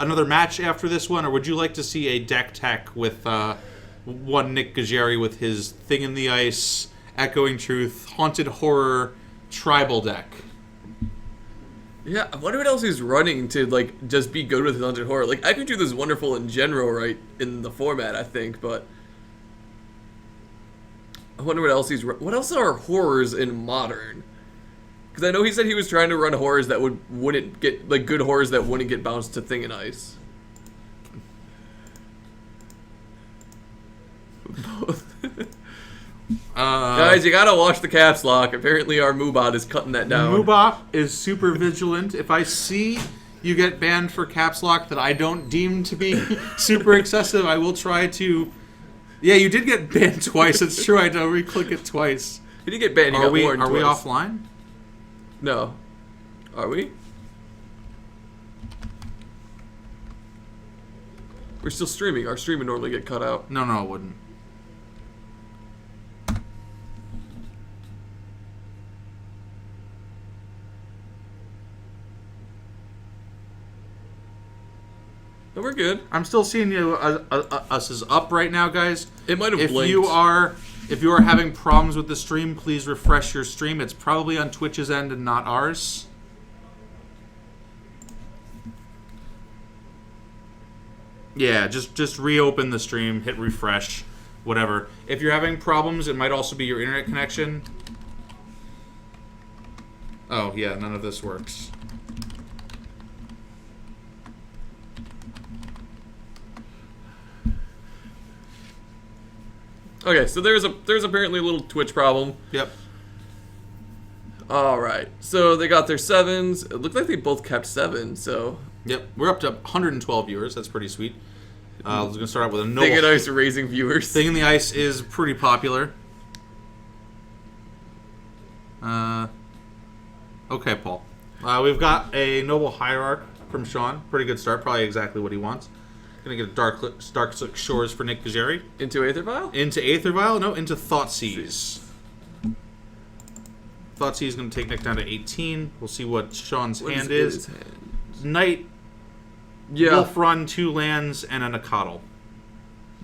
another match after this one, or would you like to see a deck tech with one Nick Gajeri with his Thing in the Ice, Echoing Truth, Haunted Horror, Tribal deck? Yeah, I wonder what else he's running to, like, just be good with Haunted Horror. Like, Echoing Truth is wonderful in general, right, in the format, I think, but I wonder what else what else are horrors in Modern? Because I know he said he was trying to run horrors that wouldn't get, like, good horrors that wouldn't get bounced to Thing in Ice. Guys, you gotta watch the caps lock. Apparently our Moobot is cutting that down. Moobot is super vigilant. If I see you get banned for caps lock that I don't deem to be super excessive, I will try to... Yeah, you did get banned twice. It's true. I had to re-click it twice. He did get banned. Are we offline? No. Are we? We're still streaming. Our stream would normally get cut out. No, it wouldn't. No, we're good. I'm still seeing you us as up right now, guys. It might have blinked. If you are having problems with the stream, please refresh your stream. It's probably on Twitch's end and not ours. Yeah, just reopen the stream, hit refresh, whatever. If you're having problems, it might also be your internet connection. Oh, yeah, none of this works. Okay, so there's apparently a little Twitch problem. Yep. All right, so they got their 7s. It looked like they both kept 7, so... Yep, we're up to 112 viewers. That's pretty sweet. I was going to start out with a Noble... Thing in Ice raising viewers. Thing in the Ice is pretty popular. Okay, Paul. We've got a Noble Hierarch from Sean. Pretty good start. Probably exactly what he wants. Going to get a Dark Shores for Nick Gajeri. Into Aether Vial? Into Aether Vial? No, into Thoughtseize. Thoughtseize is going to take Nick down to 18. We'll see what Sean's hand is. Knight, Wolf Run, 2 lands, and a Nakatl.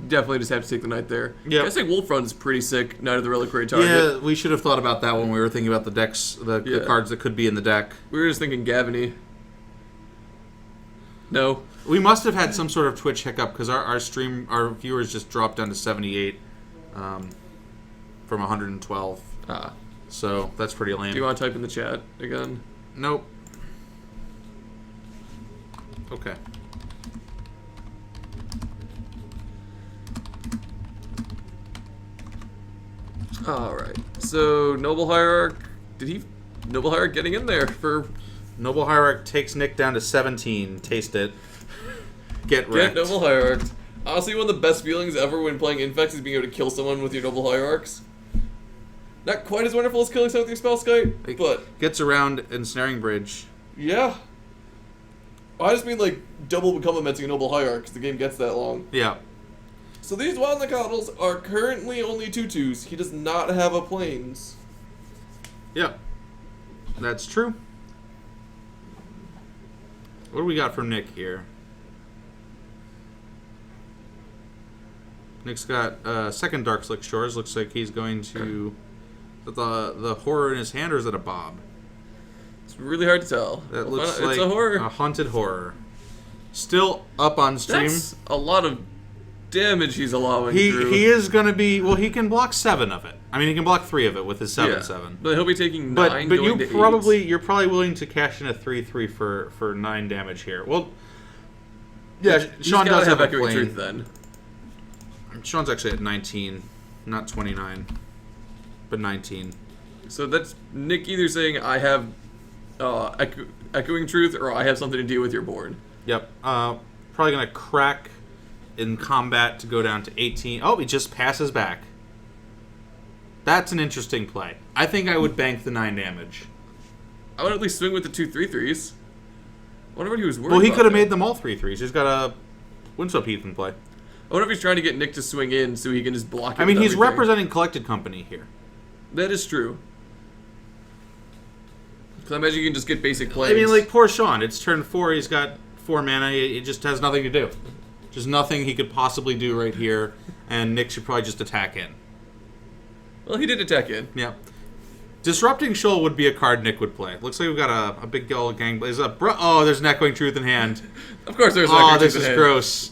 Definitely just have to take the Knight there. Yeah, I think Wolf Run's pretty sick. Knight of the Reliquary target. Yeah, we should have thought about that when we were thinking about the decks, the cards that could be in the deck. We were just thinking Gavany. No. We must have had some sort of Twitch hiccup because our viewers just dropped down to 78 from 112. So that's pretty lame. Do you want to type in the chat again? Nope. Okay. Alright. So, Noble Hierarch, Noble Hierarch getting in there for... Noble Hierarch takes Nick down to 17. Taste it. Get wrecked. Get Noble Hierarch. Honestly, one of the best feelings ever when playing Infex is being able to kill someone with your Noble Hierarchs. Not quite as wonderful as killing someone with your Spellskite, but... Gets around Ensnaring Bridge. Yeah. I just mean, like, double becoming a Noble Hierarch, because the game gets that long. Yeah. So these Wild Nakatls are currently only 2/2s. He does not have a Plains. Yep. That's true. What do we got from Nick here? Nick's got second Dark Slick Shores. Looks like he's going to... The horror in his hand, or is it a Bob? It's really hard to tell. That looks like it's a horror. A Haunted Horror. Still up on stream. That's a lot of damage he's allowing through. He is going to be... Well, he can block 7 of it. I mean, he can block 3 of it with his 7/7. But he'll be taking 9 but going to 8. You're probably willing to cash in a 3/3 for 9 damage here. Well, yeah, Sean does have a Echoing Truth then. Sean's actually at 19, not 29, but 19. So that's Nick either saying, I have Echoing Truth, or I have something to do with your board. Yep. Probably going to crack in combat to go down to 18. Oh, he just passes back. That's an interesting play. I think I would bank the 9 damage. I would at least swing with the 2 3/3s. I wonder what he was worried about. Well, he could have there. made them all 3/3s. He's got a Windswept Heath in play. I wonder if he's trying to get Nick to swing in so he can just block it. I mean, he's everything. representing Collected Company here. That is true. Because I imagine you can just get basic plays. I mean, like, poor Sean. It's turn 4. He's got 4 mana. It just has nothing to do. Just nothing he could possibly do right here, and Nick should probably just attack in. Well, he did attack in. Yeah. Disrupting Shoal would be a card Nick would play. Looks like we've got a big old gang. There's an Echoing Truth in hand. Of course there's Oh, this is gross.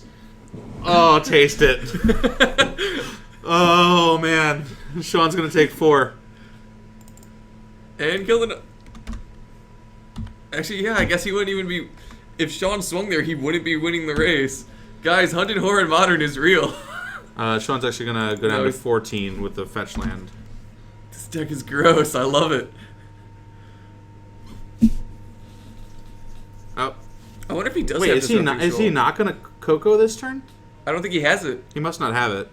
Oh, taste it. Oh, man. Sean's going to take 4. And kill the... Actually, yeah, I guess he wouldn't even be... If Sean swung there, he wouldn't be winning the race. Guys, Hunted Horror in Modern is real. Sean's actually going to go down to 14 with the fetch land. This deck is gross. I love it. Oh. I wonder if he does Wait, have is he not going to Coco this turn? I don't think he has it. He must not have it.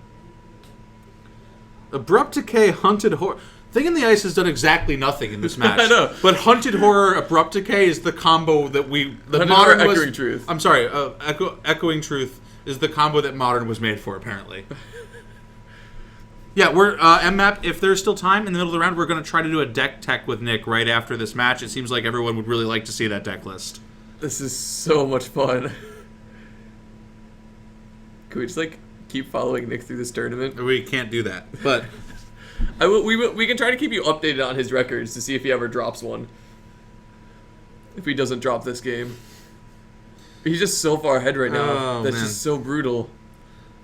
Abrupt Decay, Hunted Horror. Thing in the Ice has done exactly nothing in this match. I know. But Hunted Horror, Abrupt Decay is the combo that we... The Hunted Modern Horror, was, Echoing Truth. I'm sorry, Echoing Truth is the combo that Modern was made for, apparently. Yeah, we're... MMAP, if there's still time in the middle of the round, we're going to try to do a deck tech with Nick right after this match. It seems like everyone would really like to see that deck list. This is so much fun. Can we just, like, keep following Nick through this tournament? We can't do that, but... We can try to keep you updated on his records to see if he ever drops one. If he doesn't drop this game. He's just so far ahead right now. That's just so brutal.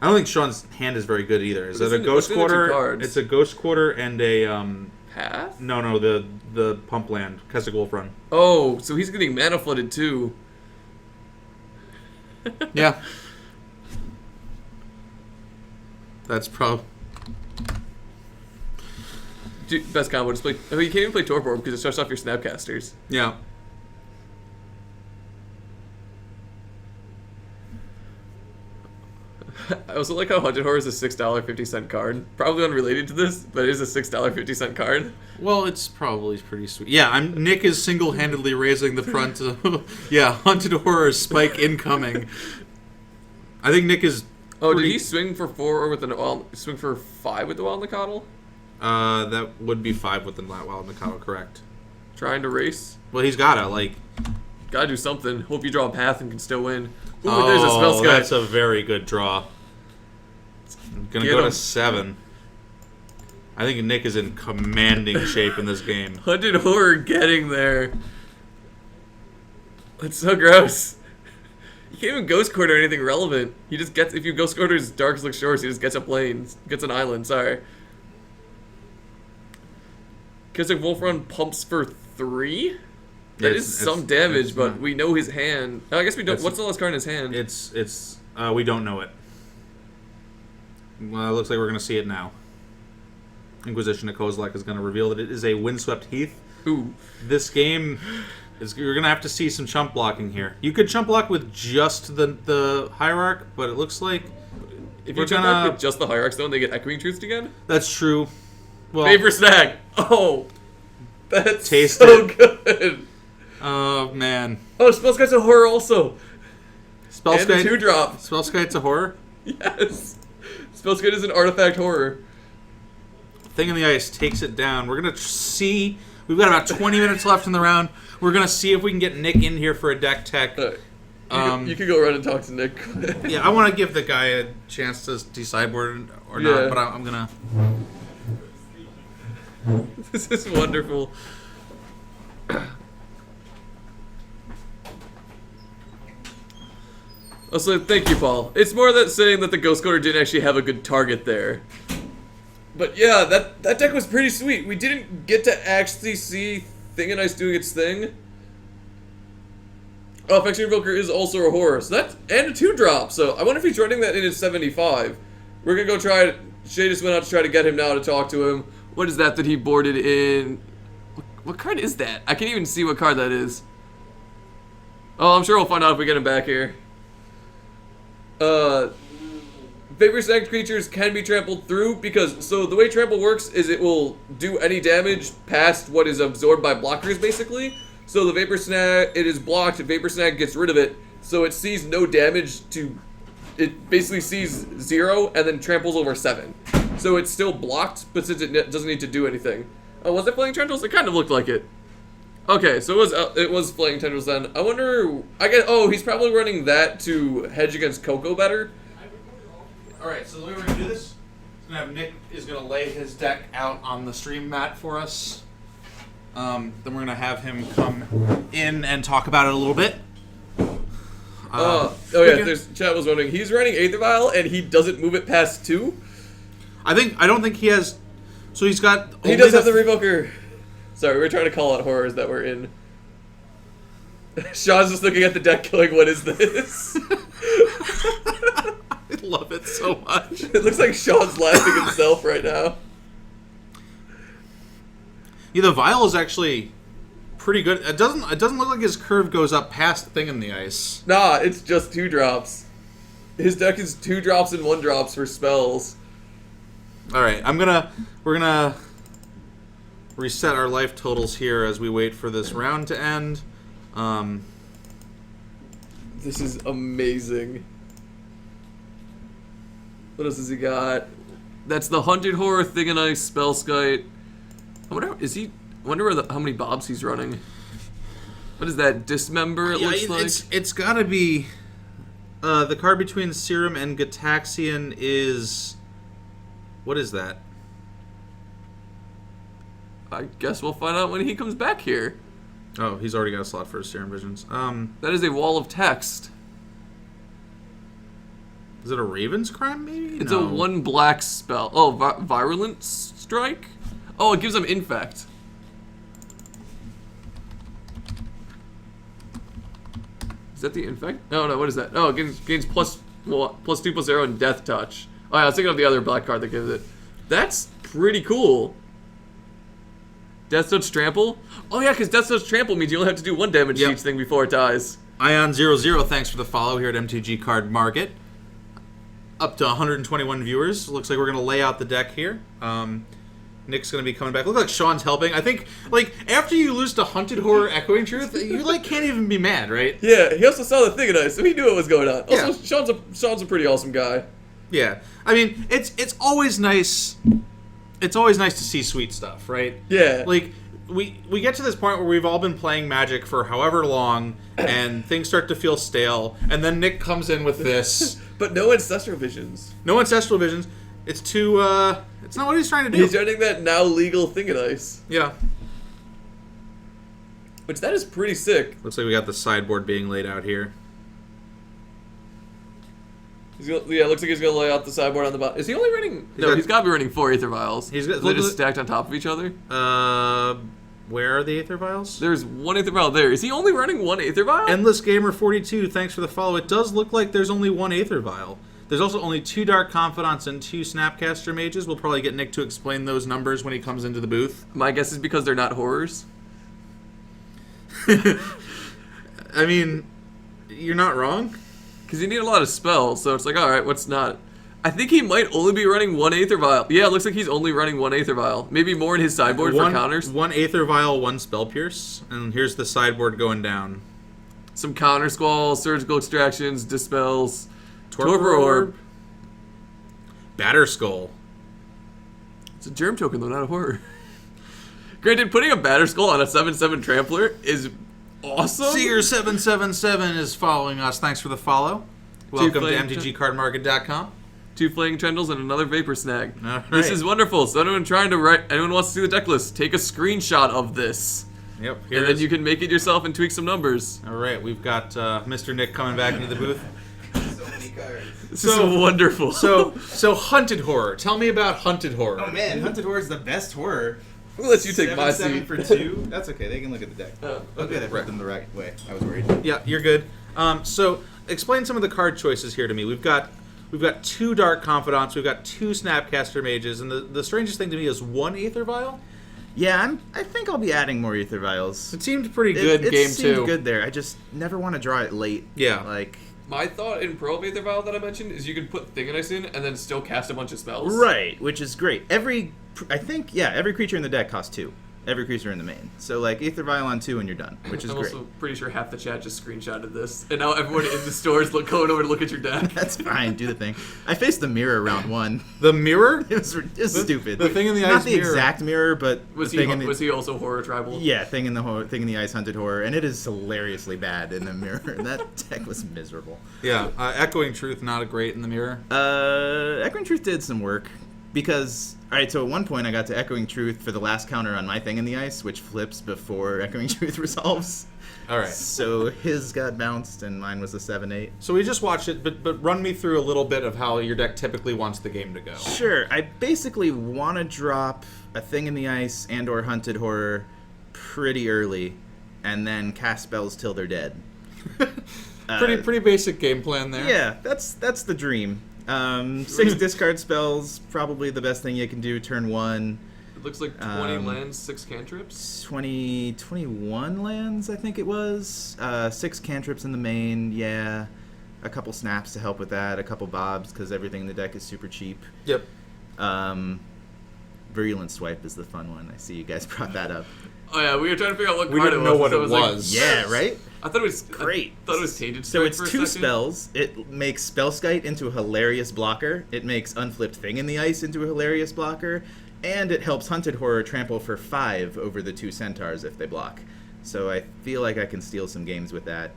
I don't think Sean's hand is very good either. Is that a Ghost Quarter? It's a Ghost Quarter and a... Path? No, the Pump Land, Keswick Wolf Run. Oh, so he's getting mana flooded too. Yeah. That's probably... Best combo, just play... Oh, you can't even play Torpor because it shuts off your Snapcasters. Yeah. I also like how Hunted Horror is a $6.50 card. Probably unrelated to this, but it is a $6.50 card. Well, it's probably pretty sweet. Yeah, Nick is single-handedly raising the front of... Yeah, Hunted Horror spike incoming. I think Nick is... Oh, did he swing for 4 or with the wild... Swing for 5 with the Wild Nacatl? That would be 5 with the Wild Nacatl, correct. Trying to race? Well, he's gotta, like... Gotta do something. Hope you draw a path and can still win. Ooh, there's a spell sky. That's a very good draw. I'm gonna go to 7. I think Nick is in commanding shape in this game. Hunted Horror getting there. That's so gross. You can't even Ghost Quarter or anything relevant. He just gets... If you Ghost Quarter his Dark Slick Shores, he just gets a plane. Gets an island, sorry. Keswick Wolf Run pumps for 3? That is some damage, but we know his hand. Oh, I guess we don't. What's the last card in his hand? We don't know it. Well, it looks like we're going to see it now. Inquisition of Kozilek is going to reveal that it is a Windswept Heath. Ooh. This game you're going to have to see some chump blocking here. You could chump block with just the Hierarch, but it looks like if you chump block with just the Hierarchs, though, and they get Echoing Truth again. That's true. Well, Vapor Snag. Oh, that's taste so it. good. Oh man. Oh, Spellskite's a horror also. Spellskite. And 2-drop. Spellskite's a horror? Yes. Spellskite is an artifact horror. Thing in the Ice takes it down. We're going to see... We've got about 20 minutes left in the round. We're going to see if we can get Nick in here for a deck tech. You can go run and talk to Nick. Yeah, I want to give the guy a chance to sideboard or not, but I'm going to... This is wonderful. Also, thank you, Paul. It's more that saying that the Ghost Quarter didn't actually have a good target there. But yeah, that deck was pretty sweet. We didn't get to actually see Thing and Ice doing its thing. Oh, Affection Invoker is also a horror. So that's... And a 2-drop. So I wonder if he's running that in his 75. We're gonna go try it. Shay just went out to try to get him now to talk to him. What is that he boarded in? What card is that? I can't even see what card that is. Oh, I'm sure we'll find out if we get him back here. Vapor Snag creatures can be trampled through because, so the way trample works is it will do any damage past what is absorbed by blockers, basically. So the Vapor Snag, it is blocked, Vapor Snag gets rid of it, so it sees no damage to, it basically sees 0 and then tramples over 7. So it's still blocked, but since it doesn't need to do anything. Was it Flaying Tendrils? It kind of looked like it. Okay, so it was Flaying Tendrils then. I wonder. I guess. Oh, he's probably running that to hedge against Coco better. All right, so the way we're gonna do this is gonna have Nick is gonna lay his deck out on the stream mat for us. Then we're gonna have him come in and talk about it a little bit. Oh yeah, there's chat was wondering. He's running Aether Vial and he doesn't move it past 2. I don't think he has. So he's got. He does have the Revoker. Sorry, we're trying to call out horrors that we're in. Sean's just looking at the deck going, what is this? I love it so much. It looks like Sean's laughing himself right now. Yeah, the vial is actually pretty good. It doesn't look like his curve goes up past Thing in the Ice. Nah, it's just 2 drops. His deck is 2 drops and 1 drops for spells. Alright, we're gonna reset our life totals here as we wait for this round to end. This is amazing. What else has he got? That's the Hunted Horror, Thing and Ice, Spellskite. I wonder, how many bobs he's running. What is that? Dismember, it looks like? It's gotta be... the card between Serum and Gataxian is... What is that? I guess we'll find out when he comes back here. Oh, he's already got a slot for his Serum Visions. That is a wall of text. Is it a Raven's Crime, maybe? It's No. a 1 black spell. Oh, Virulent Strike? Oh, it gives him Infect. Is that the Infect? No, what is that? Oh, it gains +2/+0 and Death Touch. Oh, yeah, I was thinking of the other black card that gives it. That's pretty cool. Death Touch Trample? Oh, yeah, because Death Touch Trample means you only have to do 1 damage to each thing before it dies. Ion00, thanks for the follow here at MTG Card Market. Up to 121 viewers. Looks like we're going to lay out the deck here. Nick's going to be coming back. Looks like Sean's helping. I think, after you lose to Hunted Horror Echoing Truth, you, can't even be mad, right? Yeah, he also saw the Thing in Ice, so he knew what was going on. Also, Yeah. Sean's a pretty awesome guy. Yeah. I mean, it's always nice... It's always nice to see sweet stuff, right? Yeah. We get to this point where we've all been playing Magic for however long, and things start to feel stale, and then Nick comes in with this. But no Ancestral Visions. No Ancestral Visions. It's too, it's not what he's trying to do. He's running that now legal Thing in Ice. Yeah. Which, that is pretty sick. Looks like we got the sideboard being laid out here. Looks like he's going to lay out the sideboard on the bottom. Is he only running... He's got to be running 4 Aether Vials. They're just stacked on top of each other? Where are the Aether Vials? There's 1 Aether Vial there. Is he only running 1 Aether Vial? Endless Gamer 42, thanks for the follow. It does look like there's only 1 Aether Vial. There's also only 2 Dark Confidants and 2 Snapcaster Mages. We'll probably get Nick to explain those numbers when he comes into the booth. My guess is because they're not horrors. I mean, you're not wrong. Because you need a lot of spells, so it's like, alright, what's not? I think he might only be running 1 Aether Vial. Yeah, it looks like he's only running 1 Aether Vial. Maybe more in his sideboard for counters. 1 Aether Vial, 1 Spell Pierce. And here's the sideboard going down. Some Counter Squall, Surgical Extractions, Dispels, Torpor Orb. Batter Skull. It's a germ token though, not a horror. Granted, putting a Batter Skull on a 7/7 Trampler is awesome. Seeger777 is following us. Thanks for the follow. Welcome to MTGCardmarket.com. 2 Flaying Tendrils and another Vapor Snag. Right. This is wonderful. So anyone wants to see the deck list, take a screenshot of this. Yep. And then you can make it yourself and tweak some numbers. All right, we've got Mr. Nick coming back into the booth. So many cards. This is wonderful. So Hunted Horror. Tell me about Hunted Horror. Oh man, Hunted Horror is the best horror. We'll let you take my 7/7 seat. for 2. That's okay. They can look at the deck. Oh, Okay, I put them the right way. I was worried. Yeah, you're good. So explain some of the card choices here to me. We've got 2 Dark Confidants, we've got 2 Snapcaster Mages, and the strangest thing to me is 1 Aether Vial. Yeah, I think I'll be adding more Aether Vials. It seemed pretty good It game seemed 2. good there. I just never want to draw it late. Yeah. My thought in Pro of Aether Vial that I mentioned is you could put Thing and Ice in and then still cast a bunch of spells. Right, which is great. Every creature in the deck costs 2. every creature in the main. So like Aether Vial on 2 and you're done, which is I'm great. also pretty sure half the chat just screenshotted this, and now everyone in the store is going over to look at your deck. That's fine. Do the thing. I faced the mirror round 1. The mirror? It was stupid. The thing in the Not ice the mirror. exact mirror, but Was the he thing in the, was he also horror tribal? Yeah, thing in the ice hunted horror, and it is hilariously bad in the mirror. That deck was miserable. Yeah, Echoing Truth, not a great in the mirror. Echoing Truth did some work because, all right, so at one point I got to Echoing Truth for the last counter on my thing in the ice, which flips before Echoing Truth resolves. All right. So his got bounced and mine was a 7/8. So we just watched it, but run me through a little bit of how your deck typically wants the game to go. Sure. I basically want to drop a thing in the ice and or hunted horror pretty early, and then cast spells till they're dead. Pretty basic game plan there. Yeah, that's the dream. 6 discard spells, probably the best thing you can do turn 1. It looks like 20 lands, 6 cantrips. 21 lands, I think it was. 6 cantrips in the main, yeah. A couple snaps to help with that, a couple bobs, because everything in the deck is super cheap. Yep. Virulent Swipe is the fun one. I see you guys brought that up. Oh yeah, we were trying to figure out what We card didn't it know was. what so it like- was. Yeah, right? I thought it was Great. I thought it was Tainted So Strike it's for a 2 second. spells. It makes Spellskite into a hilarious blocker. It makes Unflipped Thing in the Ice into a hilarious blocker. And it helps Hunted Horror trample for 5 over the 2 centaurs if they block. So I feel like I can steal some games with that.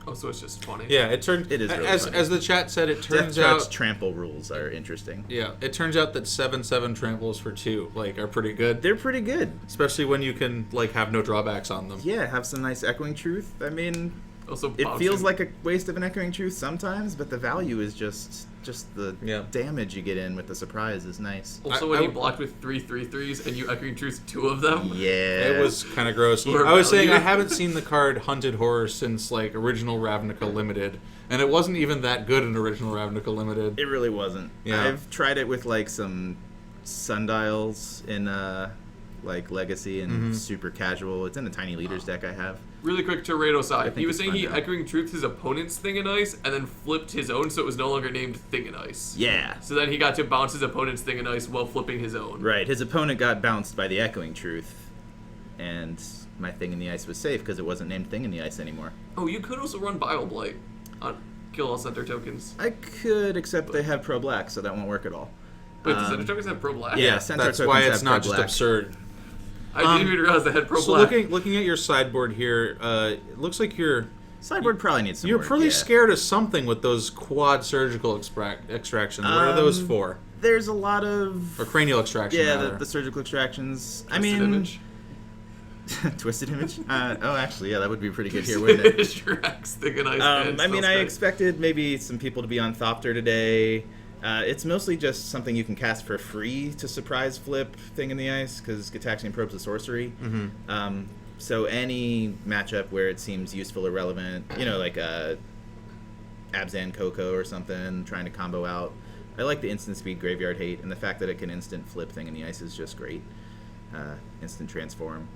Oh, so it's just funny. Yeah, it turned. It is really as funny. as the chat said. It Death turns Touch out. trample rules are interesting. Yeah, it turns out that 7/7 tramples for 2 are pretty good, They're pretty good. especially when you can have no drawbacks on them. Yeah, have some nice Echoing Truth. I mean, Also, it feels bouncing. like a waste of an Echoing Truth sometimes, but the value is just the Yeah. damage you get in with the surprise is nice. Also, I when he would- blocked with 3/3/3s and you Echoing Truth 2 of them. Yeah. It was kind of gross. Or I was saying value. I haven't seen the card Hunted Horror since original Ravnica Limited, and it wasn't even that good in original Ravnica Limited. It really wasn't. Yeah. I've tried it with some sundials in Legacy and super casual. It's in a tiny leaders deck I have. Really quick to Rado I side. think He was it's saying fun he though. Echoing Truth his opponent's Thing in Ice and then flipped his own so it was no longer named Thing in Ice. Yeah. So then he got to bounce his opponent's Thing in Ice while flipping his own. Right. His opponent got bounced by the Echoing Truth, and my Thing in the Ice was safe because it wasn't named Thing in the Ice anymore. Oh, you could also run Bile Blight on Kill All Center Tokens. I could, except they have Pro Black, so that won't work at all. Wait, the Center Tokens have Pro Black? Yeah, Centaur that's tokens why have it's Pro not just Black. absurd. I didn't even realize they had Pro So Black. looking at your sideboard here, it looks like you're Sideboard probably needs some you're work, pretty yeah. scared of something with those quad surgical extractions. What are those for? There's a lot of Or cranial extraction, yeah, rather. the surgical extractions. I Twisted mean, Image. Twisted Image. Oh, actually, yeah, that would be pretty good here, wouldn't it? Shrek's Thing in Ice. and I mean, I Spellskite. expected maybe some people to be on Thopter today. It's mostly just something you can cast for free to surprise flip Thing in the Ice, because Gitaxian Probe's a sorcery. So any matchup where it seems useful or relevant, like Abzan Coco or something, trying to combo out. I like the instant speed Graveyard Hate, and the fact that it can instant flip Thing in the Ice is just great. Instant transform.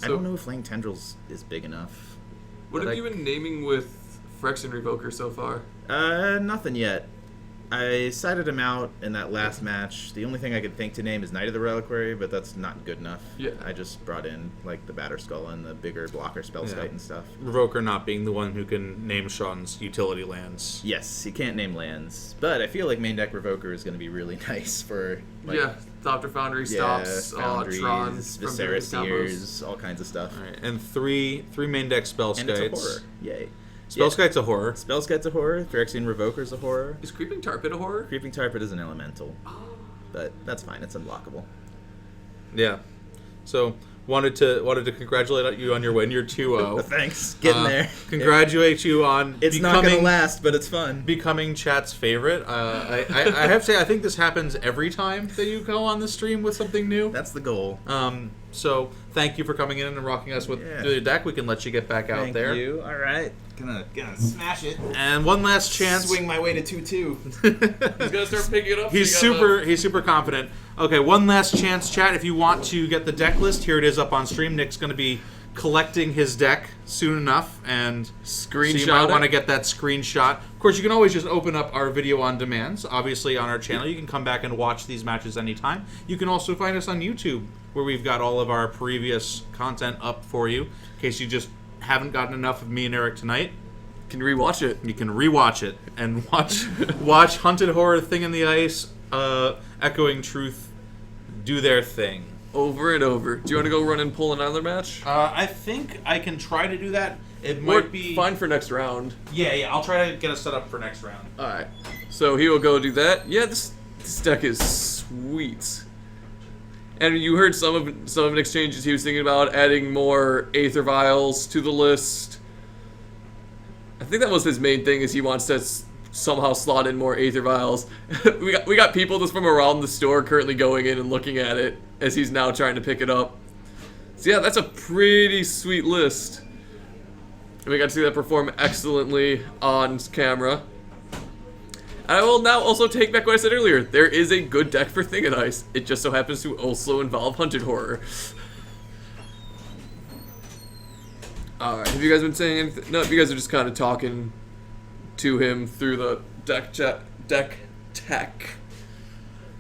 I So- don't know if Flaying Tendrils is big enough. What but have you been naming with Phyrexian Revoker so far? Nothing yet. I sided him out in that last match. The only thing I could think to name is Knight of the Reliquary, but that's not good enough. Yeah. I just brought in the Batterskull and the bigger blocker Spellskite Yeah. and stuff. Revoker not being the one who can name Sean's utility lands. Yes, he can't name lands, but I feel like main deck Revoker is going to be really nice for Yeah, Thopter Foundry stops, Foundries, Tron from doing his combos. Viserys, all kinds of stuff. All right, and three main deck Spellskites. And it's a horror. Yay. Spellskite's a horror. Spellskite's a horror. Phyrexian Revoker's a horror. Is Creeping Tarpit a horror? Creeping Tarpit is an elemental, but that's fine. It's unblockable. Yeah. So wanted to congratulate you on your win. You're 2-0. Thanks. Getting there. Congratulate you on It's not going to last, but it's fun. becoming chat's favorite. I have to say, I think this happens every time that you go on the stream with something new. That's the goal. So thank you for coming in and rocking us with the deck. We can let you get back out Thank there. you. All right. Gonna smash it. And one last chance. Swing my way to 2-2. He's gonna start picking it up. He's so you gotta- he's super confident. Okay, one last chance, chat. If you want to get the deck list, here it is up on stream. Nick's going to be collecting his deck soon enough, and so you Screenshot might it. want to get that screenshot. Of course, you can always just open up our video on demands. Obviously, on our channel, you can come back and watch these matches anytime. You can also find us on YouTube where we've got all of our previous content up for you. In case you just haven't gotten enough of me and Eric tonight, You can rewatch it. you can rewatch it and watch Hunted Horror, Thing in the Ice, Echoing Truth do their thing. Over and over. Do you want to go run and pull another match? I think I can try to do that. It might be fine for next round. Yeah. I'll try to get us set up for next round. Alright. So he will go do that. Yeah, this deck is sweet. And you heard some of Nick's changes. He was thinking about adding more Aether Vials to the list. I think that was his main thing, is he wants to somehow slot in more Aether Vials. we got people just from around the store currently going in and looking at it as he's now trying to pick it up. So yeah, that's a pretty sweet list. And we got to see that perform excellently on camera. And I will now also take back what I said earlier. There is a good deck for Thing and Ice. It just so happens to also involve Hunted Horror. Alright, have you guys been saying anything? No, you guys are just kind of talking to him through the deck tech.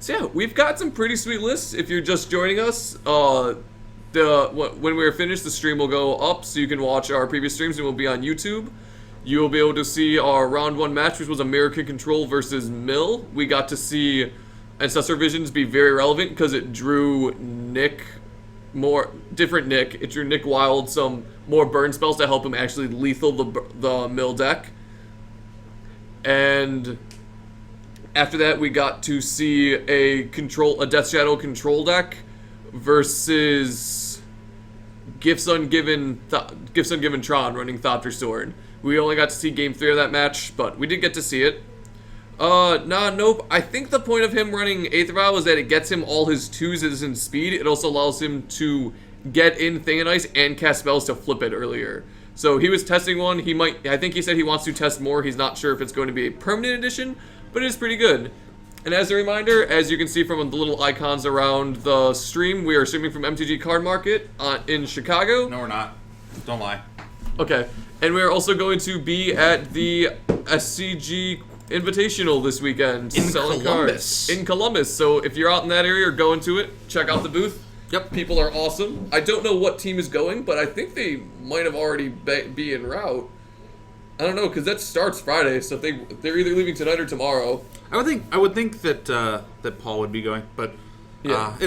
So yeah, we've got some pretty sweet lists. If you're just joining us, when we're finished, the stream will go up, so you can watch our previous streams, and we'll be on YouTube. You will be able to see our round 1 match, which was American Control versus Mill. We got to see Ancestor Visions be very relevant because it drew Nick It drew Nick Wild some more burn spells to help him actually lethal the Mill deck. And after that, we got to see a Death Shadow control deck versus Gifts Ungiven Tron running Thopter Sword. We only got to see game 3 of that match, but we did get to see it. Nope. I think the point of him running Aether Vial was that it gets him all his 2s in speed. It also allows him to get in Thing and Ice and cast spells to flip it earlier. So he was testing one. I think he said he wants to test more. He's not sure if it's going to be a permanent edition, but it is pretty good. And as a reminder, as you can see from the little icons around the stream, we are streaming from MTGCardmarket in Chicago. No, we're not. Don't lie. Okay. And we're also going to be at the SCG Invitational this weekend. Selling Columbus. Cards. In Columbus. So if you're out in that area or going to it, check out the booth. Yep. People are awesome. I don't know what team is going, but I think they might have already be en route. I don't know, because that starts Friday, so if they're either leaving tonight or tomorrow. I would think that that Paul would be going, but Yeah. I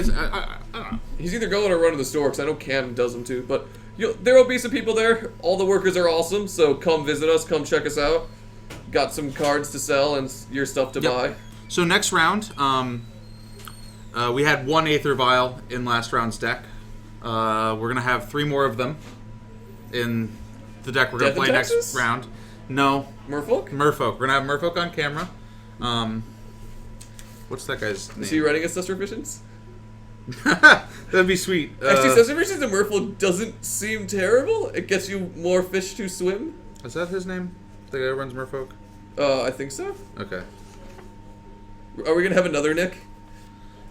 don't know. He's either going or running the store, because I know Cam does them too. But there will be some people there. All the workers are awesome, so come visit us, come check us out. Got some cards to sell and your stuff to buy. So next round, we had 1 Aether Vial in last round's deck. We're going to have 3 more of them in the deck we're going to play next round. No. Merfolk? Merfolk. We're going to have Merfolk on camera. What's that guy's name? Is he running Ancestor Visions? That'd be sweet. Actually, Ancestor Visions and Merfolk doesn't seem terrible. It gets you more fish to swim. Is that his name? The guy who runs Merfolk? I think so. Okay. Are we going to have another Nick?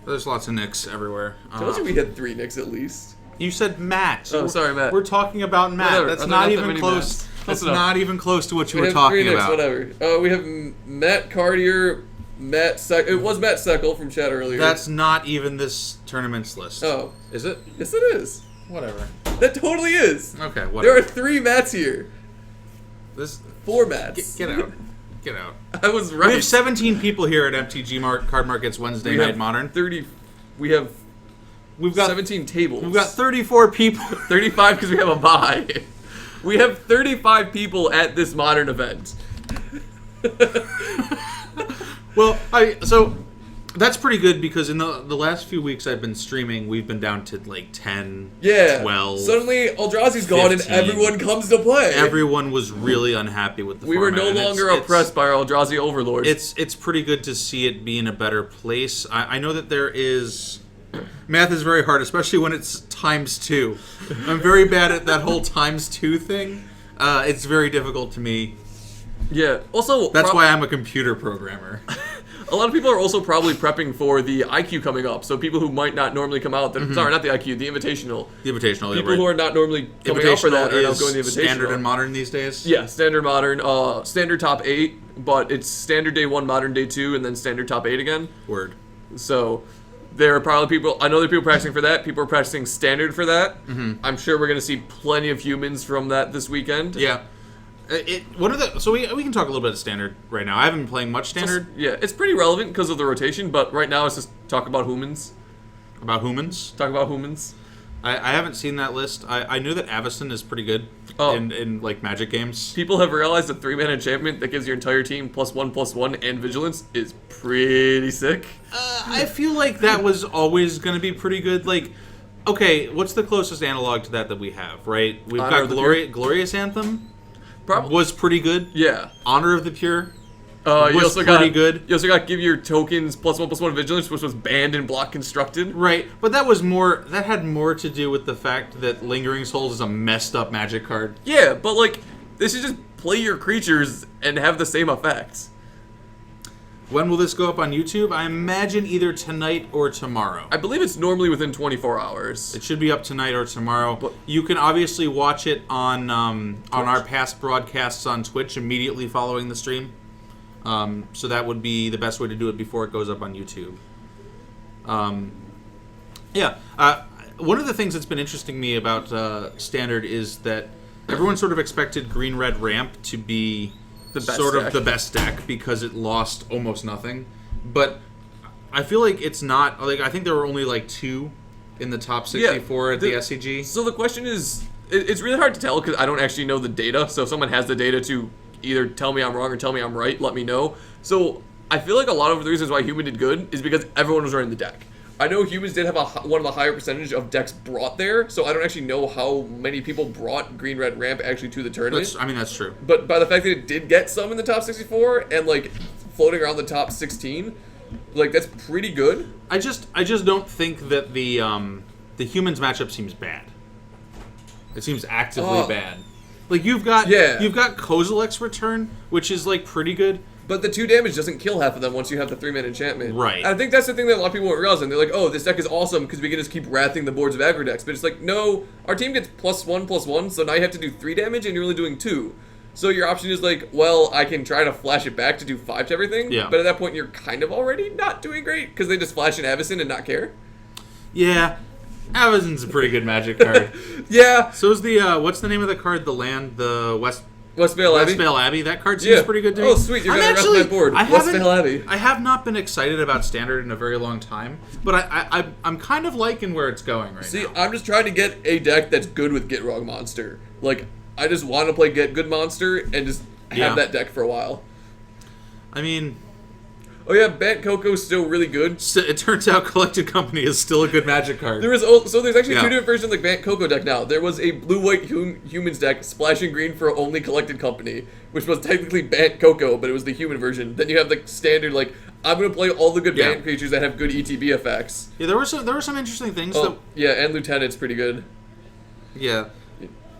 There's lots of Nicks everywhere. I told you we had 3 Nicks at least. You said Matt. Oh, sorry, Matt. We're talking about Matt. Whatever. That's Are there not not that even many close. Matts? That's Close not even close to what you We were have 3 talking Nicks, about. whatever. We have Matt Cartier, it was Matt Seckel from chat earlier. That's not even this tournament's list. Oh. Is it? Yes, it is. Whatever. That totally is. Okay, There whatever. are 3 Matts here. This 4 Matts. get out. Get out. I was right. We have 17 people here at Card Market's Wednesday We Night have Modern. We have We've got 17 tables. We've got 34 people. 35 because we have a buy. We have 35 people at this Modern event. Well, so that's pretty good because in the last few weeks I've been streaming, we've been down to like 10, Yeah. 12. Suddenly, Eldrazi's gone and 15. everyone comes to play. Everyone was really unhappy with the we were format, no and longer it's- oppressed by our Eldrazi overlords. It's pretty good to see it be in a better place. I know that there is... Math is very hard, especially when it's ×2. I'm very bad at that whole ×2 thing. It's very difficult to me. Yeah. Also, That's why I'm a computer programmer. a lot of people are also probably prepping for the IQ coming up. So people who might not normally come out, sorry, not the IQ, the Invitational. The Invitational. People who are not normally coming out for that are now going to the Invitational. Standard and Modern these days? Yeah, Standard Modern. Standard top 8, but it's Standard Day 1, Modern Day 2, and then Standard top 8 again. Word. So There are probably people. I know there are people practicing for that. People are practicing standard for that. I'm sure we're going to see plenty of humans from that this weekend. Yeah. So we can talk a little bit of standard right now. I haven't been playing much standard. Yeah, it's pretty relevant because of the rotation, but right now it's just talk about humans. About humans? Talk about humans. I haven't seen that list. I knew that Avacyn is pretty good in like Magic games. People have realized a 3-mana enchantment that gives your entire team +1/+1 and vigilance is pretty sick. I feel like that was always going to be pretty good. Like, okay, what's the closest analog to that we have, right? We've Honor got of the Glorious Anthem. Probably Was pretty good. Yeah. Honor of the Pure. You was also pretty got, good. You also got give your tokens +1/+1 vigilance, which was banned in block constructed. Right, but that had more to do with the fact that Lingering Souls is a messed up Magic card. Yeah, but like this is just play your creatures and have the same effects. When will this go up on YouTube? I imagine either tonight or tomorrow. I believe it's normally within 24 hours. It should be up tonight or tomorrow. But you can obviously watch it on our past broadcasts on Twitch immediately following the stream. So that would be the best way to do it before it goes up on YouTube. One of the things that's been interesting me about Standard is that everyone sort of expected Green-Red Ramp to be The best sort deck. of the best deck because it lost almost nothing. But I feel like it's not... Like, I think there were only like 2 in the top 64 at the SCG. So the question is, it's really hard to tell because I don't actually know the data. So if someone has the data to either tell me I'm wrong or tell me I'm right, let me know. So I feel like a lot of the reasons why Human did good is because everyone was running the deck. I know Humans did have one of the higher percentage of decks brought there, so I don't actually know how many people brought Green-Red Ramp actually to the tournament. That's true. But by the fact that it did get some in the top 64 and like floating around the top 16, like that's pretty good. I just don't think that the Humans matchup seems bad. It seems actively bad. Like you've got Kozilek's Return, which is like pretty good. But the 2 damage doesn't kill half of them once you have the 3-mana enchantment. Right. And I think that's the thing that a lot of people won't realize. And they're like, oh, this deck is awesome because we can just keep wrathing the boards of aggro decks. But it's like, no, our team gets +1/+1, so now you have to do 3 damage and you're only doing 2. So your option is like, well, I can try to flash it back to do 5 to everything. Yeah. But at that point, you're kind of already not doing great because they just flash an Avacyn and not care. Yeah. Avacyn's a pretty good Magic card. Yeah. So is the, what's the name of the card? The land, the Westvale Abbey? Westvale Abbey. That card seems pretty good to me. Oh, sweet. You're going to rest my board. Westvale Abbey. I have not been excited about Standard in a very long time, but I'm kind of liking where it's going right now. See, I'm just trying to get a deck that's good with Gitrog Monster. Like, I just want to play Get Good Monster and just have that deck for a while. I mean... Oh yeah, Bant Coco's still really good. It turns out Collected Company is still a good Magic card. There's actually 2 different versions of the Bant Coco deck now. There was a blue-white humans deck, splashing green for only Collected Company, which was technically Bant Coco, but it was the human version. Then you have the standard, like, I'm going to play all the good Bant creatures that have good ETB effects. Yeah, there were some interesting things. Yeah, and Lieutenant's pretty good. Yeah.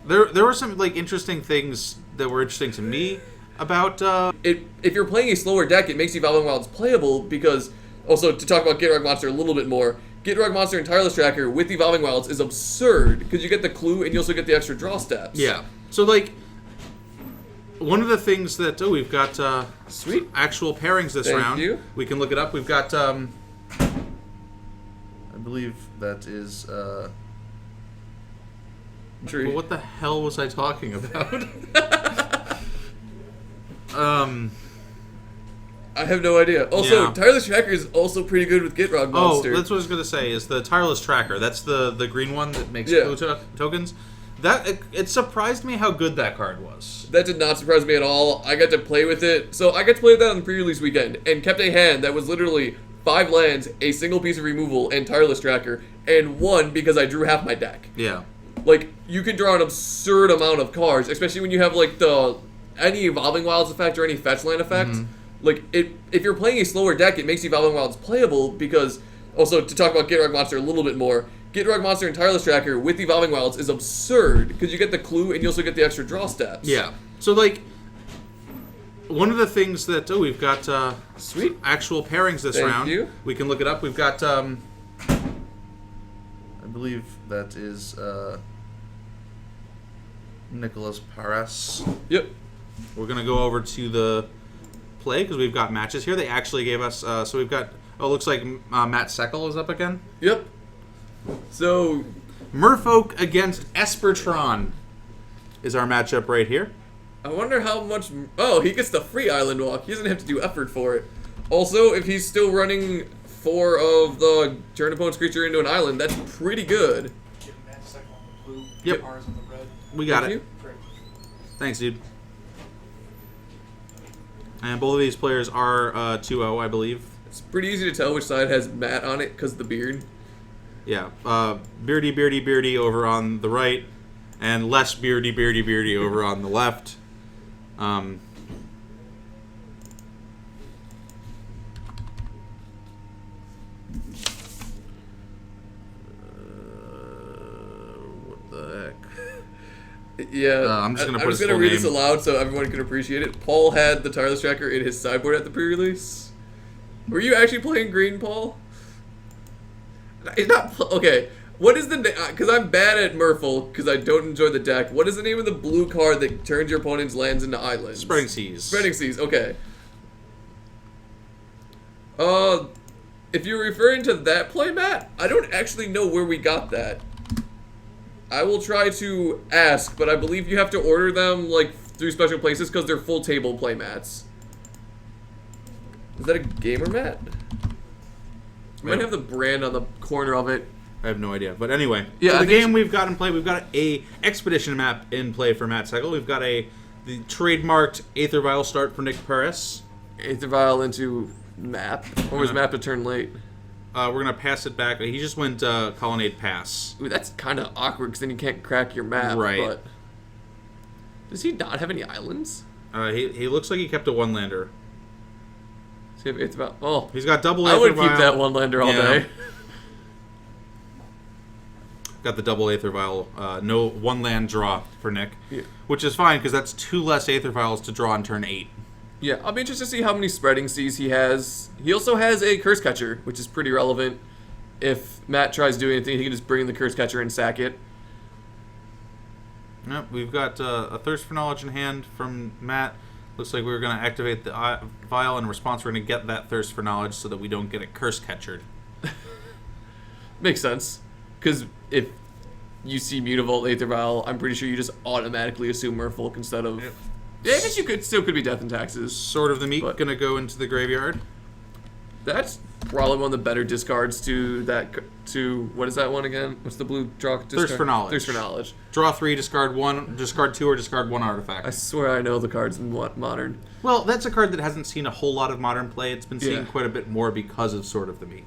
There were some, like, interesting things that were interesting to me. About if you're playing a slower deck, it makes Evolving Wilds playable because also to talk about Gitrog Monster a little bit more, Gitrog Monster and Tireless Tracker with Evolving Wilds is absurd because you get the clue and you also get the extra draw steps. Yeah. So like one of the things that we've got sweet actual pairings this round. Thank you. We can look it up. We've got I believe that is Tree. well, what the hell was I talking about? I have no idea. Also, Tireless Tracker is also pretty good with Gitrog Monster. Oh, that's what I was going to say, is the Tireless Tracker. That's the green one that makes blue tokens. It surprised me how good that card was. That did not surprise me at all. I got to play with it. So I got to play with that on the pre-release weekend and kept a hand that was literally 5 lands, a single piece of removal, and Tireless Tracker, and won because I drew half my deck. Yeah. Like, you can draw an absurd amount of cards, especially when you have, like, any Evolving Wilds effect or any fetch land effect. Mm-hmm. Like, if you're playing a slower deck, it makes Evolving Wilds playable because, also, to talk about Gitrog Monster a little bit more, Gitrog Monster and Tireless Tracker with Evolving Wilds is absurd because you get the clue and you also get the extra draw steps. Yeah. So, like, one of the things that, we've got sweet actual pairings this round. Thank you. We can look it up. We've got, I believe that is Nicholas Paras. Yep. We're going to go over to the play because we've got matches here. They actually gave us, so we've got Oh, looks like Matt Seckel is up again. Yep. So, Merfolk against Espertron is our matchup right here. I wonder how much... Oh, he gets the free Island Walk. He doesn't have to do effort for it. Also, if he's still running 4 of the turn opponent's creature into an island, that's pretty good. Give Matt second on the blue. Yep. Ours on the red. We got Thank it. you. Great. Thanks, dude. And both of these players are 2-0, I believe. It's pretty easy to tell which side has Matt on it because of the beard. Yeah, beardy over on the right, and less beardy over on the left. What the heck? Yeah, I'm just gonna put his gonna full read this name. aloud so everyone can appreciate it. Paul had the Tireless Tracker in his sideboard at the pre-release. Were you actually playing green, Paul? It's not okay. What is the because I'm bad at Merfolk because I don't enjoy the deck. What is the name of the blue card that turns your opponent's lands into islands? Spreading Seas. Spreading Seas. Okay. If you're referring to that playmat, I don't actually know where we got that. I will try to ask, but I believe you have to order them like through special places because they're full table playmats. Is that a gamer mat? Might have the brand on the corner of it. I have no idea. But anyway, Yeah, so I the think game we've got in play, we've got a Expedition map in play for Matt Seckel. We've got the trademarked Aether Vial start for Nick Perez. Aether Vial into map. Or was map a turn late? We're going to pass it back. He just went Colonnade Pass. Ooh, that's kind of awkward because then you can't crack your map. Right. But does he not have any islands? He looks like he kept a one-lander. Does he have Aether Vial? Oh, He's got double I Aether would Vial. keep that one lander all Yeah. day. Got the double Aether Vial. No one-land draw for Nick. Yeah. Which is fine, because that's 2 less Aether Vials to draw on turn 8. Yeah, I'll be interested to see how many Spreading Seas he has. He also has a Curse Catcher, which is pretty relevant. If Matt tries doing anything, he can just bring in the Curse Catcher and sack it. Yep, we've got a Thirst for Knowledge in hand from Matt. Looks like we're going to activate the vial. In response, we're going to get that Thirst for Knowledge so that we don't get it Curse Catchered. Makes sense. Because if you see Mutavault Aether Vial, I'm pretty sure you just automatically assume Merfolk instead of... Yep. Yeah, I guess you could be Death and Taxes. Sword of the Meek But- going to go into the graveyard. That's probably one of the better discards to that... To... What is that one again? What's the blue draw discard? Thirst for Knowledge. Thirst for Knowledge. Draw 3, discard 1, discard 2, or discard 1 artifact. I swear I know the cards in Modern. Well, that's a card that hasn't seen a whole lot of Modern play. It's been seeing Yeah. quite a bit more because of Sword of the Meek.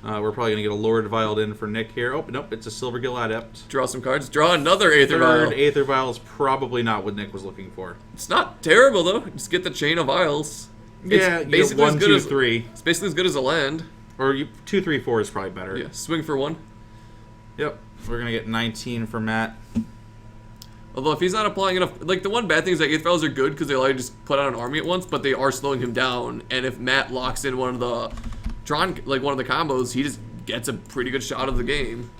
We're probably going to get a Lord Vialed in for Nick here. Oh, nope, it's a Silvergill Adept. Draw some cards. Draw another Aether Vial. Third Aether Vial is probably not what Nick was looking for. It's not terrible though. Just get the chain of vials. Yeah, it's you get 1, 2, 3. It's basically as good as a land. Or 2, 3, 4 is probably better. Yeah, swing for 1. Yep. We're going to get 19 for Matt. Although if he's not applying enough, like the one bad thing is that Aether Vials are good because they allow you to just put out an army at once, but they are slowing him down. And if Matt locks in one of the one of the combos, he just gets a pretty good shot of the game.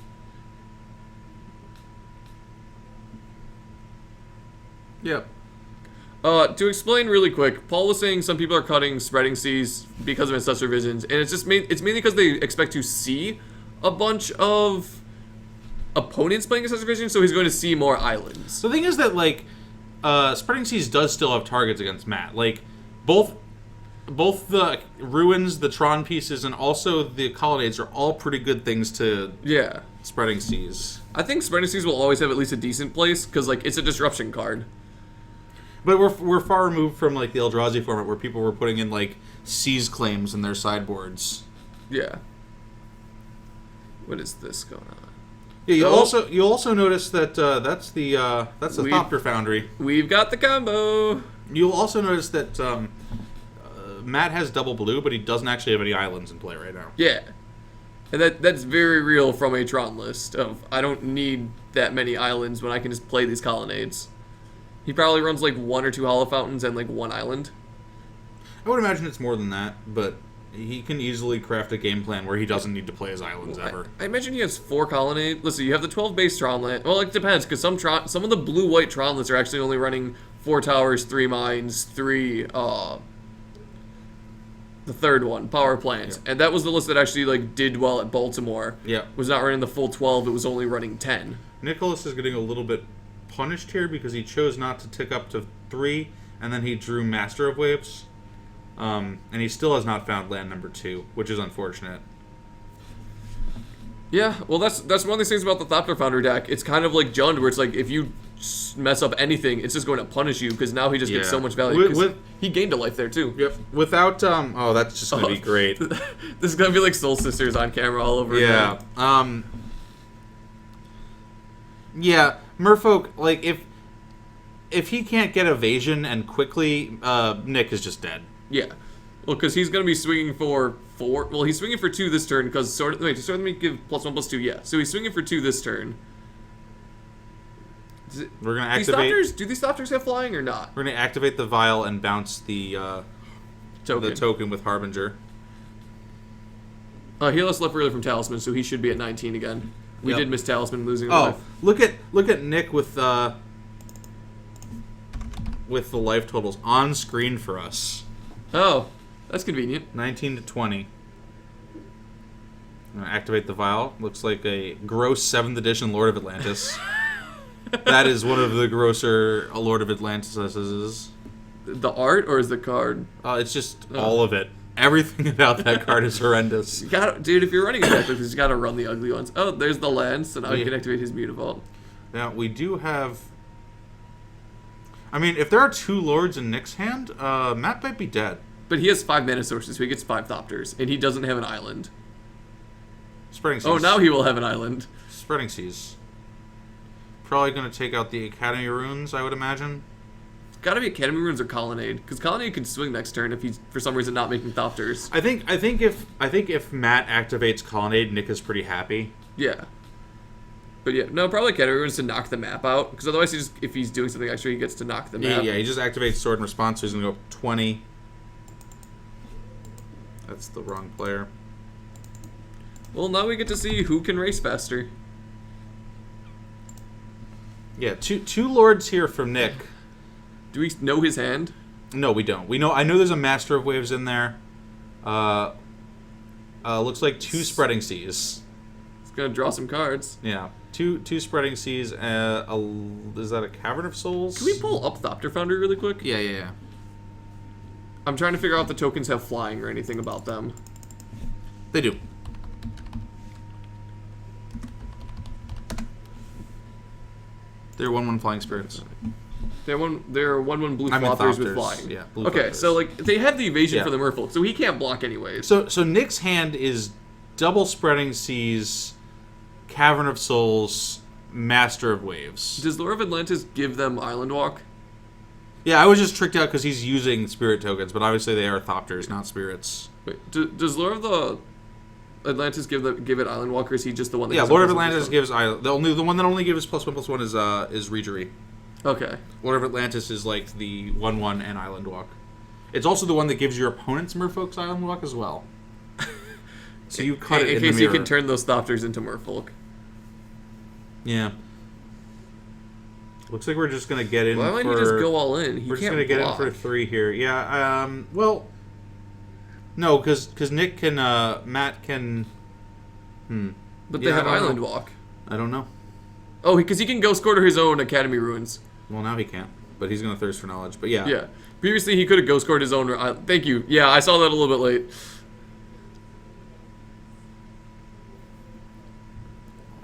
Yep. To explain really quick, Paul was saying some people are cutting Spreading Seas because of Ancestral Visions, and it's mainly because they expect to see a bunch of opponents playing Ancestral Visions, so he's going to see more islands. So the thing is that, like, Spreading Seas does still have targets against Matt. Like, both the Ruins, the Tron pieces, and also the Colonnades are all pretty good things to Yeah. Spreading Seas. I think Spreading Seas will always have at least a decent place, because, like, it's a disruption card. But we're far removed from, like, the Eldrazi format where people were putting in, like, Seas claims in their sideboards. Yeah. What is this going on? Yeah, Oh. you'll also notice that that's the Thopter Foundry. We've got the combo. You'll also notice that Matt has double blue, but he doesn't actually have any islands in play right now. Yeah. And that's very real from a Tron list of, I don't need that many islands when I can just play these Colonnades. He probably runs like 1 or 2 Hollow Fountains and like 1 island. I would imagine it's more than that, but he can easily craft a game plan where he doesn't need to play his islands ever. I imagine he has 4 Colonnades. Listen, you have the 12 base Tron land. Well, it depends, because some of the blue-white Tron lists are actually only running 4 towers, 3 mines, 3... the third one, power plant, and that was the list that actually like did well at Baltimore. Yeah. Was not running the full 12; it was only running 10. Nicholas is getting a little bit punished here because he chose not to tick up to 3, and then he drew Master of Waves. And he still has not found land number 2, which is unfortunate. Yeah, well, that's one of these things about the Thopter Founder deck. It's kind of like Jund, where it's like if you mess up anything, it's just going to punish you because now he just gets so much value. He gained a life there too. Yep. Without oh, that's just gonna be great. This is gonna be like Soul Sisters on camera all over again. Yeah. Yeah. Merfolk, like if he can't get evasion and quickly, Nick is just dead. Yeah. Well, because he's going to be swinging for 4. Well, he's swinging for 2 this turn because let me give +1/+2. Yeah. So he's swinging for 2 this turn. We're gonna activate. Do these Thopters have flying or not? We're gonna activate the vial and bounce the token with Harbinger. He lost left early from Talisman, so he should be at 19 again. We did miss Talisman losing a Oh, life. look at Nick with the life totals on screen for us. Oh, that's convenient. 19 to 20. I'm gonna activate the vial. Looks like a gross 7th edition Lord of Atlantis. That is one of the grosser Lord of Atlantis. The art or is the card? It's just all of it. Everything about that card is horrendous. Dude, if you're running a deck like this, you gotta run the ugly ones. Oh, there's the land, so now you can activate his Mutavault. Now, we do have... I mean, if there are 2 Lords in Nick's hand, Matt might be dead. But he has 5 mana sources, so he gets 5 Thopters, and he doesn't have an island. Spreading Seas. Oh, now he will have an island. Spreading Seas. Probably going to take out the Academy Runes, I would imagine. It's gotta be Academy Runes or Colonnade, because Colonnade can swing next turn if he's for some reason not making Thopters. I think if Matt activates Colonnade, Nick is pretty happy. Yeah. But yeah, no, probably Academy Runes to knock the map out, because otherwise if he's doing something extra, he gets to knock the map. Yeah, he just activates Sword in response, so he's going to go 20. That's the wrong player. Well, now we get to see who can race faster. Yeah, two Lords here from Nick. Do we know his hand? No, we don't. I know there's a Master of Waves in there. Looks like 2 Spreading Seas. It's gonna draw some cards. Yeah, two Spreading Seas. Is that a Cavern of Souls? Can we pull up Thopter Foundry really quick? Yeah. I'm trying to figure out if the tokens have flying or anything about them. They do. They're 1/1 Flying Spirits. They're 1/1 blue I meant floppers with Thopters. flying. Yeah, blue okay, floppers. so like they have the evasion Yeah. for the Merfolk, so he can't block anyways. So Nick's hand is double Spreading Seas, Cavern of Souls, Master of Waves. Does Lore of Atlantis give them Island Walk? Yeah, I was just tricked out because he's using spirit tokens, but obviously they are Thopters, not spirits. Wait, does Lore of the Atlantis give it Island Walk, or is he just the one that Yeah, gives Lord of them Atlantis +1+1? gives the one that only gives +1/+1 is Regery. Okay. Lord of Atlantis is like the 1/1 and Island Walk. It's also the one that gives your opponent's Merfolk's Island Walk as well. So you cut it in in case the you mirror. can turn those Thopters into Merfolk. Yeah. Looks like we're just gonna get in. Why might for, he just go all in? He We're just can't gonna get in block. for 3 here. Yeah. Well. No, because Nick can. Matt can. But they Yeah, have I don't Island know. Walk. I don't know. Oh, because he can Ghost Quarter his own Academy Ruins. Well, now he can't. But he's gonna thirst for knowledge. But yeah. Yeah. Previously, he could have Ghost Quartered his own. Thank you. Yeah, I saw that a little bit late.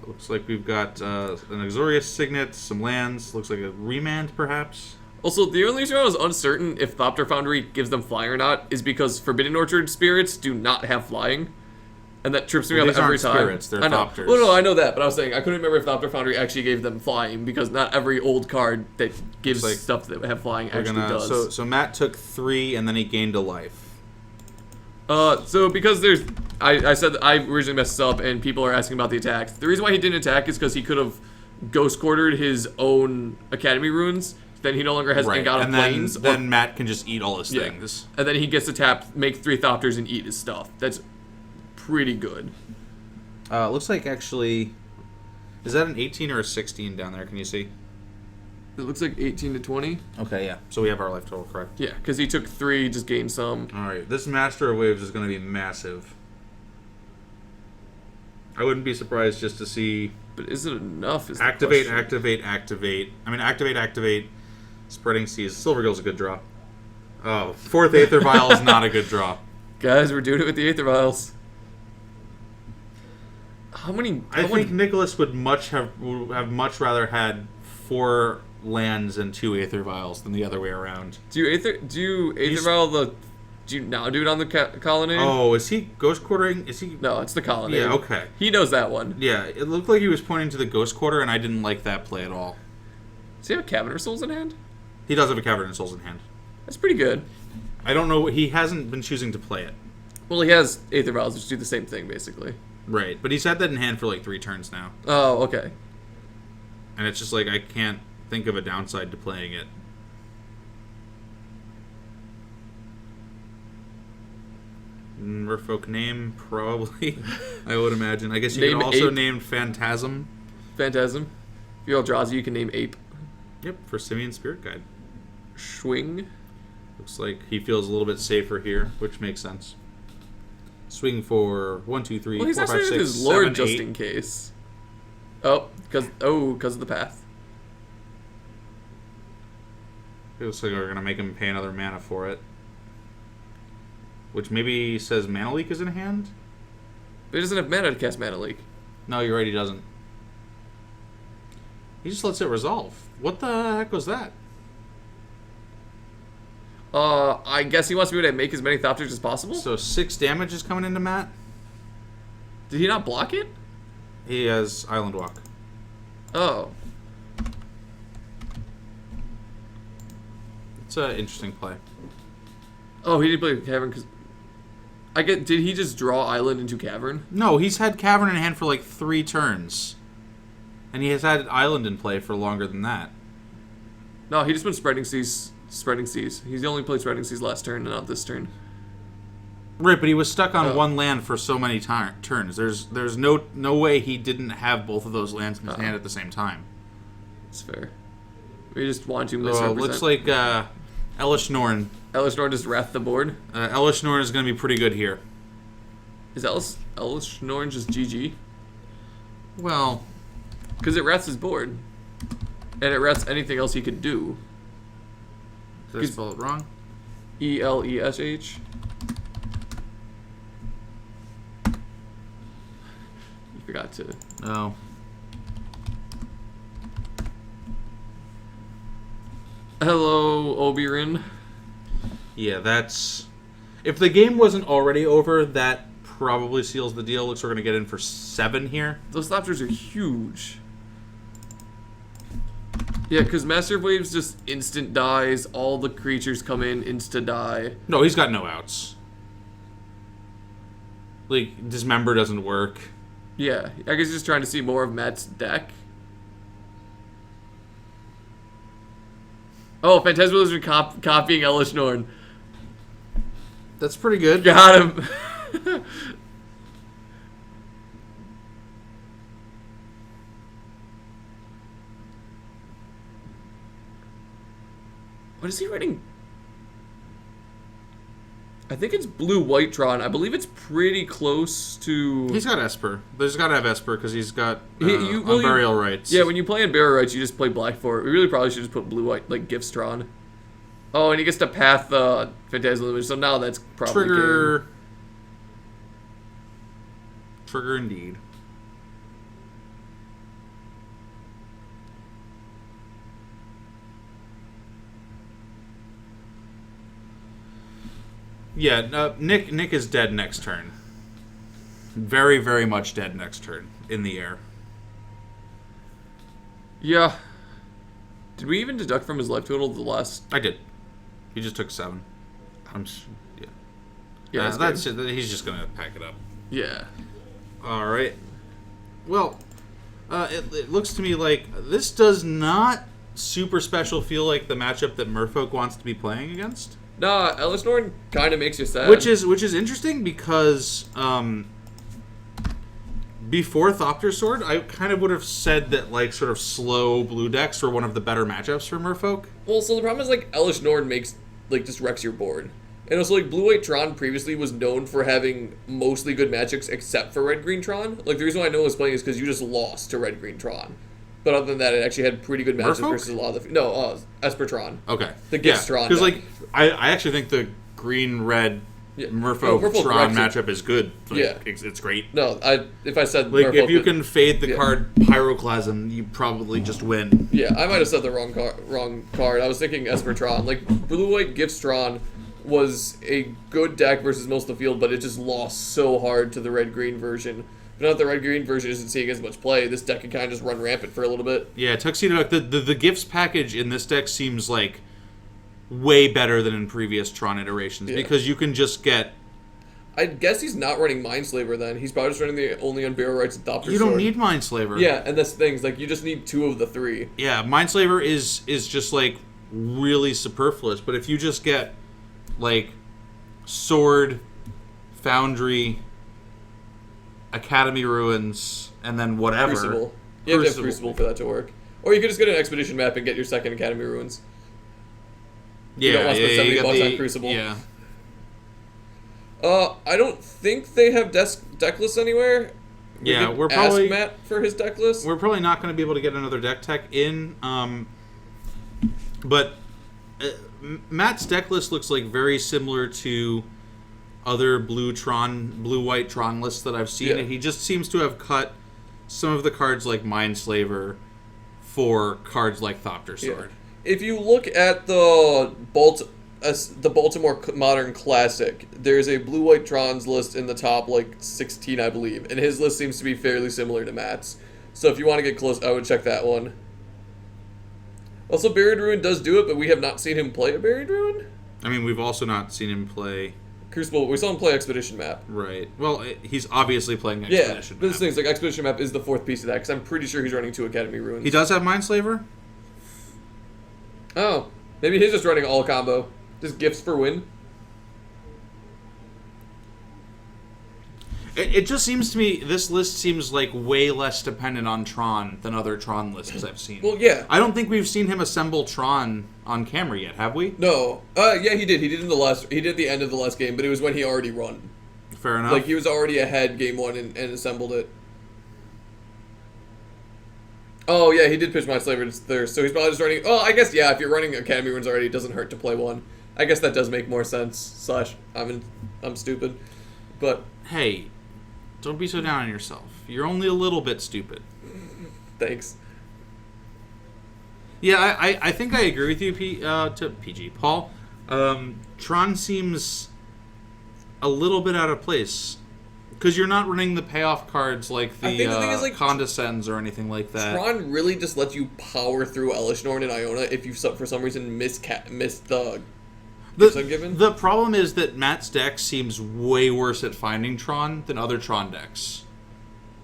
Looks like we've got an Exorius Signet, some lands. Looks like a Remand, perhaps. Also, the only reason I was uncertain if Thopter Foundry gives them flying or not is because Forbidden Orchard spirits do not have flying. And that trips me Well, up these every aren't time. spirits, they're I know. Thopters. Well, no, I know that, but I was saying I couldn't remember if Thopter Foundry actually gave them flying because not every old card that gives Like, stuff that have flying actually does. So Matt took 3 and then he gained a life. So because there's, I said that I originally messed up and people are asking about the attacks. The reason why he didn't attack is because he could have Ghost Quartered his own Academy Runes. Then he no longer has Angata and Plains. then Matt can just eat all his Yeah. things. And then he gets to tap, make 3 Thopters and eat his stuff. That's pretty good. Looks like actually, is that an 18 or a 16 down there? Can you see? It looks like 18 to 20. Okay, yeah. So we have our life total correct. Yeah, because he took 3, just gained some. All right, this Master of Waves is going to be massive. I wouldn't be surprised just to see But is it enough? Is activate, the question. activate. I mean, activate. Spreading Seas. Silvergill's a good draw. Oh, fourth Aether Vial is not a good draw. Guys, we're doing it with the Aether Vials. How many? I think Nicholas would have much rather had 4 lands and 2 Aether Vials than the other way around. Do you Aether Vial the? Do you now do it on the colonnade? Oh, is he ghost quartering? Is he? No, it's the colonnade. Yeah, okay. He knows that one. Yeah, it looked like he was pointing to the ghost quarter, and I didn't like that play at all. Does he have Cavern of Souls in hand? He does have a Cavern of Souls in hand. That's pretty good. I don't know. He hasn't been choosing to play it. Well, he has Aether Vials, which do the same thing, basically. Right, but he's had that in hand for like 3 turns now. Oh, okay. And it's just like, I can't think of a downside to playing it. Merfolk name, probably. I would imagine. I guess you Name could also Ape. name Phantasm. Phantasm. If you're Eldrazi, you can name Ape. Yep, for Simeon Spirit Guide. Swing. Looks like he feels a little bit safer here, which makes sense. Swing for 1, 2, 3, Well, he's 4, not 5, swinging 6, with his Lord 7, just 8. in case. Oh, because of the path. It looks like we're gonna make him pay another mana for it. Which maybe says Mana Leak is in hand? But he doesn't have mana to cast Mana Leak. No, you're right, he doesn't. He just lets it resolve. What the heck was that? I guess he wants me to make as many Thopters as possible? So 6 damage is coming into Matt. Did he not block it? He has Island Walk. Oh. It's an interesting play. Oh, he didn't play Cavern because... did he just draw Island into Cavern? No, he's had Cavern in hand for like 3 turns. And he has had Island in play for longer than that. No, he just been Spreading Seas. He's only played Spreading Seas last turn and not this turn. Right, but he was stuck on Oh. one land for so many turns. There's no way he didn't have both of those lands in his hand at the same time. That's fair. We just want to So misrepresent. looks like Elish Norn. Elish Norn just wrath the board. Elish Norn is going to be pretty good here. Is Elish Norn just GG? Well, Because it wraths his board. And it wraths anything else he could do. did I spell it wrong? ELESH. You forgot to. Oh. Hello, Oberon. Yeah, that's... If the game wasn't already over, that probably seals the deal. Looks like we're going to get in for 7 here. Those Thopters are huge. Yeah, because Master of Waves just instant dies. All the creatures come in, insta-die. No, he's got no outs. Like, Dismember doesn't work. Yeah, I guess he's just trying to see more of Matt's deck. Oh, Phantasmal Lizard copying Elish Norn. That's pretty good. Got him. What is he writing? I think it's Blue-White Tron. I believe it's pretty close to... He's got Esper. There's got to have Esper because he's got You- Unburial Rights. Yeah, when you play in Barrow Rights, you just play black for it. We really probably should just put Blue-White, like Gifts Tron. Oh, and he gets to path Phantasmal Image, so now that's probably Trigger. game. Trigger indeed. Yeah, Nick is dead next turn. Very, very much dead next turn in the air. Yeah. Did we even deduct from his life total the last... I did. He just took 7. Yeah. Yeah, That's it. He's just gonna pack it up. Yeah. All right. Well, it looks to me like this does not super special feel like the matchup that Merfolk wants to be playing against. Nah, Elish Norn kind of makes you sad. Which is interesting because before Thopter Sword, I kind of would have said that like sort of slow blue decks were one of the better matchups for Merfolk. Well, so the problem is like Elish Norn makes like just wrecks your board. And also like Blue White Tron previously was known for having mostly good matchups except for Red Green Tron. Like the reason why no one was playing is because you just lost to Red Green Tron. But other than that, it actually had pretty good matchups Merfolk? versus a lot of the Esper Tron. Okay. The Gifts Tron Because deck. like I actually think the green-red Yeah. Merfolk Merfolk Tron wrecks it. matchup is good. Like, Yeah. it's great. No, if I said Like Merfolk, if you but- can fade the yeah. card Pyroclasm, you probably just win. Yeah, I might have said the wrong card. I was thinking Esper Tron. Like Blue White Gifts Tron was a good deck versus most of the field, but it just lost so hard to the Red Green version. But now that the Red Green version isn't seeing as much play, this deck can kind of just run rampant for a little bit. Yeah, Tuxedo Duck, the gifts package in this deck seems like way better than in previous Tron iterations Yeah. because you can just get. I guess he's not running Mindslaver then. He's probably just running the only Unburial Rights and Thopter You don't Sword. need Mindslaver. Yeah, and that's the thing. Like you just need 2 of the 3. Yeah, Mindslaver is just like really superfluous, but if you just get like Sword, Foundry, Academy Ruins, and then whatever. Crucible. You have to have Crucible for that to work. Or you could just get an Expedition map and get your second Academy Ruins. Yeah, don't want to spend you 70 got bucks on Crucible. Yeah. I don't think they have deck lists anywhere. Yeah, could we're probably- ask Matt for his deck list. We're probably not going to be able to get another deck tech in, but Matt's deck list looks like very similar to other blue-white Tron lists that I've seen. Yeah. And he just seems to have cut some of the cards like Mindslaver for cards like Thopter Sword. If you look at the Baltimore Modern Classic, there's a Blue White Trons list in the top like 16, I believe, and his list seems to be fairly similar to Matt's. So if you want to get close, I would check that one. Also, Buried Ruin does do it, but we have not seen him play a Buried Ruin. I mean, we've also not seen him play. Crucible, we saw him play Expedition Map. Right. Well, he's obviously playing Yeah, Expedition. but this Map. thing's like Expedition Map is the 4th piece of that, because I'm pretty sure he's running 2 Academy Ruins. He does have Mindslaver? Oh, maybe he's just running all combo. Just gifts for win. It just seems to me, this list seems like way less dependent on Tron than other Tron lists I've seen. Well, yeah. I don't think we've seen him assemble Tron on camera yet, have we? No. Yeah, he did. He did He did at the end of the last game, but it was when he already run. Fair enough. Like, he was already ahead game 1 and assembled it. Oh, yeah, he did pitch my Slaver there, so he's probably just running... Oh, I guess, yeah, if you're running Academy Ruins already, it doesn't hurt to play 1. I guess that does make more sense. I'm stupid. But, Hey, don't be so down on yourself. You're only a little bit stupid. thanks. Yeah, I think I agree with you, PG. Paul. Tron seems a little bit out of place. Because you're not running the payoff cards like I think the thing is, like, Condescends or anything like that. Tron really just lets you power through Elish Norn and Iona if you, for some reason, miss the gifts I'm given. The problem is that Matt's deck seems way worse at finding Tron than other Tron decks.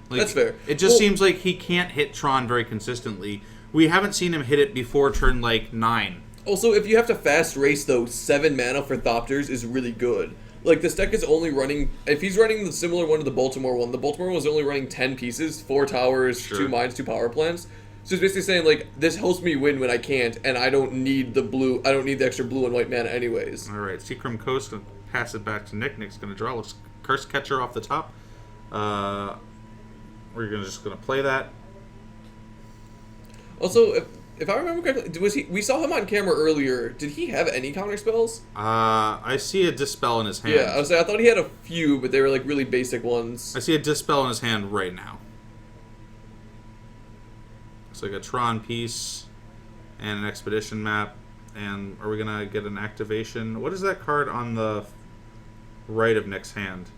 Like, That's fair. It just Well- seems like he can't hit Tron very consistently. We haven't seen him hit it before turn, 9. Also, if you have to fast race, though, 7 mana for Thopters is really good. Like, this deck is only running... If he's running the similar one to the Baltimore one, the Baltimore one was only running 10 pieces, 4 towers, Sure. 2 mines, 2 power plants. So it's basically saying, like, this helps me win when I can't, and I don't need the extra blue and white mana anyways. All right, Seacrum Coast, and pass it back to Nick. Nick's going to draw. Let's Curse Catcher off the top. We're just going to play that. Also, if I remember correctly, we saw him on camera earlier. Did he have any counter spells? I see a Dispel in his hand. Yeah, I thought he had a few, but they were, like, really basic ones. I see a Dispel in his hand right now. It's like a Tron piece and an Expedition map. And are we going to get an activation? What is that card on the right of Nick's hand?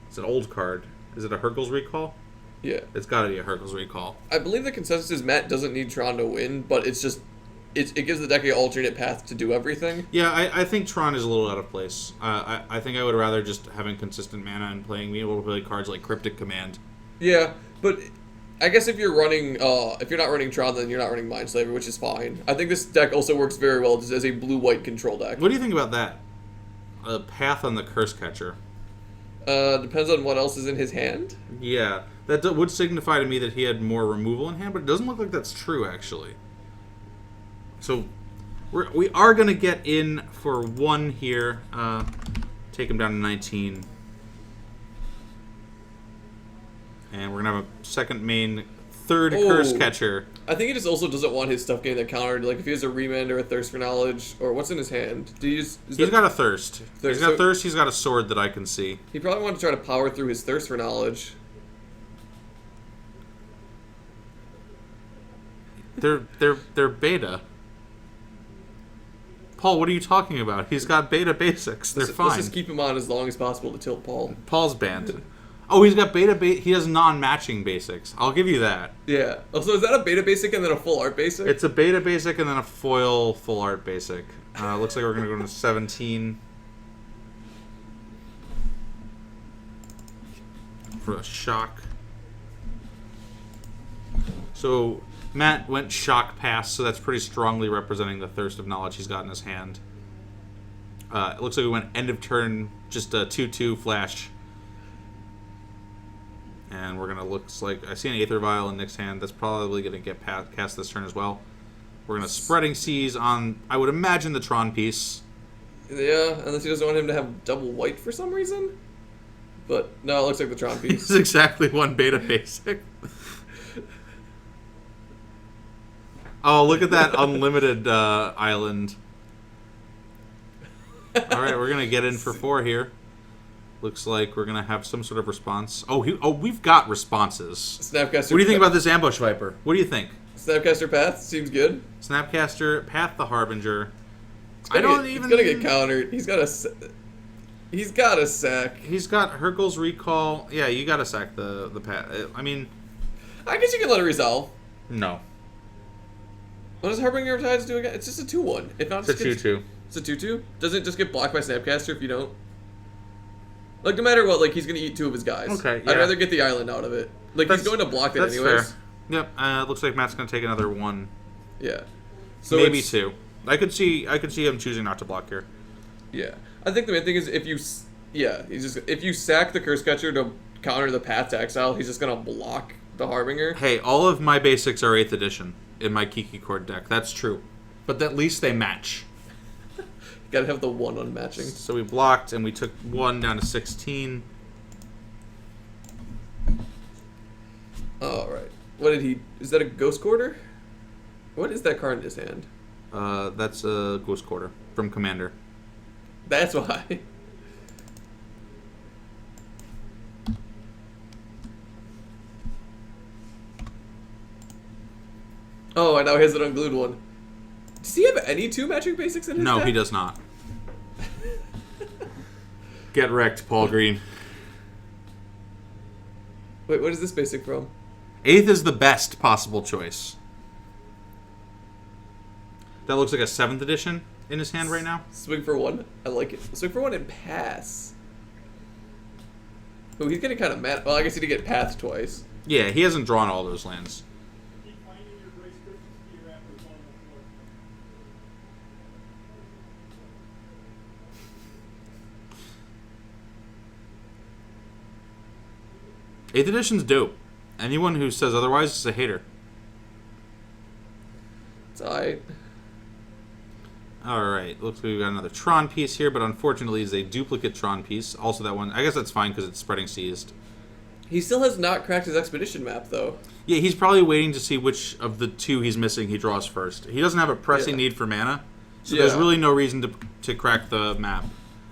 It's an old card. Is it a Hurkyl's Recall? Yeah. It's got to be a Hurkyl's Recall. I believe the consensus is Matt doesn't need Tron to win, but it's just... It gives the deck an alternate path to do everything. Yeah, I think Tron is a little out of place. I think I would rather just having consistent mana and being able to play cards like Cryptic Command. Yeah, but I guess if you're running, if you're not running Tron, then you're not running Mindslaver, which is fine. I think this deck also works very well just as a blue-white control deck. What do you think about that? A path on the Curse Catcher. Depends on what else is in his hand. Yeah, that would signify to me that he had more removal in hand, but it doesn't look like that's true, actually. So, we are going to get in for 1 here. Take him down to 19. And we're going to have a second main, third Curse Catcher. I think he just also doesn't want his stuff getting that countered. Like, if he has a Remand or a Thirst for Knowledge, or what's in his hand? He's got a Thirst. He's got So- Thirst, he's got a Sword that I can see. He probably wanted to try to power through his Thirst for Knowledge. They're beta. Paul, what are you talking about? He's got beta basics. They're fine. Let's just keep him on as long as possible to tilt Paul. Paul's banned. Oh, he's got beta. He has non-matching basics. I'll give you that. Yeah. Also, is that a beta basic and then a full art basic? It's a beta basic and then a foil full art basic. Looks like we're gonna go to 17 for a shock. So Matt went shock pass, so that's pretty strongly representing the thirst of knowledge he's got in his hand. It looks like we went end of turn, just a 2/2 flash. And we're gonna looks like I see an Aether Vial in Nick's hand. That's probably gonna get cast this turn as well. We're gonna Spreading Seas on, I would imagine, the Tron piece. Yeah, unless he doesn't want him to have double white for some reason. But no, it looks like the Tron piece. It's exactly one beta basic. Oh, look at that unlimited island. All right, we're gonna get in for 4 here. Looks like we're gonna have some sort of response. We've got responses. Snapcaster. What do you think about this Ambush Viper? What do you think? Snapcaster Path seems good. Snapcaster, Path the Harbinger. He's gonna get countered. He's got a sack. He's got Hercule's Recall. Yeah, you gotta sack the Path. I mean, I guess you can let it resolve. no. What does Harbinger of Tides do again? It's just a 2/1. If not, It's a 2/2. It's a 2/2. Doesn't it just get blocked by Snapcaster if you don't? Like, no matter what, like, he's gonna eat 2 of his guys. Okay, yeah. I'd rather get the island out of it. Like, he's going to block it That's anyways. fair. Yep. Looks like Matt's gonna take another 1, Yeah. So maybe it's- 2. I could see him choosing not to block here. Yeah. I think the main thing is if you sack the Curse Catcher to counter the Path to Exile, he's just gonna block the Harbinger. Hey, all of my basics are 8th edition in my Kiki Chord deck. That's true, but at least they match. Gotta have the 1 unmatching. So we blocked and we took 1 down to 16. Alright. What did he... Is that a Ghost Quarter? What is that card in his hand? That's a Ghost Quarter from Commander. That's why. Oh, and now he has an unglued one. Does he have any 2 matching basics in his No, deck? he does not. Get wrecked, Paul Green. Wait, what is this basic from? 8th is the best possible choice. That looks like a 7th edition in his hand right now. Swing for 1. I like it. Swing for 1 and pass. Oh, he's getting kind of mad. Well, I guess he did get path twice. Yeah, he hasn't drawn all those lands. Keep finding your Grace Christmas gear after it's on the floor. 8th edition's dope. Anyone who says otherwise is a hater. It's alright. Alright, looks like we've got another Tron piece here, but unfortunately it's a duplicate Tron piece. Also that one, I guess that's fine because it's Spreading Seized. He still has not cracked his expedition map, though. Yeah, he's probably waiting to see which of the 2 he's missing he draws first. He doesn't have a pressing need for mana, so there's Yeah. really no reason to crack the map.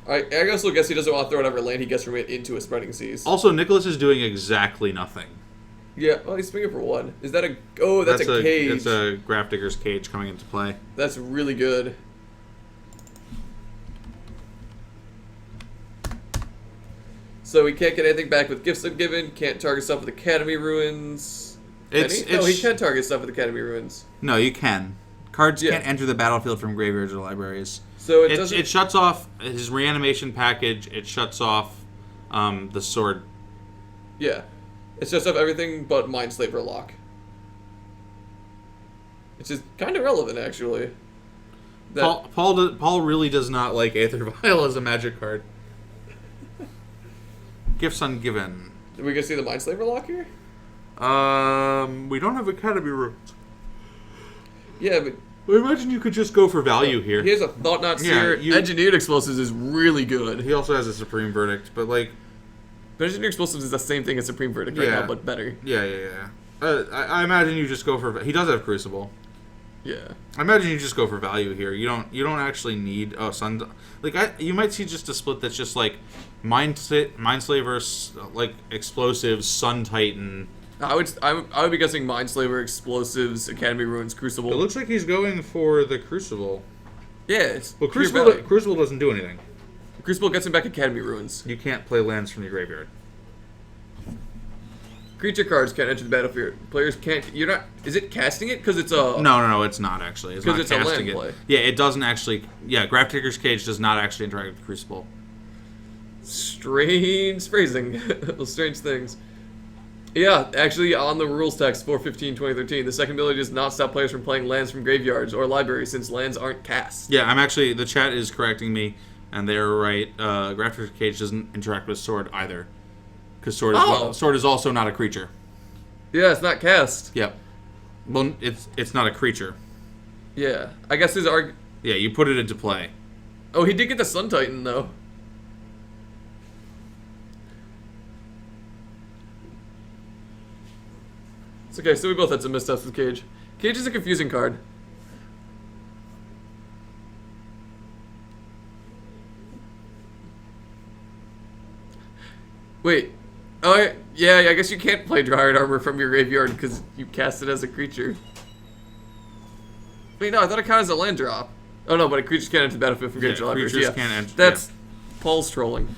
I also guess he doesn't want to throw whatever land he gets from it into a Spreading Seas. Also, Nicholas is doing exactly nothing. Yeah, well, he's swinging for 1. Is that a... Oh, that's a cage. That's a Grafdigger's Cage coming into play. That's really good. So he can't get anything back with Gifts Ungiven, can't target stuff with Academy Ruins. Can he? No, he can target stuff with Academy Ruins. No, you can. Cards Yeah. can't enter the battlefield from graveyards or libraries. So it doesn't... It shuts off his reanimation package. It shuts off the sword. Yeah. It's just of everything but Mindslaver Lock. Which is kind of relevant, actually. Paul really does not like Aether Vial as a magic card. Gifts ungiven. Are we gonna see the Mindslaver lock here? We don't have Academy Ruins. Yeah, but I imagine you could just go for value here. here's a Thought Not Seer. you- Engineered Explosives is really good. He also has a Supreme Verdict, but like, But Engineered Explosives is the same thing as Supreme Verdict right Yeah. now, but better. yeah. I imagine you just go for. He does have Crucible. Yeah. I imagine you just go for value here. You don't actually need Sun. Like you might see just a split that's just like Mindslaver, like Explosives, Sun Titan. I would be guessing Mindslaver, Explosives, Academy Ruins, Crucible. It looks like he's going for the Crucible. Yeah, it's Well, pure Crucible value. Crucible doesn't do anything. Crucible gets him back Academy Ruins. You can't play lands from your graveyard. Creature cards can't enter the battlefield. Players can't. You're not. Is it casting it? Because it's a. No, it's not actually. It's 'Cause not it's a land casting it. play. Yeah, it doesn't actually. Yeah, Grafdigger's Cage does not actually interact with Crucible. Strange phrasing. Strange things. Yeah, actually, on the rules text 415/2013, the second ability does not stop players from playing lands from graveyards or libraries since lands aren't cast. Yeah, I'm actually. The chat is correcting me, and they're right. Grafdigger's Cage doesn't interact with Sword either, because Sword is also not a creature. Yeah, it's not cast. Yep. Well, it's not a creature. Yeah, I guess his arg. Yeah, you put it into play. Oh, he did get the Sun Titan though. It's okay. So we both had some missteps with Cage. Cage is a confusing card. Wait. Oh, yeah, I guess you can't play Dryad Armor from your graveyard because you cast it as a creature. Wait, no, I thought it counted as a land drop. Oh, no, but a creature can't enter the battlefield from graveyard libraries. creatures Yeah, can't enter- that's Paul's trolling.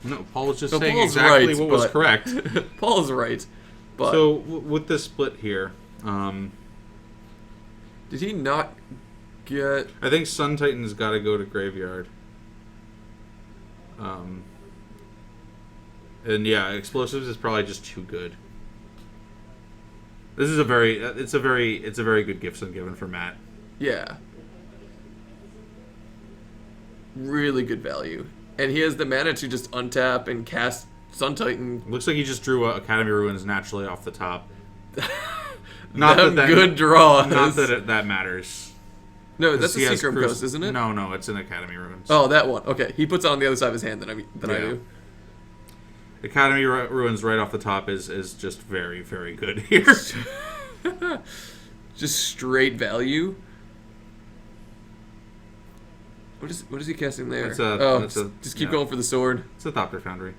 No, Paul was just No, saying Paul's exactly right, what was but- correct. Paul is right, but So with this split here, did he not get? I think Sun Titan's got to go to graveyard. And yeah, Explosives is probably just too good. This is a very good Gifts Ungiven for Matt. Yeah, really good value, and he has the mana to just untap and cast Sun Titan. Looks like he just drew Academy Ruins naturally off the top. Them good draws. Not that that matters. No, that's a He has Secret Cruci- Ghost, isn't it? No, it's an Academy Ruins. Oh, that one. Okay, he puts it on the other side of his hand than I Yeah. do. Academy Ruins right off the top is just very, very good here. Just straight value. What is he casting there? Just keep going for the sword. It's a Thopter Foundry.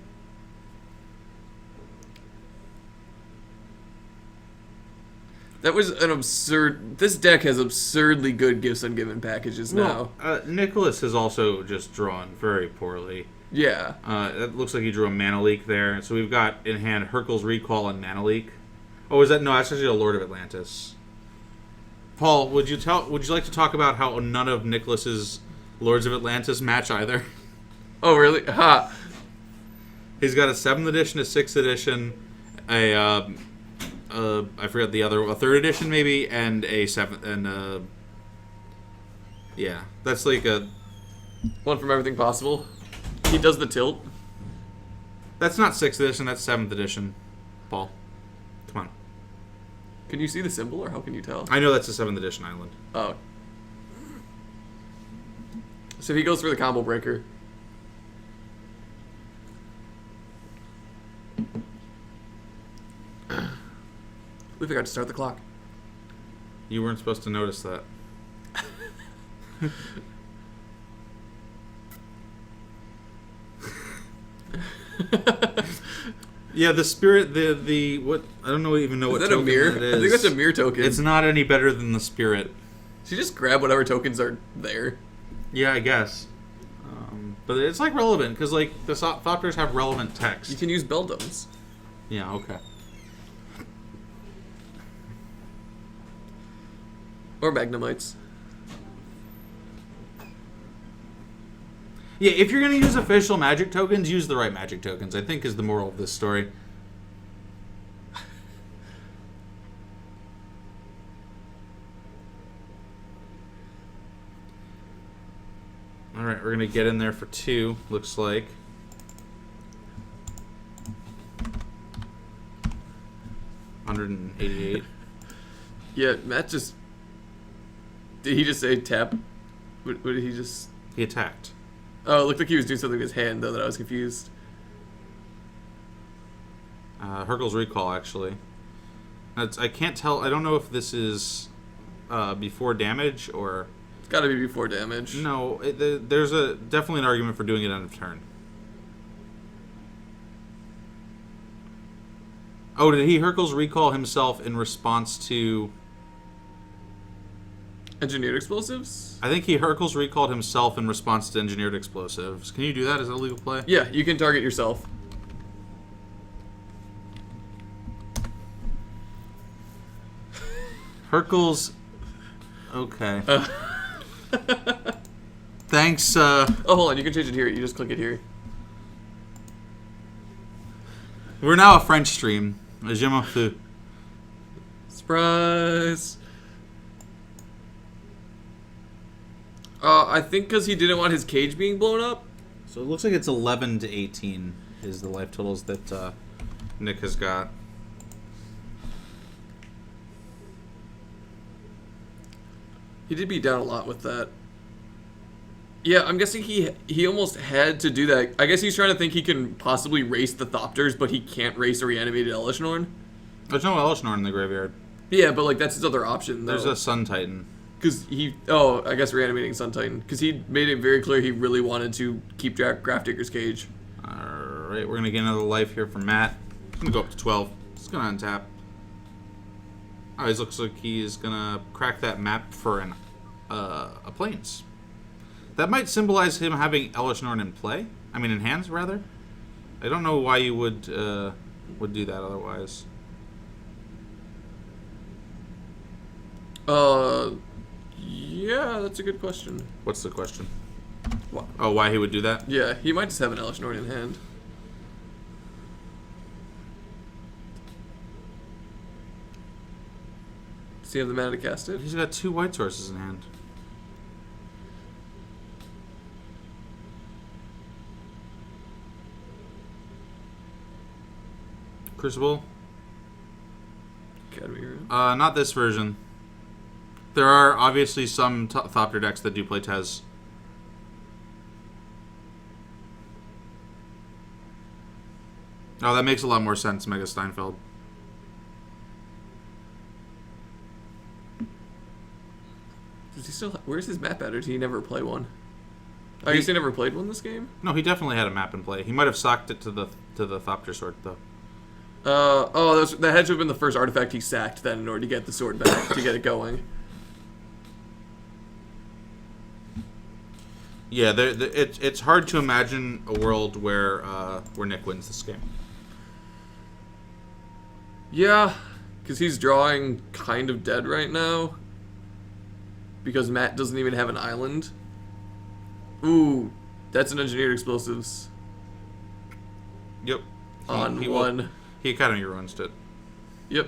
That was an absurd. This deck has absurdly good Gifts Ungiven packages now. Nicholas has also just drawn very poorly. Yeah. It looks like he drew a Mana Leak there. So we've got in hand Hercule's Recall and Mana Leak. Oh, is that no? That's actually a Lord of Atlantis. Paul, would you like to talk about how none of Nicholas's Lords of Atlantis match either? Oh, really? Ha. He's got a 7th edition, a 6th edition, I forgot the other, a 3rd edition maybe, and a 7th, and yeah, that's like a. One from Everything Possible. He does the tilt. That's not 6th edition, that's 7th edition, Paul. Come on. Can you see the symbol, or how can you tell? I know that's a 7th edition island. Oh. So he goes for the combo breaker. We forgot to start the clock. You weren't supposed to notice that. Yeah, the spirit, the what? I don't know even know Is what that a token mirror? that is. I think that's a mirror token. It's not any better than the spirit. So you just grab whatever tokens are there. Yeah, I guess. But it's like relevant because like the Thopters have relevant You text. can use Beldums. Yeah. Okay. Or Magnemites. Yeah, if you're gonna use official Magic tokens, use the right Magic tokens. I think is the moral of this story. All right, we're gonna get in there for 2. Looks like. 188. Yeah, Matt just. Did he just say tap? What did he just. He attacked. Oh, it looked like he was doing something with his hand, though, that I was confused. Hercule's Recall, actually. I can't tell. I don't know if this is before damage or... It's gotta be before damage. No, there's definitely an argument for doing it end of turn. Oh, did he Hercule's Recall himself in response to... Engineered explosives? I think he Hercule's Recalled himself in response to Engineered Explosives. Can you do that? Is that a legal play? Yeah, you can target yourself. Hercule's... Okay. Thanks, Oh, hold on, you can change it here. You just click it here. We're now a French stream. Je m'en fous. Surprise! I think because he didn't want his cage being blown up. So it looks like it's 11 to 18 is the life totals that Nick has got. He did beat down a lot with that. Yeah, I'm guessing he almost had to do that. I guess he's trying to think he can possibly race the Thopters, but he can't race a reanimated Elishnorn. There's no Elishnorn in the graveyard. Yeah, but like that's his other option, though. There's a Sun Titan. Because I guess reanimating Sun Titan. Because he made it very clear he really wanted to keep Grafdigger's cage. Alright, we're going to get another life here from Matt. It's going to go up to 12. It's going to untap. Oh, it looks like he is going to crack that map for a Plains. That might symbolize him having Elishnorn in play. I mean, in hands, rather. I don't know why you would do that otherwise. Yeah, that's a good question. What's the question? What? Oh, why he would do that? Yeah, he might just have an Elishnorn in hand. Does he have the mana to cast it? He's got 2 white sources in hand. Crucible? Academy Hero. Not this version. There are obviously some Thopter decks that do play Tez. Oh, that makes a lot more sense, Mega Steinfeld. Does he still? Where's his map at? Or did he never play one? I guess he never played one this game. No, he definitely had a map in play. He might have socked it to the Thopter sword, though. That had to have been the first artifact he sacked then in order to get the sword back to get it going. Yeah, it's hard to imagine a world where Nick wins this game. Yeah, because he's drawing kind of dead right now. Because Matt doesn't even have an island. Ooh, that's an Engineered Explosives. Yep. On He one. He Academy runs it. Yep.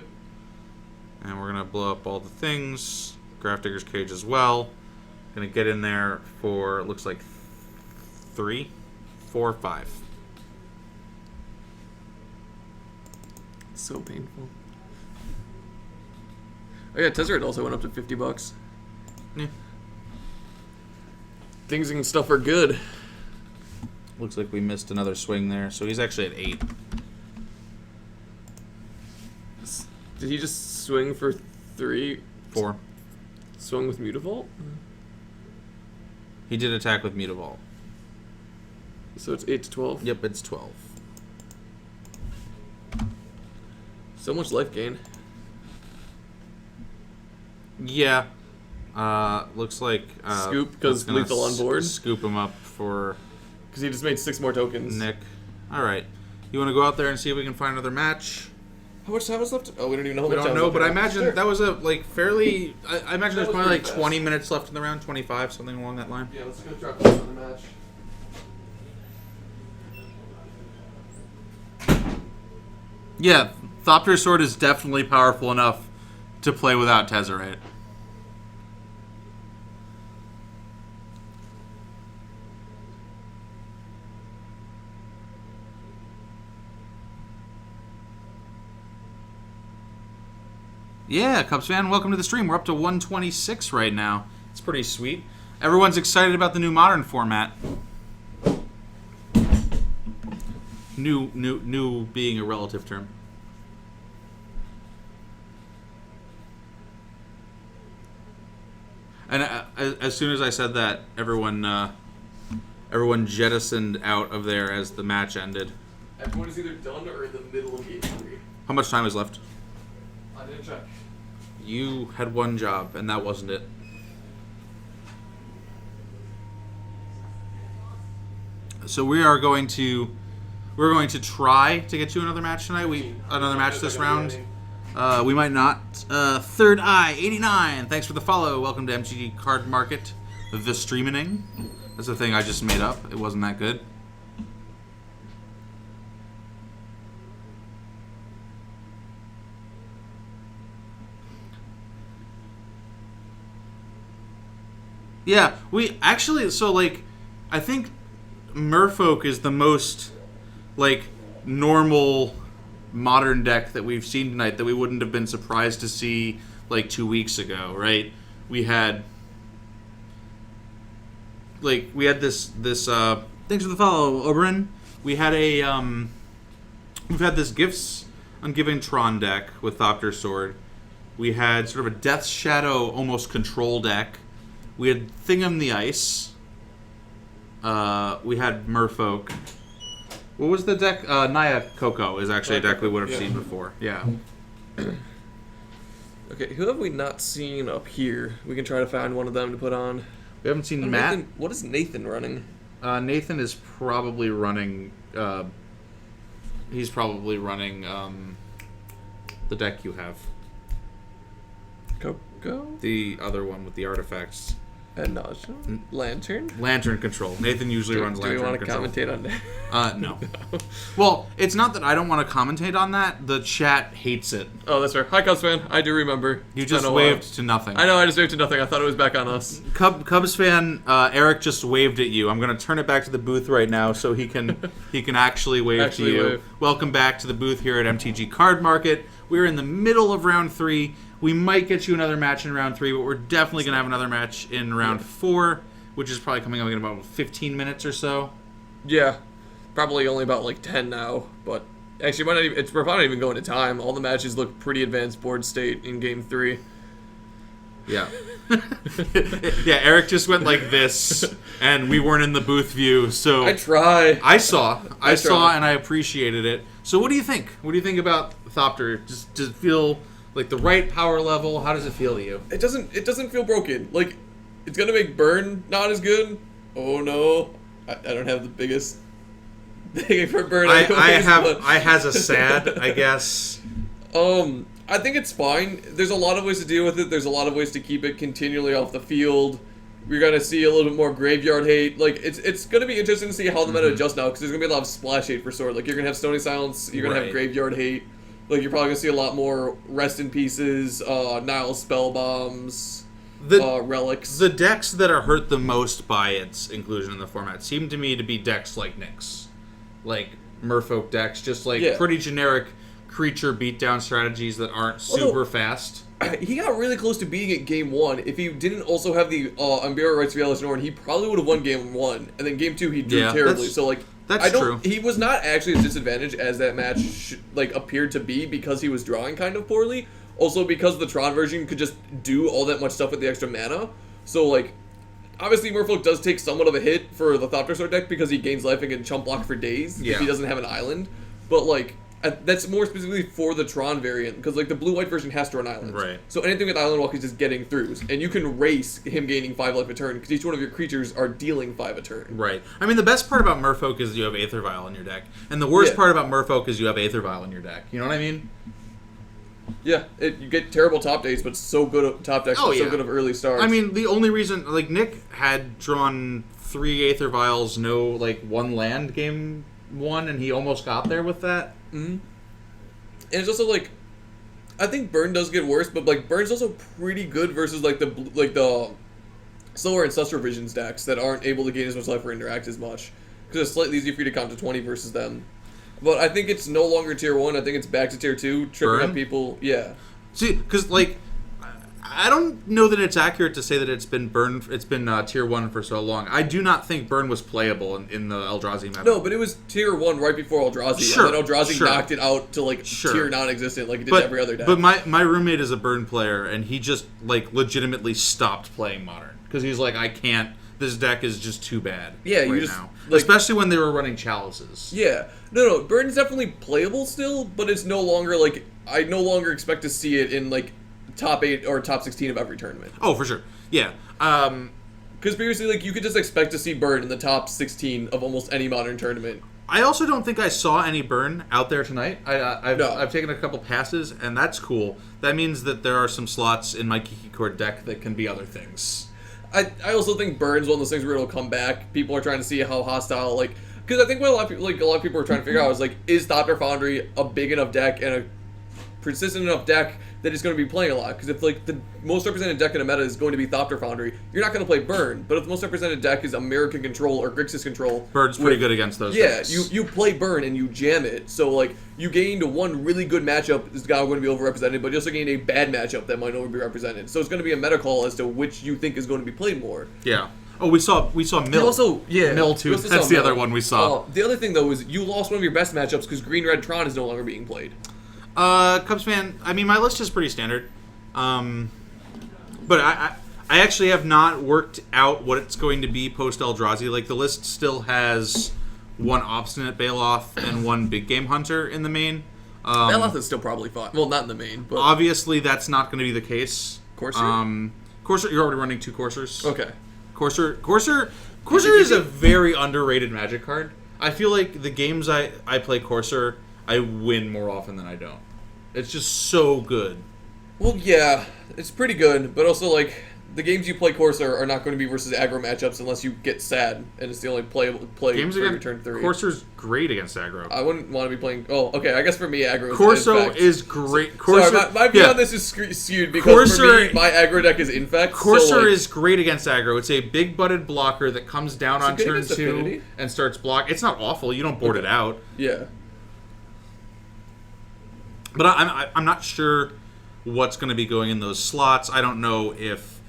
And we're going to blow up all the things. Grafdigger's Cage as well. Going to get in there for, it looks like 3, 4, 5. So painful. Oh yeah, Tezzeret also went up to $50. Yeah. Things and stuff are good. Looks like we missed another swing there. So he's actually at 8. Did he just swing for 3? 4. Swing with Mutavault? He did attack with Mutavault. So it's 8 to 12. Yep, it's 12. So much life gain. Yeah. Looks like... Scoop, 'cause that's gonna lethal on board? Scoop him up for Because he just made 6 more tokens. Nick. Alright. You want to go out there and see if we can find another match? How much time is left? Oh, we don't even know how We much don't time know, is but I left. imagine Sure. that was a fairly... I imagine there's was probably pretty 20 fast. minutes left in the round, 25, something along that line. Yeah, let's go drop this on the match. Yeah, Thopter's Sword is definitely powerful enough to play without Tezzeret. Yeah, Cubs fan, welcome to the stream. We're up to 126 right now. It's pretty sweet. Everyone's excited about the new modern format. New being a relative term. And as soon as I said that, everyone jettisoned out of there as the match ended. Everyone is either done or in the middle of game 3. How much time is left? I didn't check. You had one job, and that wasn't it. So we're going to try to get you another match tonight. Another match this round. We might not. Third Eye 89. Thanks for the follow. Welcome to MTG Card Market, the streaming. That's a thing I just made up. It wasn't that good. Yeah, we actually, so like, I think Merfolk is the most like normal modern deck that we've seen tonight that we wouldn't have been surprised to see like 2 weeks ago, right? We had this thanks for the follow, Oberon. We've had this Gifts on Giving Tron deck with Thopter Sword. We had sort of a Death Shadow almost control deck. We had Thingam the Ice. We had Merfolk. What was the deck? Naya Coco is actually a deck we would have seen before. Yeah. Okay, who have we not seen up here? We can try to find one of them to put on. We haven't seen Matt. What is Nathan running? Nathan is probably running. He's probably running the deck you have. Coco? The other one with the artifacts. And Nausea? Lantern? Lantern control. Nathan usually runs Lantern control. Do you want to commentate on that? No. Well, it's not that I don't want to commentate on that. The chat hates it. Oh, that's fair. Hi, Cubs fan. I do remember. You just waved to nothing. I know, I just waved to nothing. I thought it was back on us. Cubs fan, Eric just waved at you. I'm going to turn it back to the booth right now so he can actually wave to you. Welcome back to the booth here at MTG Card Market. We're in the middle of round 3. We might get you another match in round 3, but we're definitely going to have another match in round 4, which is probably coming up in about 15 minutes or so. Yeah, probably only about like 10 now, but actually we're probably not even going to time. All the matches look pretty advanced board state in game 3. Yeah. Yeah, Eric just went like this, and we weren't in the booth view, so... I try. I saw, and I appreciated it. So what do you think? What do you think about Thopter? Does it feel like the right power level? How does it feel to you? It doesn't feel broken. Like, it's gonna make Burn not as good. Oh no, I don't have the biggest thing for Burn. I has a sad, I guess. I think it's fine. There's a lot of ways to deal with it. There's a lot of ways to keep it continually off the field. We're gonna see a little bit more graveyard hate. Like, it's gonna be interesting to see how the meta adjusts now, because there's gonna be a lot of splash hate for Sword. Like, you're gonna have Stony Silence, you're gonna have graveyard hate. Like, you're probably gonna see a lot more Rest in Pieces, Nile Spell Bombs, Relics. The decks that are hurt the most by its inclusion in the format seem to me to be decks like Nyx. Like Merfolk decks, just like pretty generic creature beatdown strategies that aren't super fast. He got really close to beating it game 1. If he didn't also have the Unburial Rites of Yellow Norn, he probably would have won game 1. And then game 2 he drew terribly. So like, that's true. He was not actually as disadvantaged as that match appeared to be, because he was drawing kind of poorly. Also because the Tron version could just do all that much stuff with the extra mana. So like, obviously Merfolk does take somewhat of a hit for the Thopter Sword deck because he gains life and can chump block for days if he doesn't have an island. But like, that's more specifically for the Tron variant, because like the blue-white version has to run islands. Right. So anything with Island Walk is just getting throughs, and you can race him gaining 5 life a turn, because each one of your creatures are dealing 5 a turn. Right. I mean, the best part about Merfolk is you have Aether Vial in your deck, and the worst part about Merfolk is you have Aether Vial in your deck. You know what I mean? Yeah, you get terrible top days, but so good of top decks, so good of early starts. I mean, the only reason, like, Nick had drawn 3 Aether Vials, no, like, 1 land game 1, and he almost got there with that. Mm-hmm. And it's also like, I think Burn does get worse, but like Burn's also pretty good versus like the slower Ancestral Visions decks that aren't able to gain as much life or interact as much, because it's slightly easier for you to count to 20 versus them. But I think it's no longer tier 1. I think it's back to tier 2, tripping up people. Yeah. See, because like, I don't know that it's accurate to say that it's been burn. It's been tier 1 for so long. I do not think burn was playable in the Eldrazi meta. No, but it was tier 1 right before Eldrazi. Sure, And then Eldrazi sure. knocked it out to like Sure. tier non-existent, like it did But every other deck. But my roommate is a burn player, and he just like legitimately stopped playing modern because he's like, I can't. This deck is just too bad. Yeah, you right just, now, like- especially when they were running chalices. Yeah. No, burn is definitely playable still, but it's no longer like I no longer expect to see it in like top 8 or top 16 of every tournament. Oh, for sure. Yeah. Because previously, like you could just expect to see burn in the top 16 of almost any modern tournament. I also don't think I saw any burn out there tonight. No. I've taken a couple passes, and that's cool. That means that there are some slots in my Kiki Cord deck that can be other things. I also think burn's one of those things where it'll come back. People are trying to see how hostile, like, because I think what a lot of people are trying to figure out is like, is Thopter Foundry a big enough deck and a persistent enough deck that is going to be playing a lot? Because if like the most represented deck in a meta is going to be Thopter Foundry, you're not going to play burn. But if the most represented deck is American Control or Grixis Control, Burn's pretty good against those yeah, decks. you play burn and you jam it. So like you gained one really good matchup is now going to be overrepresented, but you also gained a bad matchup that might not be represented. So it's going to be a meta call as to which you think is going to be played more. Yeah. Oh, we saw Mill. Mill too. we also That's saw the Mill. other one we saw. The other thing though is you lost one of your best matchups because Green Red Tron is no longer being played. Cubs fan. I mean, my list is pretty standard. But I actually have not worked out what it's going to be post Eldrazi. Like the list still has one Obstinate Bailoff and one Big Game Hunter in the main. Bailoff is still probably fine. Well, not in the main, but Obviously, that's not going to be the case. Courser? Courser, you're already running 2 Coursers. okay. Courser is a very underrated Magic card. I feel like the games I play Courser, I win more often than I don't. It's just so good. Well, yeah, it's pretty good, but also like the games you play Courser are not going to be versus aggro matchups unless you get sad, and it's the only play Games for your against turn 3. Courser's great against aggro. I wouldn't want to be playing. Oh, okay. I guess for me, aggro. Corso infect. is great. Sorry, Courser, my view yeah. on this is skewed because for Courser- me, my aggro deck is infect. Courser so, like, is great against aggro. It's a big-butted blocker that comes down Is it on good turn against 2 affinity? and starts block. It's not awful. You don't board it out. yeah. But I'm not sure what's going to be going in those slots. I don't know if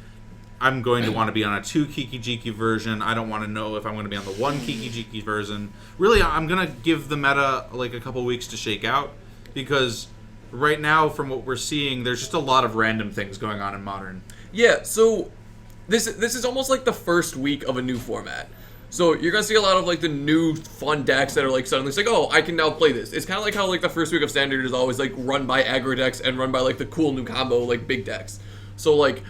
I'm going to want to be on a 2 Kiki Jiki version. I don't want to know if I'm going to be on the 1 Kiki Jiki version. Really, I'm going to give the meta like a couple weeks to shake out because right now, from what we're seeing, there's just a lot of random things going on in Modern. Yeah, so this is almost like the first week of a new format. So you're gonna see a lot of like the new fun decks that are like suddenly it's like, oh, I can now play this. It's kind of like how like the first week of Standard is always like run by aggro decks and run by like the cool new combo like big decks. So like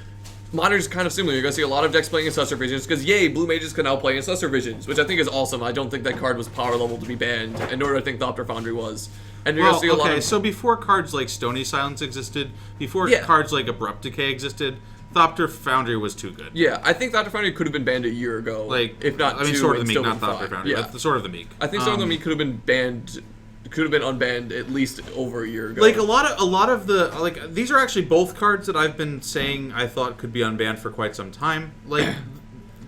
Modern is kind of similar. You're gonna see a lot of decks playing Ancestor Visions because yay, Blue Mages can now play Ancestor Visions, which I think is awesome. I don't think that card was power level to be banned, and nor do I think Thopter Foundry was. And you're Well, gonna see a lot okay, of so before cards like Stony Silence existed, before Yeah. cards like Abrupt Decay existed, Thopter Foundry was too good. yeah, I think Thopter Foundry could have been banned a year ago. Like, if not I mean, two, Sword of and the Meek, still not been Thopter fine. Foundry. Yeah. That's the Sword of the Meek. I think Sword of the Meek could have been banned, could have been unbanned at least over a year ago. Like a lot of the like these are actually both cards that I've been saying I thought could be unbanned for quite some time. Like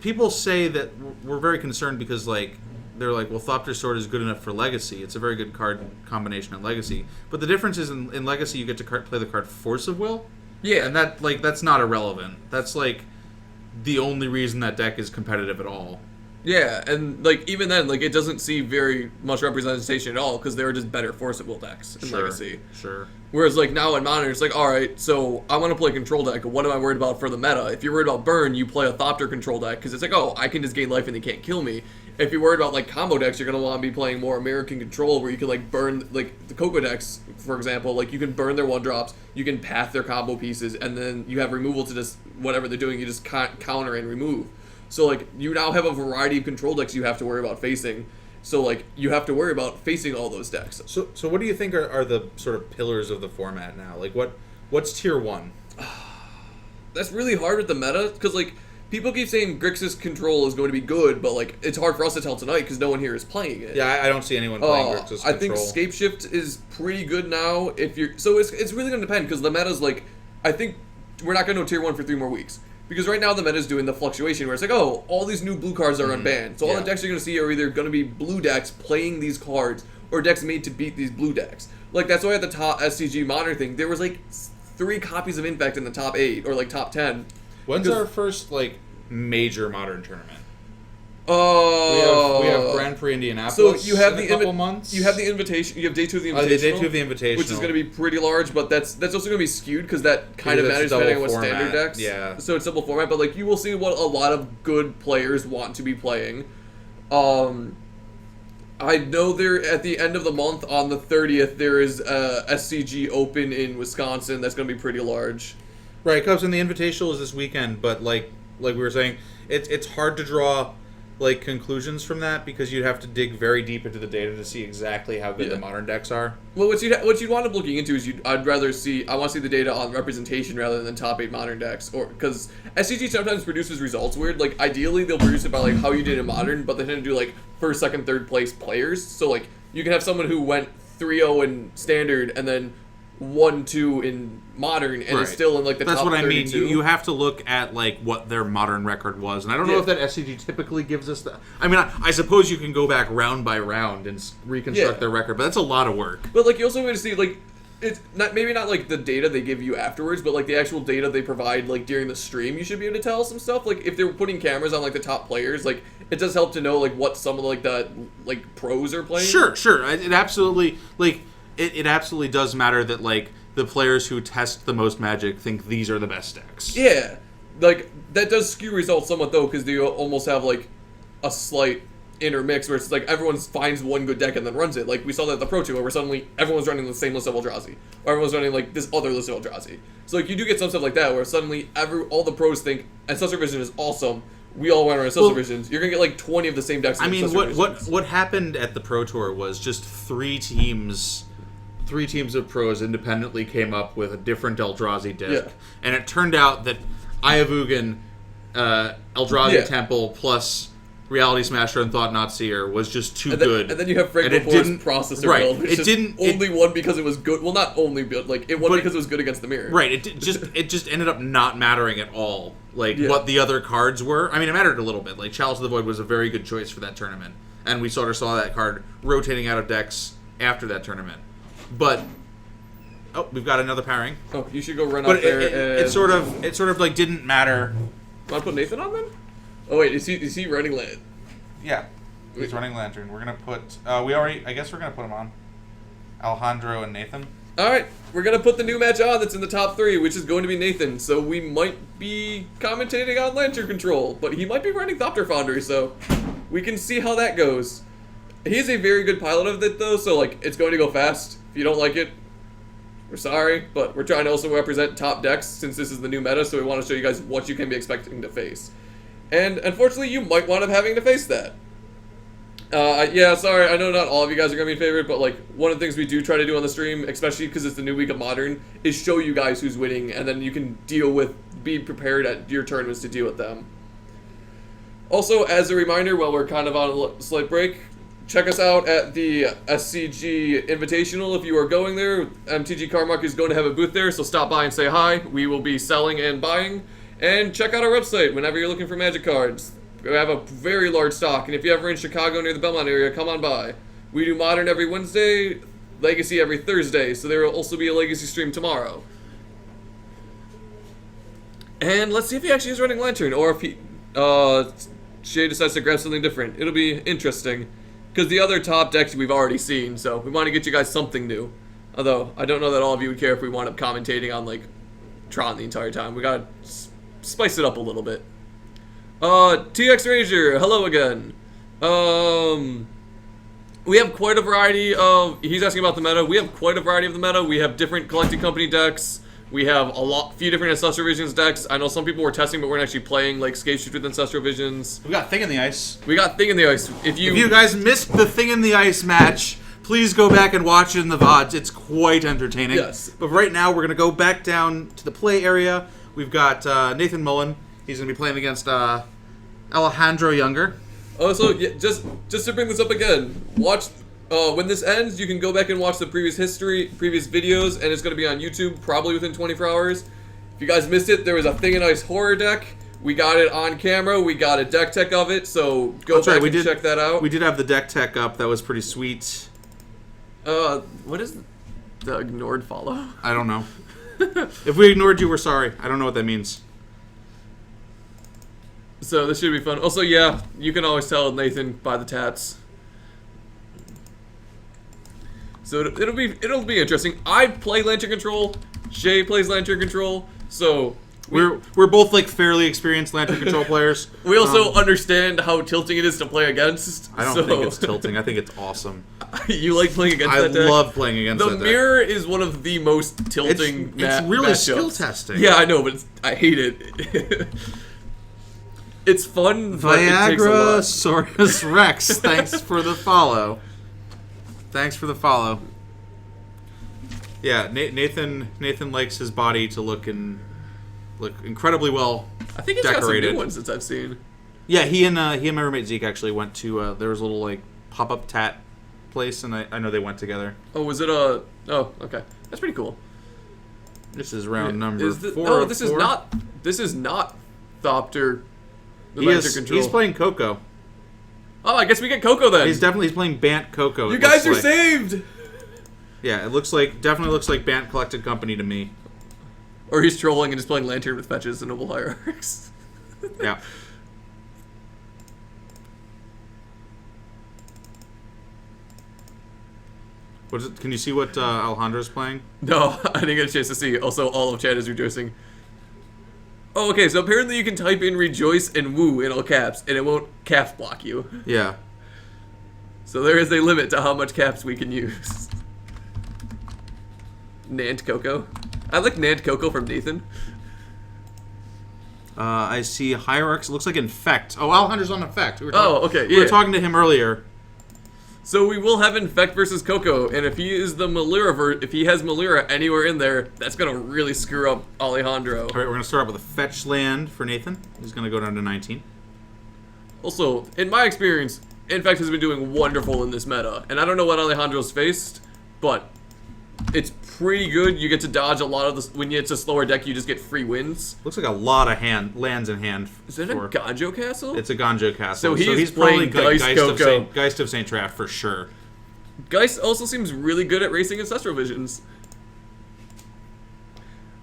people say that we're very concerned because like they're like, well, Thopter Sword is good enough for Legacy. It's a very good card combination in Legacy. But the difference is in Legacy you get to play the card Force of Will. yeah, And that like that's not irrelevant. That's like the only reason that deck is competitive at all. yeah, and like even then, like it doesn't see very much representation at all because they were just better forcible decks in Legacy. Sure. Whereas like now in Modern, it's like, all right, so I want to play control deck. What am I worried about for the meta? If you're worried about burn, you play a Thopter control deck because it's like, oh, I can just gain life and they can't kill me. If you're worried about like combo decks, you're gonna want to be playing more American Control, where you can like burn like the Coco decks, for example. Like you can burn their 1-drops, you can path their combo pieces, and then you have removal to just whatever they're doing. You just counter and remove. So like you now have a variety of control decks you have to worry about facing. So like you have to worry about facing all those decks. So what do you think are the sort of pillars of the format now? Like what's tier 1? That's really hard with the meta because like people keep saying Grixis Control is going to be good, but like it's hard for us to tell tonight because no one here is playing it. Yeah, I don't see anyone playing Grixis Control. I think Scape Shift is pretty good now. If you're so it's really going to depend because the meta's like I think we're not going to know tier 1 for 3 more weeks. Because right now the meta is doing the fluctuation where it's like, oh, all these new blue cards are unbanned. So all Yeah. the decks you're going to see are either going to be blue decks playing these cards or decks made to beat these blue decks. Like, that's why at the top SCG Modern thing, there was like 3 copies of Infect in the top 8 or like top 10. When's Because- our first like major modern tournament? Oh, We have Grand Prix Indianapolis. So you have in the a couple months. You have the invitation. You have day 2 of the the invitational. day 2 of the invitational, which is going to be pretty large, but that's also going to be skewed because that kind of Because matters it's depending on what double standard format, decks. yeah. So it's double format, but like you will see what a lot of good players want to be playing. I know there at the end of the month on the 30th there is a SCG Open in Wisconsin that's going to be pretty large. Right, Cubs, and the Invitational is this weekend, but like we were saying, it's hard to draw like conclusions from that because you'd have to dig very deep into the data to see exactly how good Yeah. the modern decks are. Well, what you'd wind up looking into is I want to see the data on representation rather than top 8 modern decks, or because SCG sometimes produces results weird. Like ideally they'll produce it by like how you did in modern, but they tend to do like first, second, third place players. So like you can have someone who went 3-0 in standard and then 1-2 in modern and is Right. still in like the That's top what I mean. 32. You have to look at like what their modern record was, and I don't know Yeah. if that SCG typically gives us that. I mean, I suppose you can go back round by round and reconstruct Yeah. their record, but that's a lot of work. But like you also want to see like it's not maybe not like the data they give you afterwards, but like the actual data they provide like during the stream. You should be able to tell some stuff. Like if they're putting cameras on like the top players, like it does help to know like what some of like the like pros are playing. Sure. It absolutely it absolutely does matter that like the players who test the most Magic think these are the best decks. Yeah, like that does skew results somewhat though, because they almost have like a slight intermix where it's like everyone finds one good deck and then runs it. Like we saw that at the Pro Tour where suddenly everyone's running the same list of Eldrazi, or everyone's running like this other list of Eldrazi. So like you do get some stuff like that where suddenly all the pros think Ancestral Vision is awesome. We all want our Ancestral Visions. You're gonna get like 20 of the same decks. I mean, Ancestral what Visions. what happened at the Pro Tour was just three teams of pros independently came up with a different Eldrazi disc, Yeah. and it turned out that Ayavugan, Eldrazi Yeah. Temple plus Reality Smasher and Thought Not Seer was just too And then, good. and then you have And it Frank didn't- processor right, build, which it is didn't- only won because it was good. Well, not only build, like it won But- because it was good against the mirror. Right, it just ended up not mattering at all, like Yeah. what the other cards were. I mean, it mattered a little bit. Like Chalice of the Void was a very good choice for that tournament, and we sort of saw that card rotating out of decks after that tournament. But we've got another pairing. Oh, you should go run But out there. it sort of like didn't matter. Want to put Nathan on then? Oh wait, is he running land? Yeah, he's running Lantern. We're gonna put. I guess we're gonna put him on. Alejandro and Nathan. All right, we're gonna put the new match on that's in the top 3, which is going to be Nathan. So we might be commentating on Lantern Control, but he might be running Thopter Foundry, so we can see how that goes. He's a very good pilot of it though, so like it's going to go fast. If you don't like it, we're sorry, but we're trying to also represent top decks since this is the new meta, so we want to show you guys what you can be expecting to face. And unfortunately, you might wind up having to face that. Yeah, sorry, I know not all of you guys are going to be favorite, but like one of the things we do try to do on the stream, especially because it's the new week of Modern, is show you guys who's winning, and then you can be prepared at your tournaments to deal with them. Also, as a reminder, while we're kind of on a slight break, check us out at the SCG Invitational if you are going there. MTGCardmarket is going to have a booth there, so stop by and say hi. We will be selling and buying. And check out our website whenever you're looking for Magic cards. We have a very large stock, and if you're ever in Chicago near the Belmont area, come on by. We do Modern every Wednesday, Legacy every Thursday, so there will also be a Legacy stream tomorrow. And let's see if he actually is running Lantern, or if Shay decides to grab something different. It'll be interesting. Because the other top decks we've already seen, so we want to get you guys something new. Although, I don't know that all of you would care if we wound up commentating on, like, Tron the entire time. We gotta spice it up a little bit. TX Ranger, hello again. We have quite a variety of... He's asking about the meta. We have quite a variety of the meta. We have different collecting company decks. We have few different Ancestral Visions decks. I know some people were testing, but we're actually playing, like, Scape Shift with Ancestral Visions. We got Thing in the Ice. We got Thing in the Ice. If you guys missed the Thing in the Ice match, please go back and watch it in the VODs. It's quite entertaining. Yes. But right now, we're going to go back down to the play area. We've got Nathan Mullen. He's going to be playing against Alejandro Younger. Oh, so yeah, just to bring this up again, watch when this ends. You can go back and watch the previous videos, and it's going to be on YouTube probably within 24 hours. If you guys missed it, there was a Thing in Ice horror deck. We got it on camera. We got a deck tech of it, so go back and check that out. We did have the deck tech up. That was pretty sweet. What is the ignored follow? I don't know. If we ignored you, we're sorry. I don't know what that means. So this should be fun. Also, yeah, you can always tell Nathan by the tats. So it'll be interesting. I play Lantern Control. Shay plays Lantern Control. So We're both like fairly experienced Lantern Control players. we also understand how tilting it is to play against. I don't think it's tilting. I think it's awesome. You like playing against I that deck? love playing against The that deck. mirror is one of the most tilting It's really matchups. skill testing. Yeah, I know, but I hate it. It's fun, but it takes a lot. Viagrasaurus Rex. Thanks for the follow. Thanks for the follow. Yeah, Nathan likes his body to look incredibly well I think it's decorated. got some new ones since I've seen. Yeah, he and my roommate Zeke actually went to there was a little like pop-up tat place, and I know they went together. Oh, was it a? Oh, okay, that's pretty cool. This is round number 4. No, of this 4. is not. This is not Thopter. The He Lantern is, Control. he's playing Coco. Oh, I guess we get Coco then. He's playing Bant Coco. you it guys are looks like. saved. Yeah, it definitely looks like Bant Collected Company to me. Or he's trolling and just playing Lantern with fetches and Noble Hierarchs. Yeah. What is it? Can you see what Alejandro's playing? No, I didn't get a chance to see. Also, all of chat is rejoicing. Oh, okay, so apparently you can type in rejoice and woo in all caps, and it won't caps block you. Yeah. So there is a limit to how much caps we can use. Nant Coco. I like Nant Coco from Nathan. I see Hierarchs. It looks like Infect. Oh, Alejandro's on Infect. We were Okay, We were yeah. talking to him earlier. So we will have Infect versus Coco, and if he is the Malira, if he has Malira anywhere in there, that's gonna really screw up Alejandro. All right, we're going to start out with a fetch land for Nathan. He's going to go down to 19. Also, in my experience, Infect has been doing wonderful in this meta, and I don't know what Alejandro's faced, but it's pretty good. You get to dodge a lot of this. When it's a slower deck, you just get free wins. Looks like a lot of lands in hand. Is that a Ganjo Castle? It's a Ganjo Castle. So he's probably playing Geist Coco. Geist of St. Traff for sure. Geist also seems really good at racing Ancestral Visions.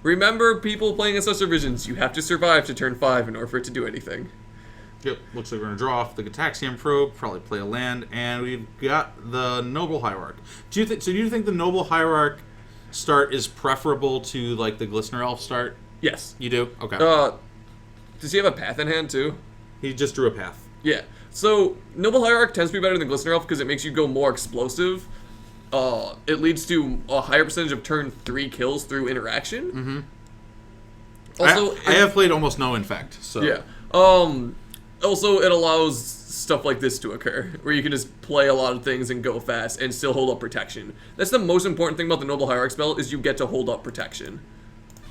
Remember, people playing Ancestral Visions, you have to survive to turn 5 in order for it to do anything. Yep, looks like we're going to draw off the Gataxian Probe, probably play a land, and we've got the Noble Hierarch. Do you think the Noble Hierarch start is preferable to, like, the Glistener Elf start? Yes. You do? Okay. Does he have a path in hand, too? He just drew a path. Yeah. So, Noble Hierarch tends to be better than Glistener Elf because it makes you go more explosive. It leads to a higher percentage of turn 3 kills through interaction. Mm-hmm. Also, I have played almost no Infect, so... Yeah. Also, it allows stuff like this to occur, where you can just play a lot of things and go fast and still hold up protection. That's the most important thing about the Noble Hierarch spell, is you get to hold up protection.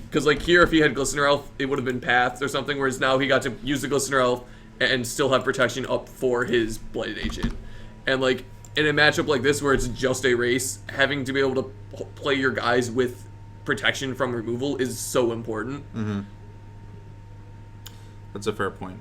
Because, like, here, if he had Glistener Elf, it would have been Paths or something, whereas now he got to use the Glistener Elf and still have protection up for his Blighted Agent. And, like, in a matchup like this, where it's just a race, having to be able to play your guys with protection from removal is so important. Mm-hmm. That's a fair point.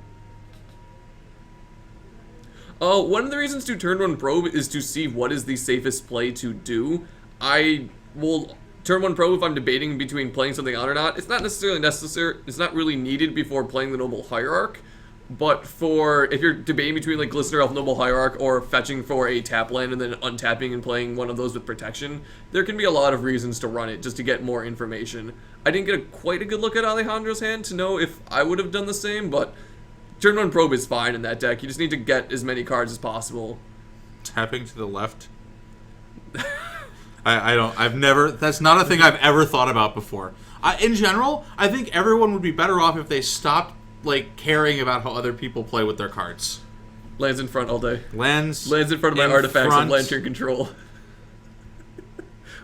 One of the reasons to turn 1 probe is to see what is the safest play to do. I will turn 1 probe if I'm debating between playing something on or not. It's not necessarily necessary. It's not really needed before playing the Noble Hierarch. But for if you're debating between like Glistener Elf, Noble Hierarch, or fetching for a tap land and then untapping and playing one of those with protection, there can be a lot of reasons to run it just to get more information. I didn't get quite a good look at Alejandro's hand to know if I would have done the same, but turn 1 probe is fine in that deck. You just need to get as many cards as possible. Tapping to the left. I've never, that's not a thing I've ever thought about before. In general, I think everyone would be better off if they stopped, like, caring about how other people play with their cards. Lands in front all day. Lands in front of my in artifacts front. of Lantern Control.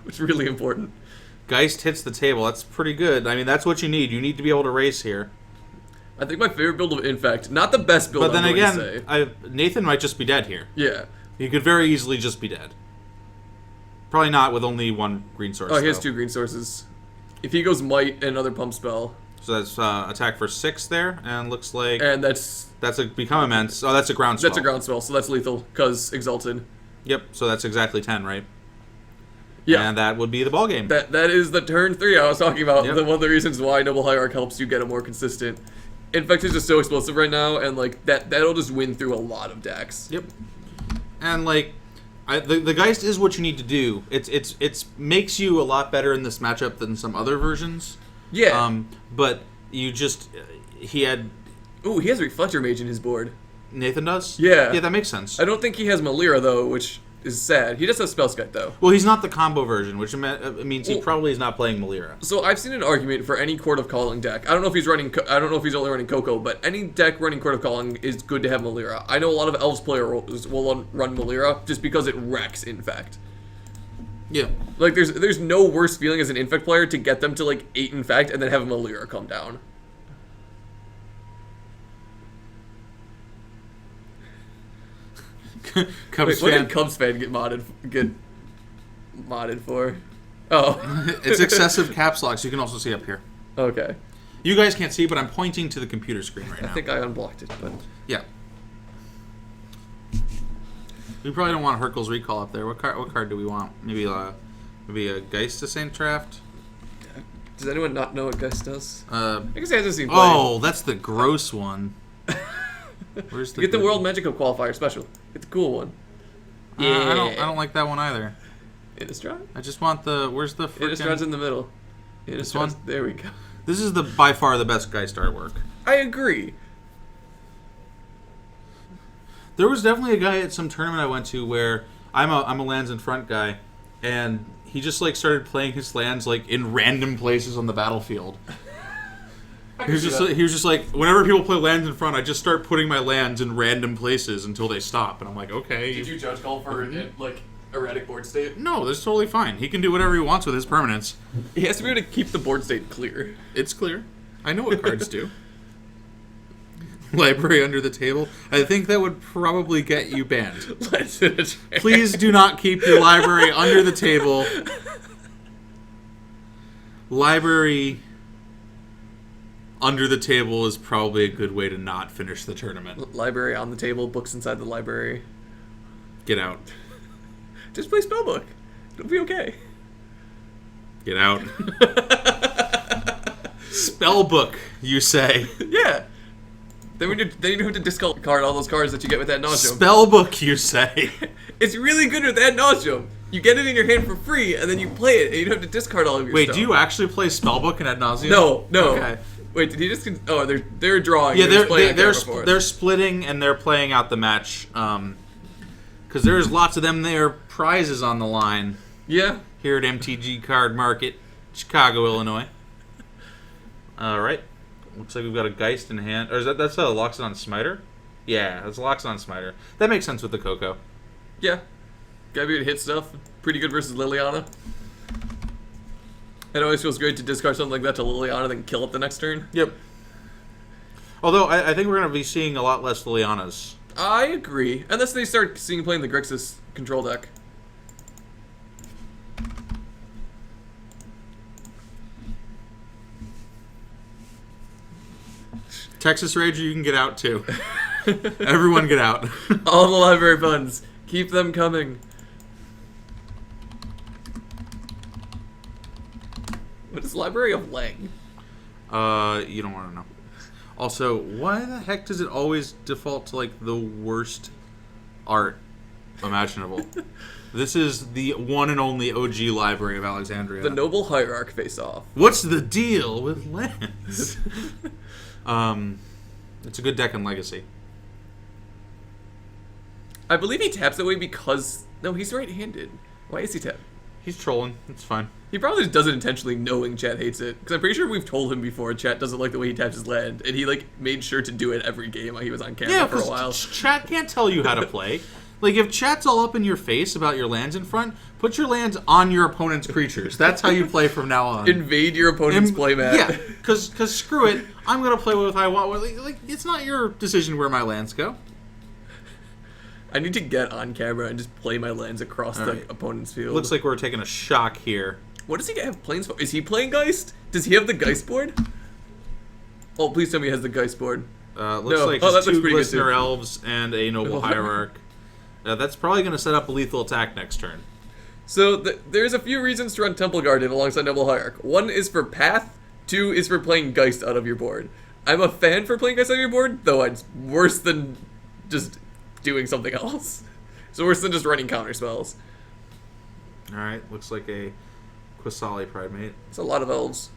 Which is really important. Geist hits the table. That's pretty good. I mean, that's what you need. You need to be able to race here. I think my favorite build of Infect, not the best build, But then I'm going again, to say. Nathan might just be dead here. Yeah. He could very easily just be dead. Probably not with only 1 green source. Oh, he has though. 2 green sources. If he goes Might and another pump spell. So that's attack for 6 there, and looks like And that's a become immense. Oh, that's a ground spell. that's a ground spell, so that's lethal, because Exalted. Yep. So that's exactly 10, right? Yeah. And that would be the ball game. That is the turn 3 I was talking about. Yep. One of the reasons why Noble Hierarch helps you get a more consistent. Infect is just so explosive right now, and like that'll just win through a lot of decks. Yep. And like, the Geist is what you need to do. It's makes you a lot better in this matchup than some other versions. Yeah. But you just he had Ooh, he has Reflector Mage in his board. Nathan does. Yeah. Yeah, that makes sense. I don't think he has Malira though, which is sad. He does have Spellskite though. Well, he's not the combo version, which means he Well- probably is not playing Malira. So I've seen an argument for any Court of Calling deck. I don't know if he's running. I don't know if he's only running Coco, but any deck running Court of Calling is good to have Malira. I know a lot of Elves players will run Malira just because it wrecks Infect. Yeah. Like there's no worse feeling as an Infect player to get them to like 8 Infect and then have Malira come down. Cubs Wait, what fan. did Cubs fan get modded for? Oh, It's excessive caps locks. You can also see up here. Okay. You guys can't see, but I'm pointing to the computer screen right I now. think I unblocked it, but Yeah. We probably don't want Hercule's Recall up there. What card do we want? Maybe a Geist to Saint Draft? does anyone not know what Geist does? Uh, I guess he hasn't seen play. oh, that's the gross one. Where's the Get the good World one? Magic Qualifier special. Get the cool one. I don't like that one either. Innistrad? I just want the where's the Innistrad's freaking. in the middle. This one? There we go. This is the by far the best Geist artwork. I agree. There was definitely a guy at some tournament I went to where I'm a lands in front guy, and he just like started playing his lands like in random places on the battlefield. He was just like, whenever people play lands in front, I just start putting my lands in random places until they stop, and I'm like, okay. Did you judge call for like erratic board state? No, that's totally fine. He can do whatever he wants with his permanents. He has to be able to keep the board state clear. It's clear. I know what cards do. Library under the table. I think that would probably get you banned. Please do not keep your library under the table. Library under the table is probably a good way to not finish the tournament. Library on the table, books inside the library. Get out. Just play spellbook. It'll be okay. Get out. Spellbook, you say. Yeah. Then you don't have to discard all those cards that you get with Ad Nauseam. Spellbook, you say. It's really good with Ad Nauseam. You get it in your hand for free, and then you play it, and you don't have to discard all of your Wait, stuff. do you actually play Spellbook and Ad Nauseam? No. Okay. Wait, did he just? Oh, they're drawing. Yeah, just playing on camera for us. they're splitting and they're playing out the match. Because there's lots of them there, prizes on the line Yeah. here at MTG Card Market, Chicago, Illinois. All right. Looks like we've got a Geist in hand. Or is that's a Loxodon Smiter? Yeah, that's a Loxodon Smiter. That makes sense with the Coco. Yeah. Gotta be able to hit stuff. Pretty good versus Liliana. It always feels great to discard something like that to Liliana, then kill it the next turn. Yep. Although, I think we're going to be seeing a lot less Lilianas. I agree. Unless they start seeing playing the Grixis control deck. Texas Ranger, you can get out too. Everyone get out. All the library funds. Keep them coming. What is Library of Lang? You don't want to know. Also, why the heck does it always default to like the worst art imaginable? This is the one and only OG Library of Alexandria. The Noble Hierarch face-off. What's the deal with lands? It's a good deck in Legacy. I believe he taps that way because... No, he's right-handed. Why is he tap? He's trolling. It's fine. He probably just does it intentionally knowing chat hates it. Because I'm pretty sure we've told him before chat doesn't like the way he taps his land. And he, like, made sure to do it every game while he was on camera Yeah, for a 'cause while. chat can't tell you how to play. Like, if chat's all up in your face about your lands in front, put your lands on your opponent's creatures. That's how you play from now on. Invade your opponent's playmat. Yeah, because screw it. I'm going to play what I want. Like, it's not your decision where my lands go. I need to get on camera and just play my lands across the Alright. opponent's field. Looks like we're taking a shock here. What does he have planes for? Is he playing Geist? Does he have the Geist board? Oh, please tell me he has the Geist board. Looks No. like Oh, just that looks two pretty good, Glistener too. Elves and a Noble Hierarch. That's probably going to set up a lethal attack next turn. So there's a few reasons to run Temple Guardian alongside Noble Hierarch. One is for path, two is for playing Geist out of your board. I'm a fan for playing Geist out of your board, though it's worse than just doing something else. It's worse than just running counter spells. Alright, looks like a Quasali Pridemate. It's a lot of elves.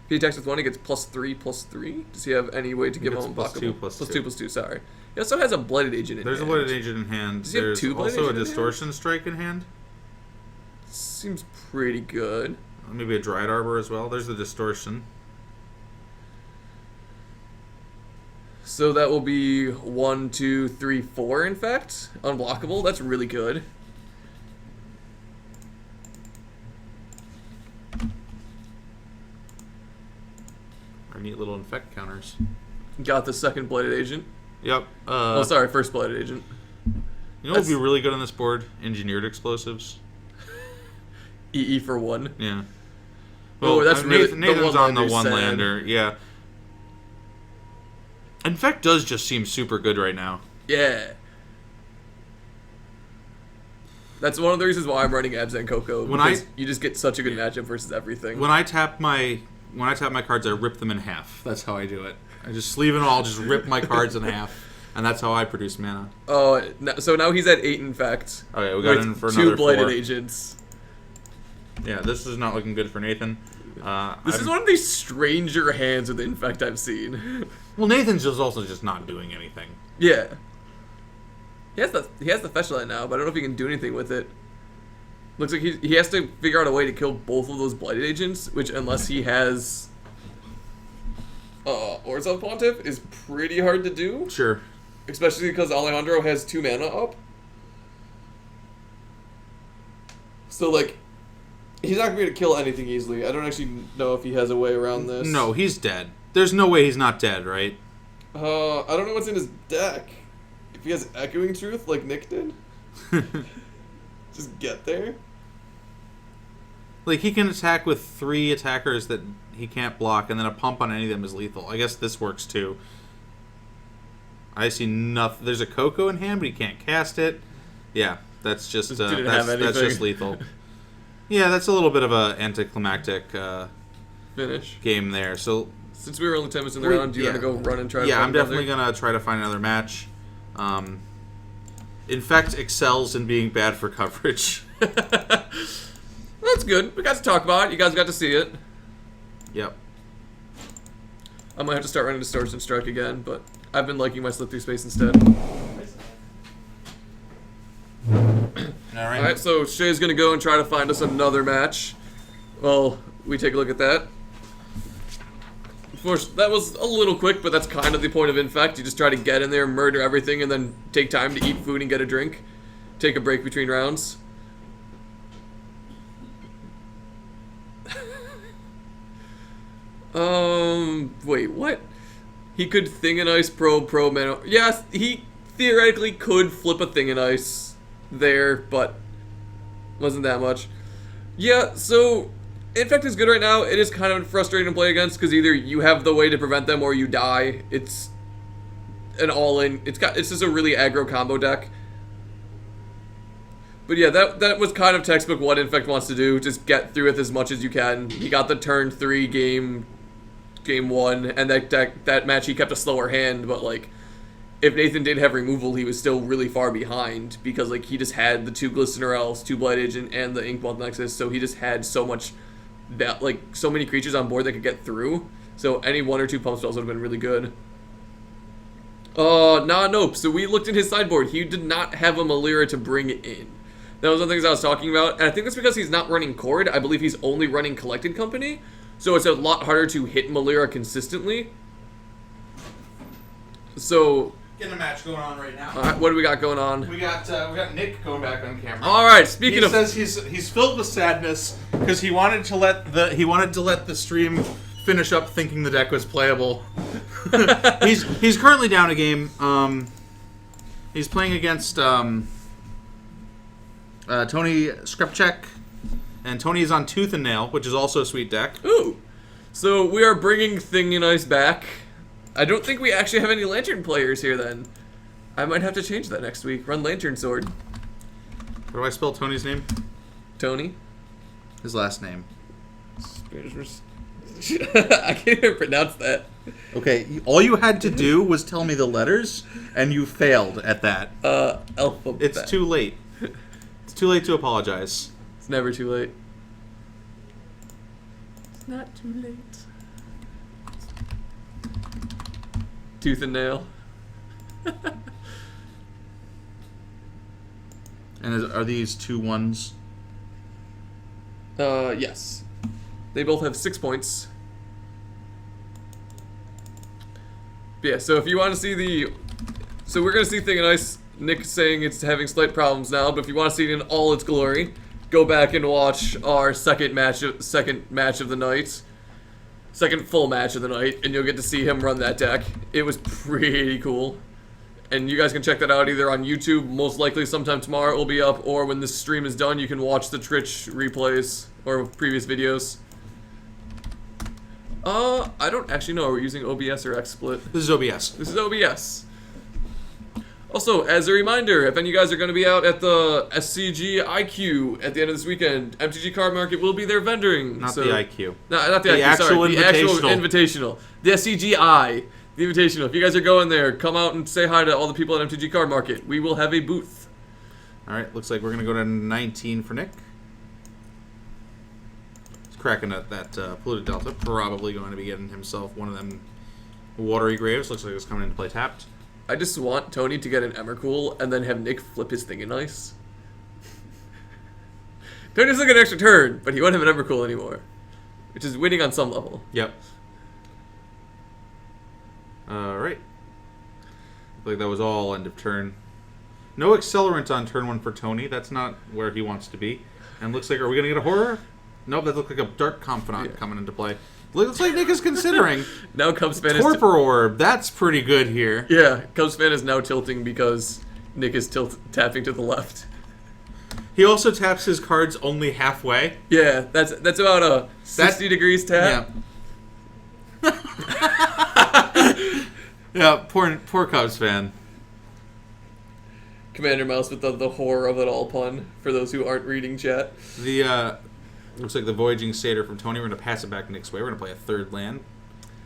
If he attacks with one, he gets +3/+3. Does he have any way to give gets him +2/+2. +2/+2, sorry. He also has a Blighted Agent in There's a hand. Blighted Agent in hand. Does he have There's two Blighted also a Agent in hand? Distortion Strike in hand. Seems pretty good. Maybe a Dryad Arbor as well. There's the Distortion. So that will be 1, 2, 3, 4, in fact. Unblockable. That's really good. Our neat little Infect counters. Got the second Blighted Agent. Yep. Oh, sorry, first Blighted Agent. You know what would be really good on this board? Engineered Explosives. EE for 1. Yeah. Oh, that's really- Nathan's the on the one-lander's one sad. lander. Yeah. Infect does just seem super good right now. Yeah. That's one of the reasons why I'm running Abs and Coco. When Because you just get such a good matchup versus everything. When I tap my cards, I rip them in half. That's how I do it. I just sleeve it all, just rip my cards in half, and that's how I produce mana. Oh, so now he's at 8, in fact. Okay, we got with in for 2 another Blighted 4. Agents. Yeah, this is not looking good for Nathan. This is one of these stranger hands with Infect I've seen. Well, Nathan's just also just not doing anything. Yeah. He has the fetch line now, but I don't know if he can do anything with it. Looks like he has to figure out a way to kill both of those Blighted Agents, which unless he has Orzhov Pontiff is pretty hard to do. Sure. Especially because Alejandro has 2 mana up. So like he's not gonna be able to kill anything easily. I don't actually know if he has a way around this. No, he's dead. There's no way he's not dead, right? I don't know what's in his deck. If he has Echoing Truth like Nick did. Just get there. Like, he can attack with 3 attackers that he can't block, and then a pump on any of them is lethal. I guess this works, too. I see nothing. There's a Coco in hand, but he can't cast it. Yeah, that's just didn't have that's anything. just lethal. Yeah, that's a little bit of a anticlimactic Finish. game there. So Since we were only 10 minutes in the round, do you want to go run and try to yeah, find I'm definitely another? gonna try to find another match. Infect excels in being bad for coverage. Well, that's good. We got to talk about it. You guys got to see it. Yep. I might have to start running Distortion Strike again, but I've been liking my Slip Through Space instead. Alright, so Shay's going to go and try to find us another match. Well, we take a look at that. Of course, that was a little quick, but that's kind of the point of Infect. You just try to get in there, murder everything, and then take time to eat food and get a drink. Take a break between rounds. Wait, what? He could Thing and Ice pro mana. Yes, he theoretically could flip a Thing and Ice there, but wasn't that much. Yeah, so Infect is good right now. It is kind of frustrating to play against because either you have the way to prevent them or you die. It's an all-in. It's just a really aggro combo deck. But yeah, that was kind of textbook what Infect wants to do. Just get through with as much as you can. He got the turn 3 game 1, and that match he kept a slower hand, but like if Nathan did have removal, he was still really far behind because like he just had the 2 Glistener Elves, 2 Blight Agent, and the Inkmoth Nexus, so he just had so much that like so many creatures on board that could get through. So any 1 or 2 pump spells would have been really good. Nope. So we looked at his sideboard. He did not have a Malira to bring in. That was one of the things I was talking about, and I think that's because he's not running Chord. I believe he's only running Collected Company, so it's a lot harder to hit Malira consistently. So, Getting a match going on right now. what do we got going on? We got Nick going back on camera. All right, He speaking of, says he's filled with sadness because he wanted to let the stream finish up thinking the deck was playable. he's currently down a game. He's playing against Tony Skripchek, and Tony is on Tooth and Nail, which is also a sweet deck. ooh, so we are bringing Thing and Ice back. I don't think we actually have any Lantern players here. Then I might have to change that next week. Run Lantern Sword. How do I spell Tony's name? Tony. His last name. I can't even pronounce that. Okay, all you had to do was tell me the letters, and you failed at that. Alphabet. It's too late. It's too late to apologize. It's never too late. It's not too late. Tooth and nail. And are these 2 1s? Yes. They both have 6 points. But yeah, so if you want to see the... So we're going to see Thing and Ice. Nick saying it's having slight problems now, but if you want to see it in all its glory, go back and watch our second match of the night. Second full match of the night, and you'll get to see him run that deck. It was pretty cool. And you guys can check that out either on YouTube, most likely sometime tomorrow it will be up, or when this stream is done, you can watch the Twitch replays or previous videos. I don't actually know. Are we using OBS or XSplit? This is OBS. This is OBS. Also, as a reminder, if any of you guys are going to be out at the SCG IQ at the end of this weekend, MTG Card Market will be there vendoring. Not the IQ. No, not the The IQ, actual sorry. The actual invitational. invitational. The SCGI. The invitational. If you guys are going there, come out and say hi to all the people at MTG Card Market. We will have a booth. All right, looks like we're going to go to 19 for Nick. He's cracking that polluted delta. Probably going to be getting himself one of them watery graves. Looks like it's coming in to play tapped. I just want Tony to get an Emrakul and then have Nick flip his thing in ice. Tony doesn't get an extra turn, but he won't have an Emrakul anymore. Which is winning on some level. Yep. Alright. Looks like that was all end of turn. No accelerant on turn 1 for Tony. That's not where he wants to be. And looks like, are we going to get a horror? Nope, that looks like a Dark Confidant coming into play. Looks like Nick is considering. Now Cubs fan is... Torpor Orb, that's pretty good here. Yeah, Cubs fan is now tilting because Nick is tapping to the left. He also taps his cards only halfway. Yeah, that's about a 60 degrees tap. Yeah. Yeah, poor Cubs fan. Commander Mouse with the horror of it all pun, for those who aren't reading chat. Looks like the Voyaging Satyr from Tony. We're going to pass it back Nick's way. We're going to play a third land.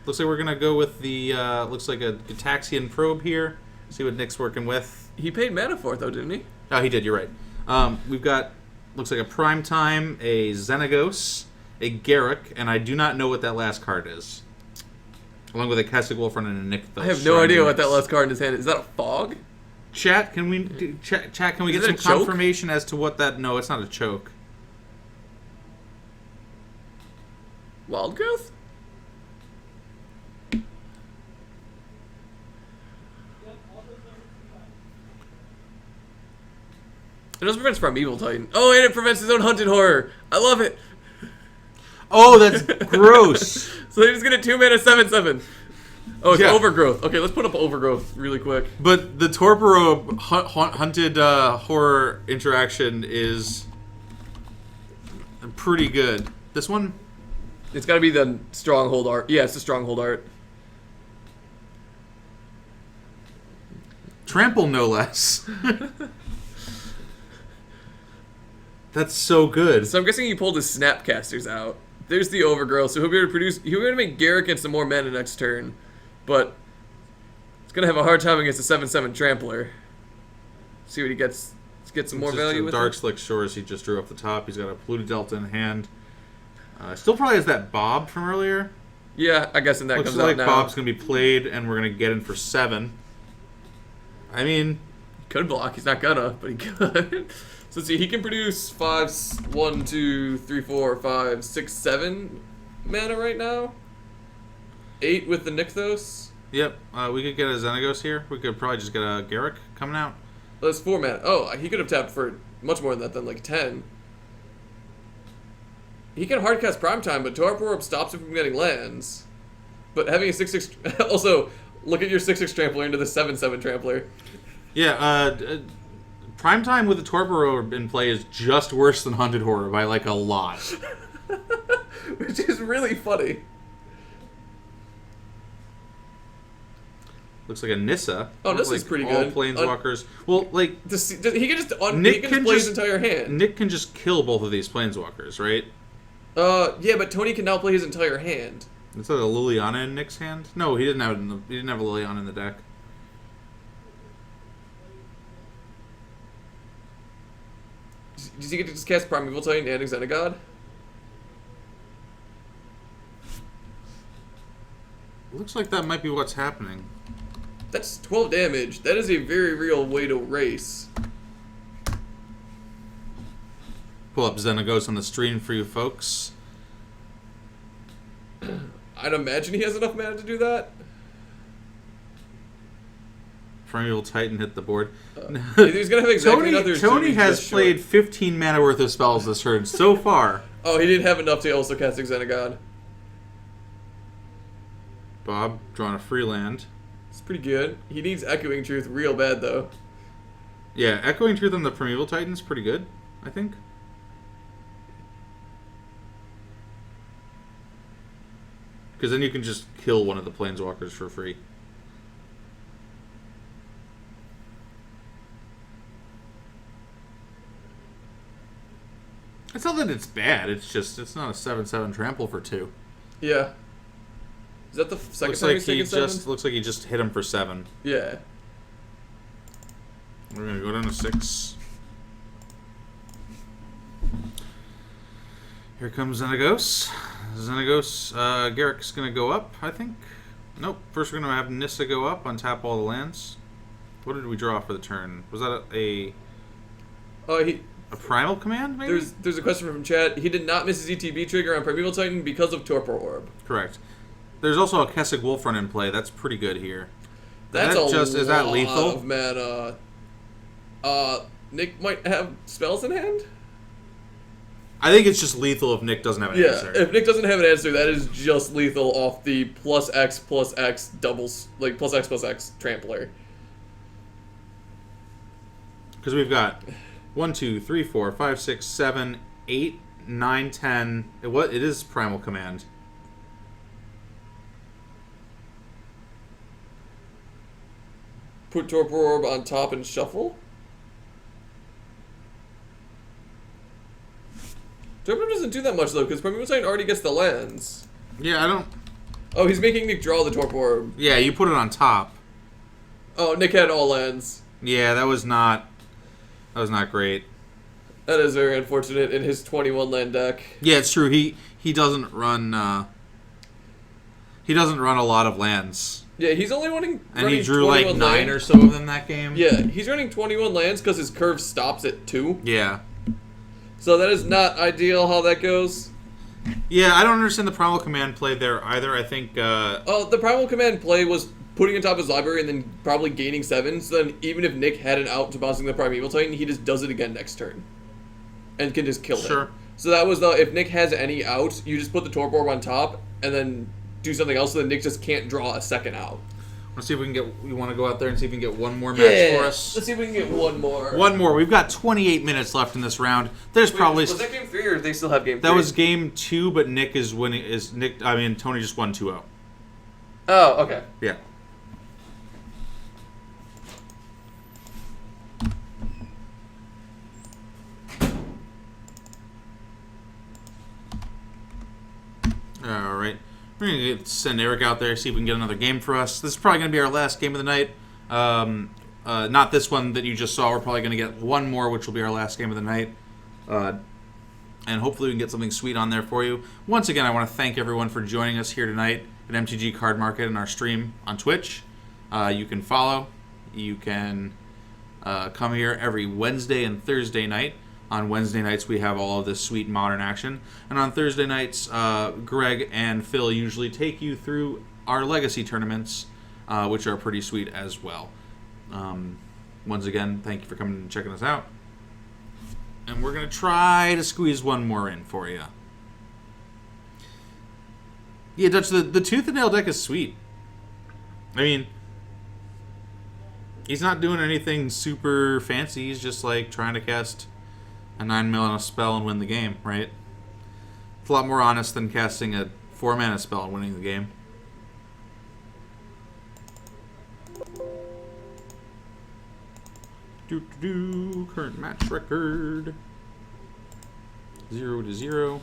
Looks like we're going to go with the, looks like a Gitaxian Probe here. See what Nick's working with. He paid mana for it, though, didn't he? Oh, he did, you're right. We've got, looks like a Primetime, a Xenagos, a Garruk, and I do not know what that last card is. Along with a Castic Wolfrun and a Nick. I have no idea what that last card in his hand is. Is that a fog? Chat, can we can we get some confirmation as to what that... No, it's not a choke. Wild Growth? It also prevents Primeval Titan. Oh, and it prevents his own Hunted Horror. I love it. Oh, that's gross. So they just get a 2-mana 7/7. Oh, it's Yeah. Overgrowth. Okay, let's put up Overgrowth really quick. But the Torpor Hunted Horror interaction is pretty good. This one? It's got to be the Stronghold art. Yeah, it's the Stronghold art. Trample, no less. That's so good. So I'm guessing he pulled his Snapcasters out. There's the Overgrowth, so he'll be able to produce... He'll be able to make Garruk get some more mana next turn. But it's going to have a hard time against a 7/7 Trampler. See what he gets. Let's get some more Just value the with Dark it. Slick Shores he just drew off the top. He's got a Polluted Delta in hand. Still probably has that Bob from earlier. Yeah, I guess that Looks comes like out now. Bob's going to be played, and we're going to get in for 7. I mean... Could block. He's not gonna, but he could. So let's see. He can produce 1, 2, 3, 4, 5, 6, 7 mana right now. 8 with the Nykthos. Yep, we could get a Xenagos here. We could probably just get a Garruk coming out. That's 4 mana. Oh, he could have tapped for much more than that, than like 10. He can hardcast Primetime, but Torpor Orb stops him from getting lands. But having a 6/6... Also, look at your 6/6 Trampler into the 7/7 Trampler. Yeah, Primetime with the Torpor Orb in play is just worse than Hunted Horror by like a lot. Which is really funny. Looks like a Nissa. Oh, Looks Nissa's like pretty all good. Planeswalkers. Well, like He can just Nick he can can play just- his entire hand. Nick can just kill both of these Planeswalkers, right? Yeah, but Tony can now play his entire hand. Is that a Liliana in Nick's hand? No, he didn't have it he didn't have a Liliana in the deck. Does he get to just cast Primeval Titan and Xenagod? Looks like that might be what's happening. That's 12 damage. That is a very real way to race. Pull up Xenagos on the stream for you folks. I'd imagine he has enough mana to do that. Primeval Titan hit the board. He's gonna have exactly nothing. Tony has played 15 mana worth of spells this turn so far. Oh, he didn't have enough to also cast Xenagod. Bob drawing a free land. It's pretty good. He needs Echoing Truth real bad though. Yeah, Echoing Truth on the Primeval Titan is pretty good, I think. Because then you can just kill one of the Planeswalkers for free. It's not that it's bad, it's just, it's not a 7/7 trample for 2. Yeah. Is that the second Looks time like he's he taken 7? just looks like he just hit him for 7. Yeah. We're gonna go down to 6. Here comes Xenagos. Garrick's gonna go up, I think. Nope. First we're gonna have Nissa go up, untap all the lands. What did we draw for the turn? Was that a primal command, maybe? There's a question from chat. He did not miss his ETB trigger on Primeval Titan because of Torpor Orb. Correct. There's also a Kessig Wolf Run in play. That's pretty good here. That's That a just- lot is that lethal? of mana. Nick might have spells in hand? I think it's just lethal if Nick doesn't have an Yeah, answer. if Nick doesn't have an answer, that is just lethal off the +X doubles, like +X trampler. Because we've got 1, 2, 3, 4, 5, 6, 7, 8, 9, 10. It is primal command. Put Torpor Orb on top and shuffle? Torpor doesn't do that much though, because Primeval Titan already gets the lands. Yeah, I don't. Oh, he's making Nick draw the Torpor Orb. Yeah, you put it on top. Oh, Nick had all lands. Yeah, that was not great. That is very unfortunate in his 21 land deck. Yeah, it's true. He doesn't run. He doesn't run a lot of lands, Yeah, he's only running. and he drew 21 like 9 land. or so of them that game. Yeah, he's running 21 lands because his curve stops at 2. Yeah. So that is not ideal how that goes. Yeah, I don't understand the primal command play there either. I think. Oh, the Primal Command play was putting on top of his library and then probably gaining 7. So then even if Nick had an out to bouncing the Primeval Titan, he just does it again next turn. And can just kill him. Sure. So that was the, if Nick has any out, you just put the Torpor Orb on top and then do something else so that Nick just can't draw a second out. Let's see if we can get. We want to go out there and see if we can get one more match for us. Let's see if we can get one more. One more. We've got 28 minutes left in this round. There's probably. Was that game 3 or they still have game 3? That was game 2, but Nick is winning. Tony just won 2-0. Oh, okay. Yeah. All right. We're going to send Eric out there, see if we can get another game for us. This is probably going to be our last game of the night. Not this one that you just saw. We're probably going to get one more, which will be our last game of the night. And hopefully we can get something sweet on there for you. Once again, I want to thank everyone for joining us here tonight at MTG Card Market and our stream on Twitch. You can follow. You can come here every Wednesday and Thursday night. On Wednesday nights, we have all of this sweet modern action. And on Thursday nights, Greg and Phil usually take you through our legacy tournaments, which are pretty sweet as well. Once again, thank you for coming and checking us out. And we're going to try to squeeze one more in for you. Yeah, Dutch, the Tooth and Nail deck is sweet. I mean, he's not doing anything super fancy. He's just like trying to cast a 9 mana spell and win the game, right? It's a lot more honest than casting a 4 mana spell and winning the game. Current match record 0-0.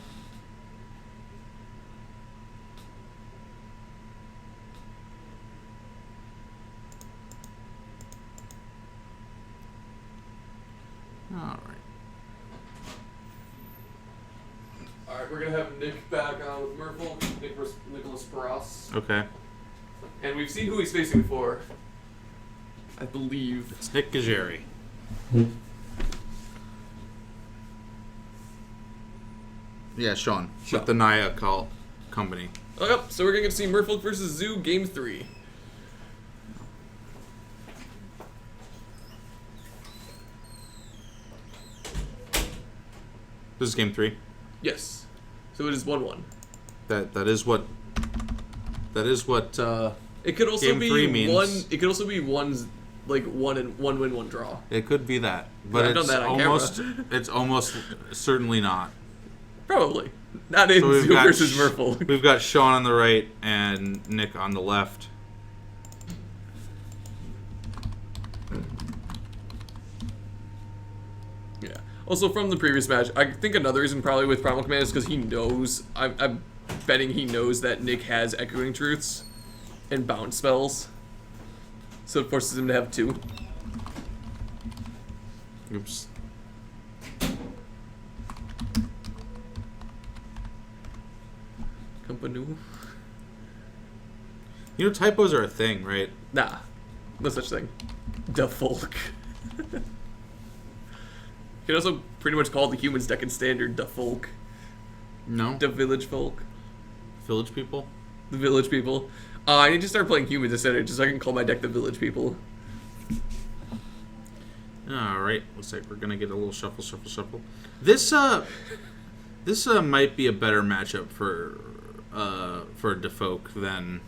All right. All right, we're gonna have Nick back on with Merfolk, Nicholas Peras, Okay. and we've seen who he's facing before. I believe. It's Nick Gajeri. Yeah, Sean. With the Naya Call Company. Oh, yep. So we're gonna get to see Merfolk versus Zoo Game 3. This is game 3. Yes. So it is 1-1. That is what. It could also Game be 3 means- one. It could also be one win, one draw. It could be that, but I've done it's that on almost. camera. It's almost certainly not. Probably not in So Zoo versus Merfolk. We've got Sean on the right and Nick on the left. Yeah. Also, from the previous match, I think another reason probably with Primal Command is because he knows. I'm betting he knows that Nick has Echoing Truths and bounce spells, so it forces him to have 2. Oops. Company. You know, typos are a thing, right? Nah, no such thing. The folk. You can also pretty much call the humans deck in standard the folk. No. The village folk. Village people. The village people. I need to start playing humans instead of just so I can call my deck the village people. All right. Looks like we're gonna get a little shuffle. This might be a better matchup for Defolk than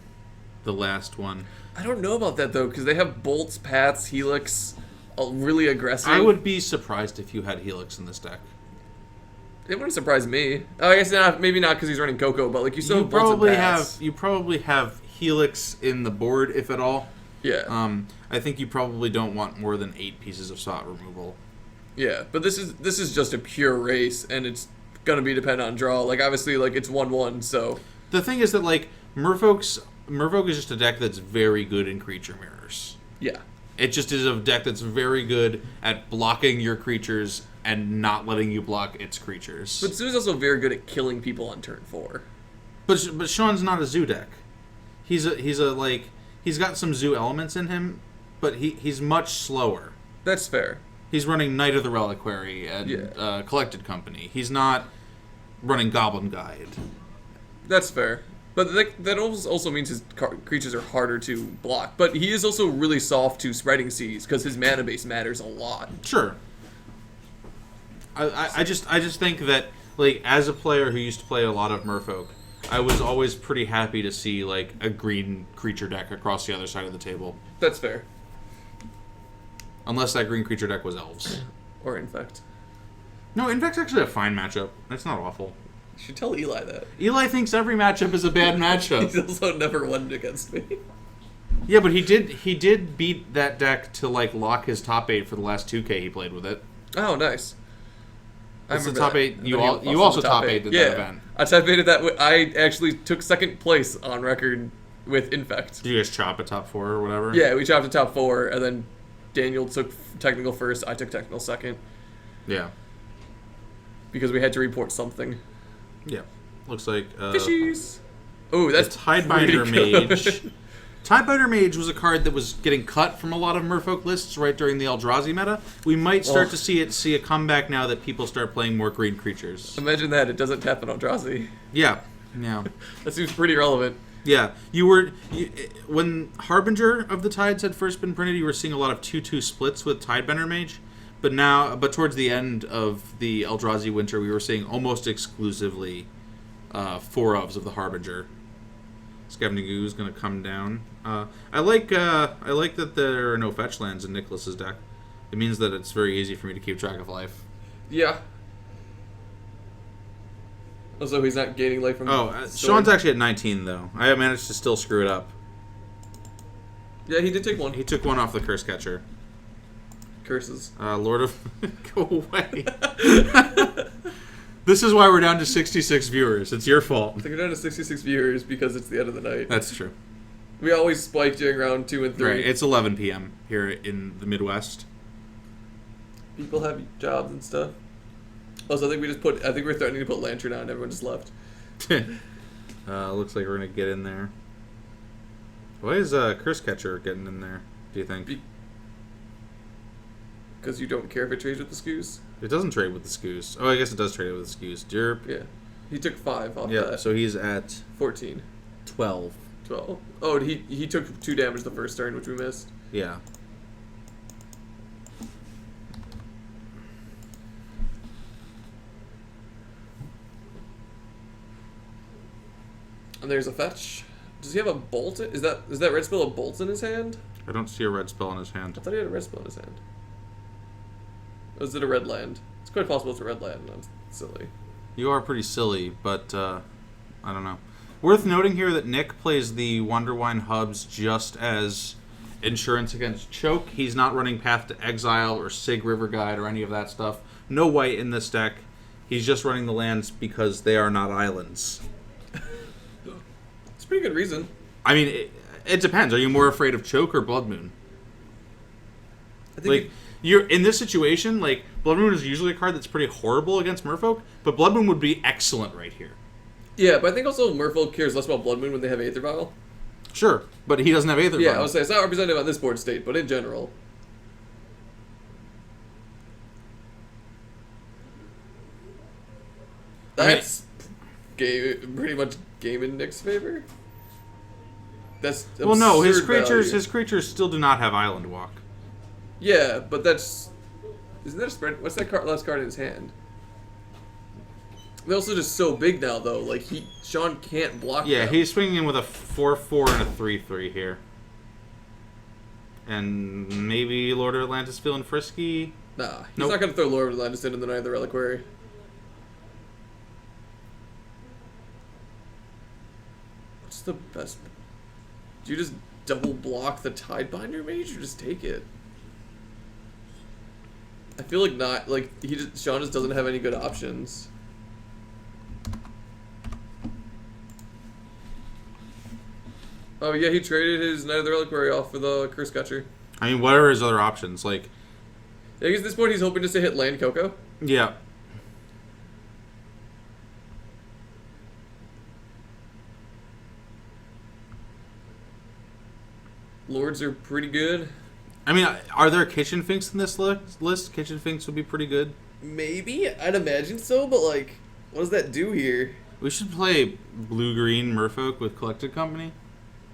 the last one. I don't know about that though, because they have bolts, paths, helix, really aggressive. I would be surprised if you had Helix in this deck. It wouldn't surprise me. Oh, I guess not. Maybe not because he's running Coco, but like you still You have bolts and probably paths. have Helix in the board, if at all. Yeah. I think you probably don't want more than 8 pieces of slot removal. Yeah, but this is just a pure race, and it's gonna be dependent on draw. Like obviously, like it's 1-1, so The thing is that like Merfolk is just a deck that's very good in creature mirrors. yeah. It just is a deck that's very good at blocking your creatures and not letting you block its creatures. But Zoo's also very good at killing people on turn 4. But Sean's not a zoo deck. He's got some zoo elements in him, but he's much slower. That's fair. He's running Knight of the Reliquary and Collected Company. He's not running Goblin Guide. That's fair. But that also means his creatures are harder to block. But he is also really soft to Spreading Seas because his mana base matters a lot. Sure. I just think that like as a player who used to play a lot of Merfolk, I was always pretty happy to see like a green creature deck across the other side of the table. That's fair. Unless that green creature deck was elves. Or Infect. No, Infect's actually a fine matchup. That's not awful. You should tell Eli that. Eli thinks every matchup is a bad matchup. He's also never won against me. Yeah, but he did beat that deck to like lock his top 8 for the last 2K he played with it. Oh, nice. It's the remember top that. 8. And You then he you lost also the top 8 at Yeah. that event. I top 8 that. I actually took second place on record with Infect. Did you guys chop a top 4 or whatever? Yeah, we chopped the top 4, and then Daniel took technical first. I took technical second Yeah. because we had to report something. Yeah. Looks like Fishies. Oh, that's Tidebinder pretty good. Mage. Tidebinder Mage was a card that was getting cut from a lot of Merfolk lists right during the Eldrazi meta. We might start to see a comeback now that people start playing more green creatures. Imagine that it doesn't tap an Eldrazi. Yeah. That seems pretty relevant. Yeah. When Harbinger of the Tides had first been printed, you were seeing a lot of 2/2 splits with Tidebinder Mage. But towards the end of the Eldrazi winter, we were seeing almost exclusively 4-ofs of the Harbinger. Scavenging Goo is going to come down. I like that there are no fetch lands in Nicholas's deck. It means that it's very easy for me to keep track of life. Yeah. Also, he's not gaining life from. Sean's actually at 19 though. I managed to still screw it up. Yeah, he did take one. He took one off the Curse Catcher. curses. Lord of... Go away. This is why we're down to 66 viewers. It's your fault. I think we're down to 66 viewers because it's the end of the night. That's true. We always spike during round 2 and 3. Right, it's 11 p.m. here in the Midwest. People have jobs and stuff. Also, I think we're threatening to put Lantern on. Everyone just left. Looks like we're going to get in there. Why is Curse Catcher getting in there, do you think? Because you don't care if it trades with the skews? It doesn't trade with the skews. Oh, I guess it does trade with the skews. Derp. Yeah. He took 5 off Yeah, that. so he's at 14. 12. 12. Oh, and he took 2 damage the first turn, which we missed. Yeah. And there's a fetch. Does he have a bolt? Is that red spell a bolt in his hand? I don't see a red spell in his hand. I thought he had a red spell in his hand. Or is it a red land? It's quite possible it's a red land. I'm silly. You are pretty silly, but I don't know. Worth noting here that Nick plays the Wonderwine hubs just as insurance against choke. He's not running Path to Exile or Sig River Guide or any of that stuff. No white in this deck. He's just running the lands because they are not islands. It's a pretty good reason. I mean, it depends. Are you more afraid of choke or Blood Moon? I think Like, you're in this situation, like, Blood Moon is usually a card that's pretty horrible against Merfolk, but Blood Moon would be excellent right here. yeah, but I think also Merfolk cares less about Blood Moon when they have Aether Vial. Sure, but he doesn't have Aether Yeah, Vial. I would say it's not representative on this board state, but in general. I mean- That's pretty much game in Nick's favor. That's Well, no, his absurd value. his creatures still do not have Island Walk. Yeah, but that's isn't that a spread? What's that last card in his hand? They're also just so big now, though. Like Sean can't block. Yeah, them. he's swinging in with a 4/4 and a 3/3 here, and maybe Lord of Atlantis feeling frisky. Nah, he's Nope. not gonna throw Lord of Atlantis in the Night of the Reliquary. What's the best? Do you just double block the Tidebinder Mage or just take it? I feel like not. Like Sean just doesn't have any good options. Oh yeah, he traded his Night of the Reliquary off for the Curse Catcher. I mean, what are his other options? Like, I guess at this point he's hoping just to hit land Coco. yeah, Lords are pretty good. I mean, are there Kitchen Finks in this list? Kitchen Finks would be pretty good. Maybe, I'd imagine so, but like, what does that do here? We should play Blue-Green Merfolk with Collected Company.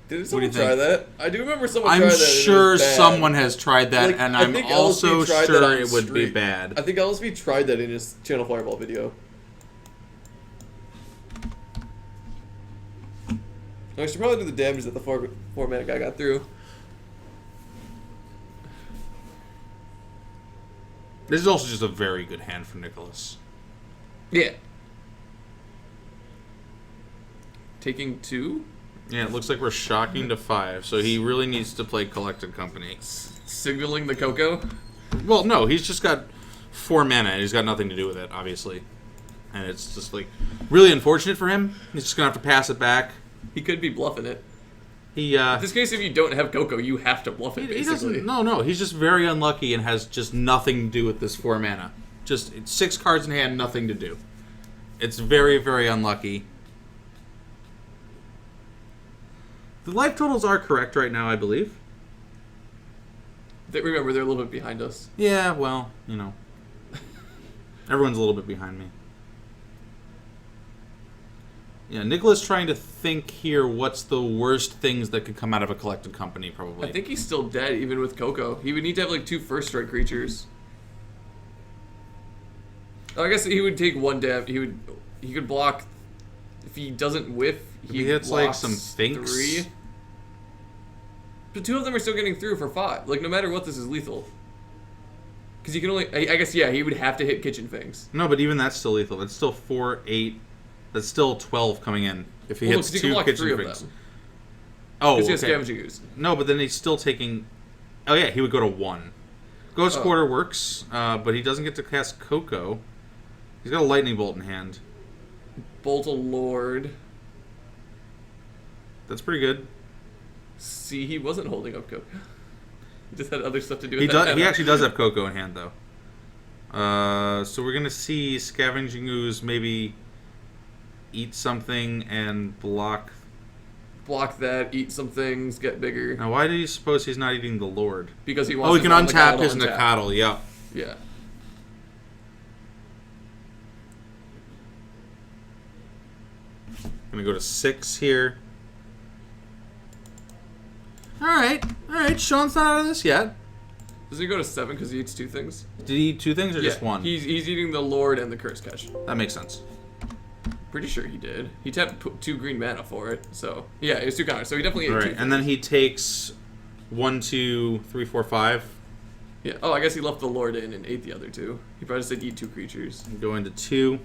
Did What someone do you try think? that? I do remember someone I'm tried that. And it sure was bad. someone has tried that, Like, and I I'm think also LSP tried that sure on it would be stream. bad. I think LSP tried that in his Channel Fireball video. I should probably do the damage that the four-mana guy got through. This is also just a very good hand for Nicholas. Yeah. Taking 2? Yeah, it looks like we're shocking to 5, so he really needs to play Collected Company. Signaling the Coco? Well, no, he's just got 4 mana, and he's got nothing to do with it, obviously. And it's just, like, really unfortunate for him. He's just going to have to pass it back. He could be bluffing it. He, In this case, if you don't have Coco, you have to bluff it, he basically. doesn't, no, he's just very unlucky and has just nothing to do with this 4 mana. Just, it's 6 cards in hand, nothing to do. It's very, very unlucky. The life totals are correct right now, I believe. Remember, they're a little bit behind us. Yeah, well, you know. Everyone's a little bit behind me. Yeah, Nicholas trying to think here what's the worst things that could come out of a Collected Company, probably. I think he's still dead, even with Coco. He would need to have, like, 2 first-strike creatures. Oh, I guess he would take 1 damage. He could block... If he doesn't whiff, he hits, like, blocks some Finks. 3. But 2 of them are still getting through for 5. Like, no matter what, this is lethal. Because you can only... I guess, yeah, he would have to hit Kitchen Finks. No, but even that's still lethal. That's still 4, 8... That's still 12 coming in. If he Well, no, hits 'cause he can 2 block Kitchen 3 of Finks. them. Oh, Because he has okay. scavenging ooze. No, but then he's still taking... Oh, yeah, he would go to 1. Ghost Oh. Quarter works, but he doesn't get to cast Coco. He's got a Lightning Bolt in hand. Bolt a Lord. That's pretty good. See, he wasn't holding up Coco. He just had other stuff to do with He that. does. He actually does have Coco in hand, though. So we're gonna see Scavenging Ooze maybe eat something and block. Block that, eat some things, get bigger. Now, why do you suppose he's not eating the Lord? Because he wants Oh, he his can untap Nakatl his to untap. Nakatl. Yeah. Yeah. Gonna go to 6 here. All right. Sean's not out of this yet. Does he go to 7 because he eats 2 things? Did he eat 2 things or just 1? He's eating the Lord and the Curse Catch. That makes sense. Pretty sure he did. He tapped 2 green mana for it, so yeah, it was 2 counters. So he definitely ate All 2 right, and then he takes 1, 2, 3, 4, 5. Yeah. Oh, I guess he left the Lord in and ate the other 2. He probably said eat 2 creatures. Go into 2.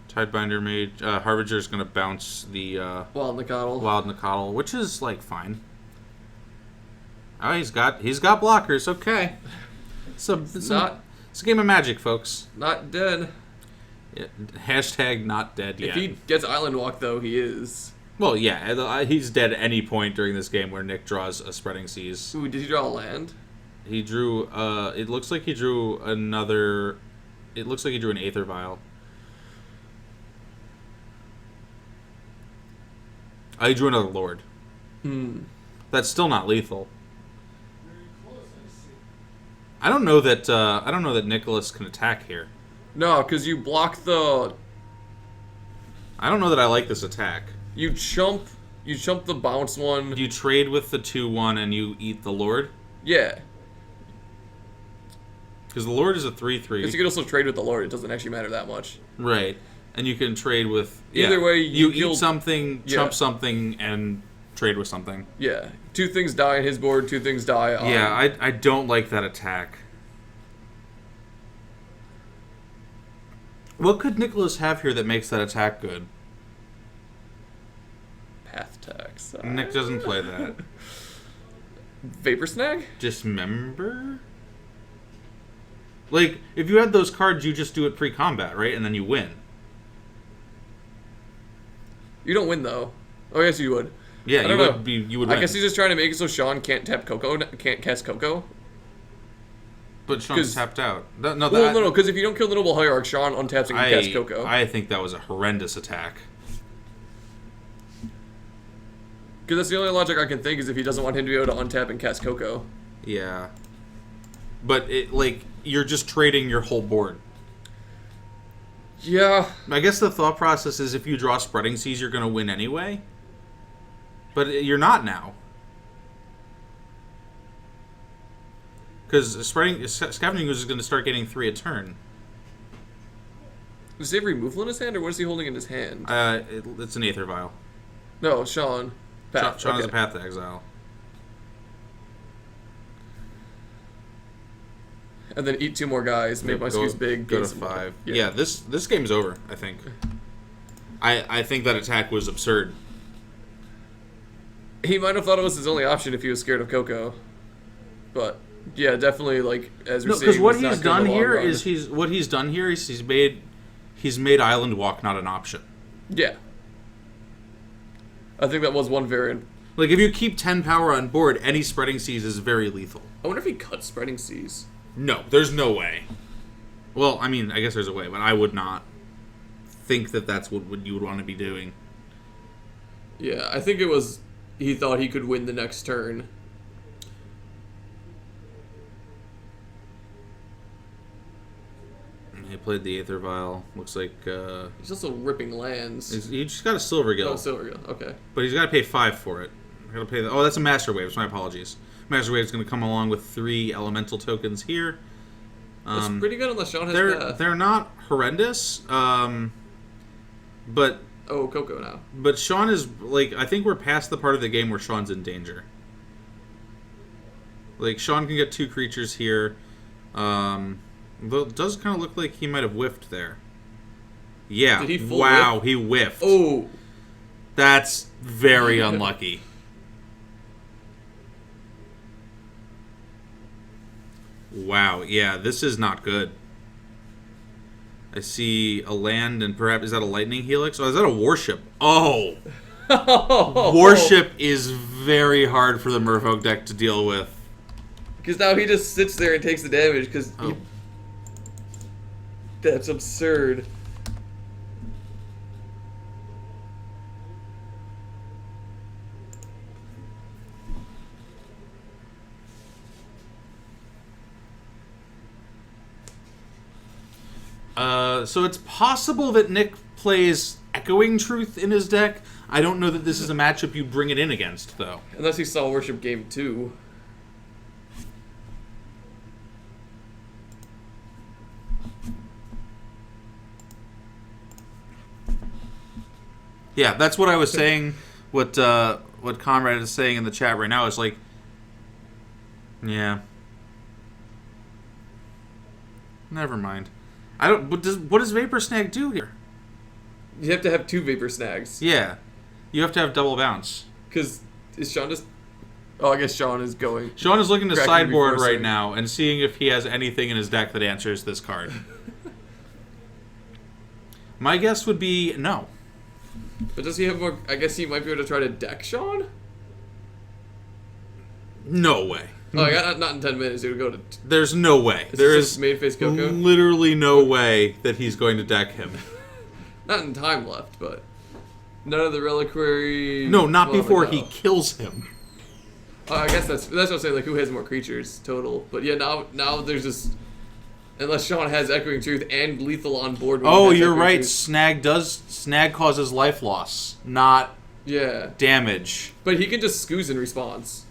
Tidebinder Mage. Harbinger's gonna bounce the Wild Nakatl. Wild Nakatl, which is like fine. Oh, he's got blockers. Okay. It's a game of Magic, folks. Not dead. Yeah, hashtag not dead yet. If he gets Island Walk, though, he is. Well, yeah, he's dead at any point during this game where Nick draws a Spreading Seas. Ooh, did he draw a land? He drew. It looks like he drew another. It looks like he drew an Aether Vial. He drew another Lord. That's still not lethal. Very close, I see. I don't know that Nicholas can attack here. No, because you block the. I don't know that I like this attack. You chump the bounce one. You trade with the 2/1 and you eat the Lord? Yeah. Because the Lord is a Because you 3/3. can also trade with the Lord. It doesn't actually matter that much. Right. And you can trade with... Either way, you you'll- eat something, Yeah. chump something, and trade with something. Yeah. 2 things die on his board, 2 things die on... Yeah, I don't like that attack. What could Nicholas have here that makes that attack good? Path tax. Nick doesn't play that. Vapor Snag? Dismember? Like, if you had those cards, you just do it pre-combat, right? And then you win. You don't win, though. Oh, yes, you would. Yeah, I you don't would know. be. You would win. I guess he's just trying to make it so Sean can't tap Coco, can't cast Coco. But Sean's 'cause- tapped out. No, Well, no, because if you don't kill the Noble Hierarch, Sean untaps and can cast Coco. I think that was a horrendous attack. Because that's the only logic I can think is if he doesn't want him to be able to untap and cast Coco. Yeah. But you're just trading your whole board. Yeah. I guess the thought process is if you draw Spreading Seas, you're going to win anyway. But you're not now. Because Scavenging Ooze is going to start getting 3 a turn. Does he have removal in his hand, or what is he holding in his hand? It's an Aether Vial. No, Sean. Path. Sean has a okay. Path to Exile. And then eat 2 more guys, make my skews big, Go gain to some 5. Yeah. Yeah, this game's over, I think. I think that attack was absurd. He might have thought it was his only option if he was scared of Coco. But, yeah, definitely, like, as we're No, seeing, because what it's not he's good in done the long here run. is he's made Island Walk not an option. Yeah. I think that was one variant. Like, if you keep 10 power on board, any Spreading Seas is very lethal. I wonder if he cut Spreading Seas. No, there's no way. Well, I mean, I guess there's a way, but I would not think that that's what you would want to be doing. Yeah, I think it was... He thought he could win the next turn. He played the Aether Vial. Looks like He's also ripping lands. he just got a Silver Gill, Oh, Silver. Okay. but he's got to pay 5 for it. I got to pay. Oh, that's a Master Waves. My apologies. Master Waves going to come along with 3 Elemental tokens here. That's pretty good unless Sean has Path. They're not horrendous, but Oh, Coco now. But Sean is, like, I think we're past the part of the game where Sean's in danger. Like, Sean can get 2 creatures here. Though it does kind of look like he might have whiffed there. Yeah. Did he full wow, whiff? he whiffed. Oh. That's very unlucky. Wow, yeah, this is not good. I see a land and perhaps, is that a lightning helix? Oh, is that a warship? Oh! Warship is very hard for the Merfolk deck to deal with. Because now he just sits there and takes the damage, because Oh. that's absurd. So it's possible that Nick plays Echoing Truth in his deck. I don't know that this is a matchup you bring it in against, though. Unless he saw Worship Game 2. Yeah, that's what I was saying. What Conrad is saying in the chat right now is like, yeah. Never mind. I don't. What does Vapor Snag do here? You have to have 2 Vapor Snags. Yeah, you have to have double bounce. Because is Sean just... Oh, I guess Sean is going. Sean is looking to Cracking sideboard before right saying- now and seeing if he has anything in his deck that answers this card. My guess would be no. But does he have more... I guess he might be able to try to deck Sean? No way. Oh, I got not in 10 minutes. He would go to... There's no way. Is There this is main face Coco? literally no way that he's going to deck him. Not in time left, but... None of the reliquary... No, not well, before no. he kills him. I guess that's what I'm saying, like, who has more creatures total. But yeah, now there's just... Unless Sean has Echoing Truth and Lethal on board. when he Oh, has you're Echoing right. Truth. Snag causes life loss, not Yeah. damage. But he can just Scooze in response.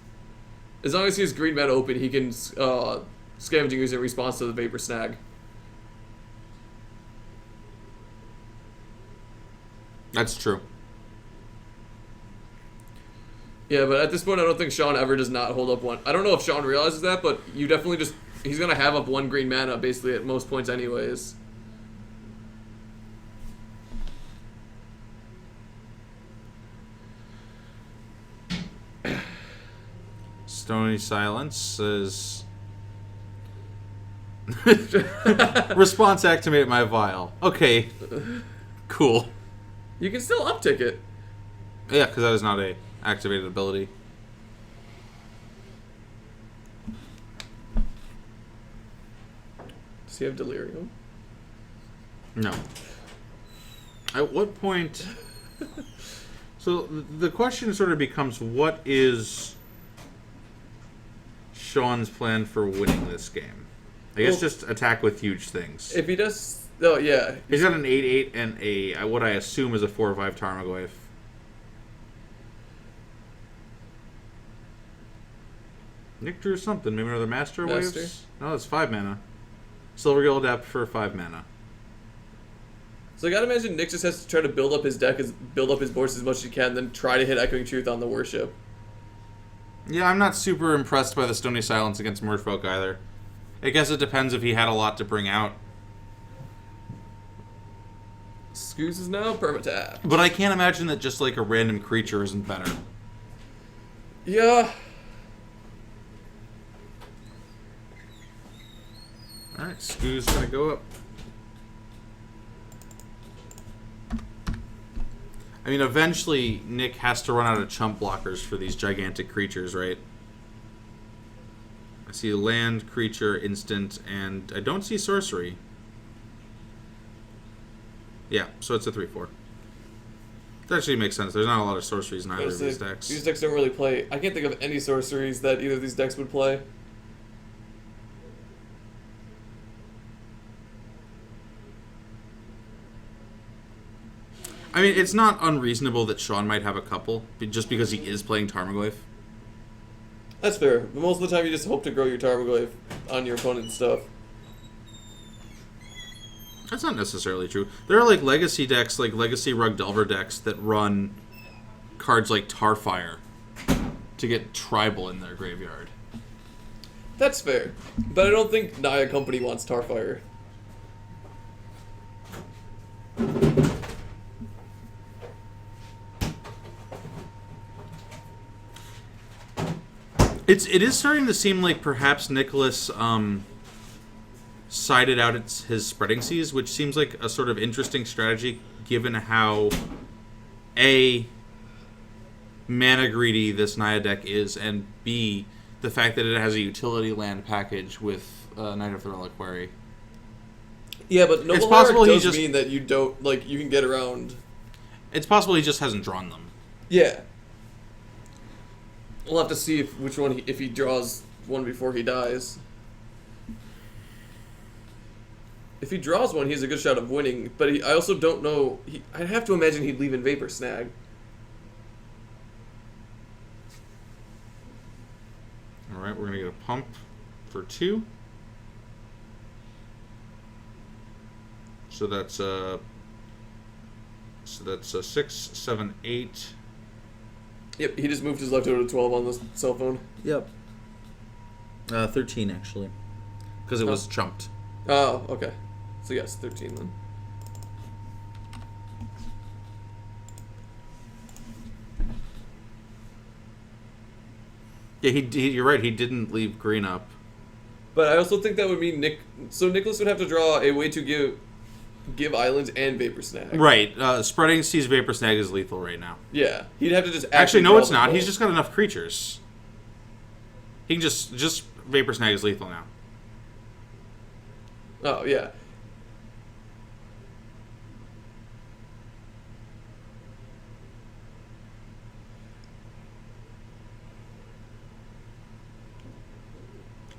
As long as he has green mana open, he can Scavenging Ooze in response to the Vapor Snag. That's true. Yeah, but at this point, I don't think Sean ever does not hold up one. I don't know if Sean realizes that, but you definitely just... He's going to have up 1 green mana, basically, at most points anyways. Stony Silence says... Response activate my vial. Okay. Cool. You can still uptick it. Yeah, because that is not a activated ability. Does he have Delirium? No. At what point... So the question sort of becomes, what is Sean's plan for winning this game? I guess Well- just attack with huge things. If he does... Oh, yeah. He's got an 8/8 and a what I assume is a 4/5 Tarmogoyf. Nick drew something. Maybe another Master Master? Waves? No, it's 5 mana. Silver Gill Adept for 5 mana. So I gotta imagine Nick just has to try to build up his deck, build up his boards as much as he can, then try to hit Echoing Truth on the Worship. Yeah, I'm not super impressed by the Stony Silence against Merfolk either. I guess it depends if he had a lot to bring out. Scooze is now permatap. But I can't imagine that just like a random creature isn't better. Yeah. Alright, Scoo's gonna go up. I mean, eventually Nick has to run out of chump blockers for these gigantic creatures, right? I see land, creature, instant, and I don't see sorcery. Yeah, so it's a 3/4. That actually makes sense. There's not a lot of sorceries in either of these decks. These decks don't really play. I can't think of any sorceries that either of these decks would play. I mean, it's not unreasonable that Sean might have a couple, just because he is playing Tarmogoyf. That's fair. But most of the time, you just hope to grow your Tarmogoyf on your opponent's stuff. That's not necessarily true. There are like legacy decks, like legacy Rug Delver decks that run cards like Tarfire to get tribal in their graveyard. That's fair. But I don't think Naya Company wants Tarfire. It is starting to seem like perhaps Nicholas sided out his spreading seas, which seems like a sort of interesting strategy given how mana greedy this Naya deck is, and B, the fact that it has a utility land package with Knight of the Reliquary. Yeah, but It's possible Noble he does just- mean that you don't, like, you can get around. It's possible he just hasn't drawn them. Yeah. We'll have to see if he draws one before he dies. If he draws one, he has a good shot of winning, but I also don't know. I'd have to imagine he'd leave in Vapor Snag. Alright, we're going to get a pump for 2. So that's a 6, 7, 8. Yep, he just moved his leftover to 12 on the cell phone. Yep. 13 actually. Because it was chumped. Oh, okay. So yes, 13 then. Yeah, you're right. He didn't leave green up. But I also think that would mean Nicholas would have to draw a way to give islands and Vapor Snag. Right. Spreading Seas Vapor Snag is lethal right now. Yeah, he'd have to just Actually, no, draw it's them not. both. He's just got enough creatures. He can just Vapor Snag is lethal now. Oh yeah.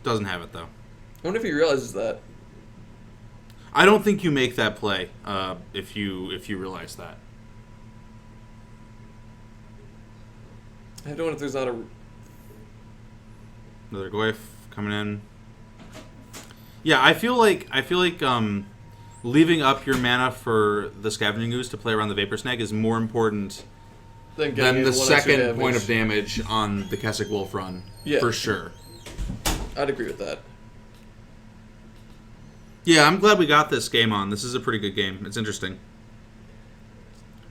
Doesn't have it though. I wonder if he realizes that. I don't think you make that play if you realize that. I don't know if there's not a. Another Goyf coming in. Yeah, I feel like leaving up your mana for the Scavenging Ooze to play around the Vapor Snag is more important Than than the one extra second point damage. of damage on the Keswick Wolf run. Yeah. For sure. I'd agree with that. Yeah, I'm glad we got this game on. This is a pretty good game. It's interesting.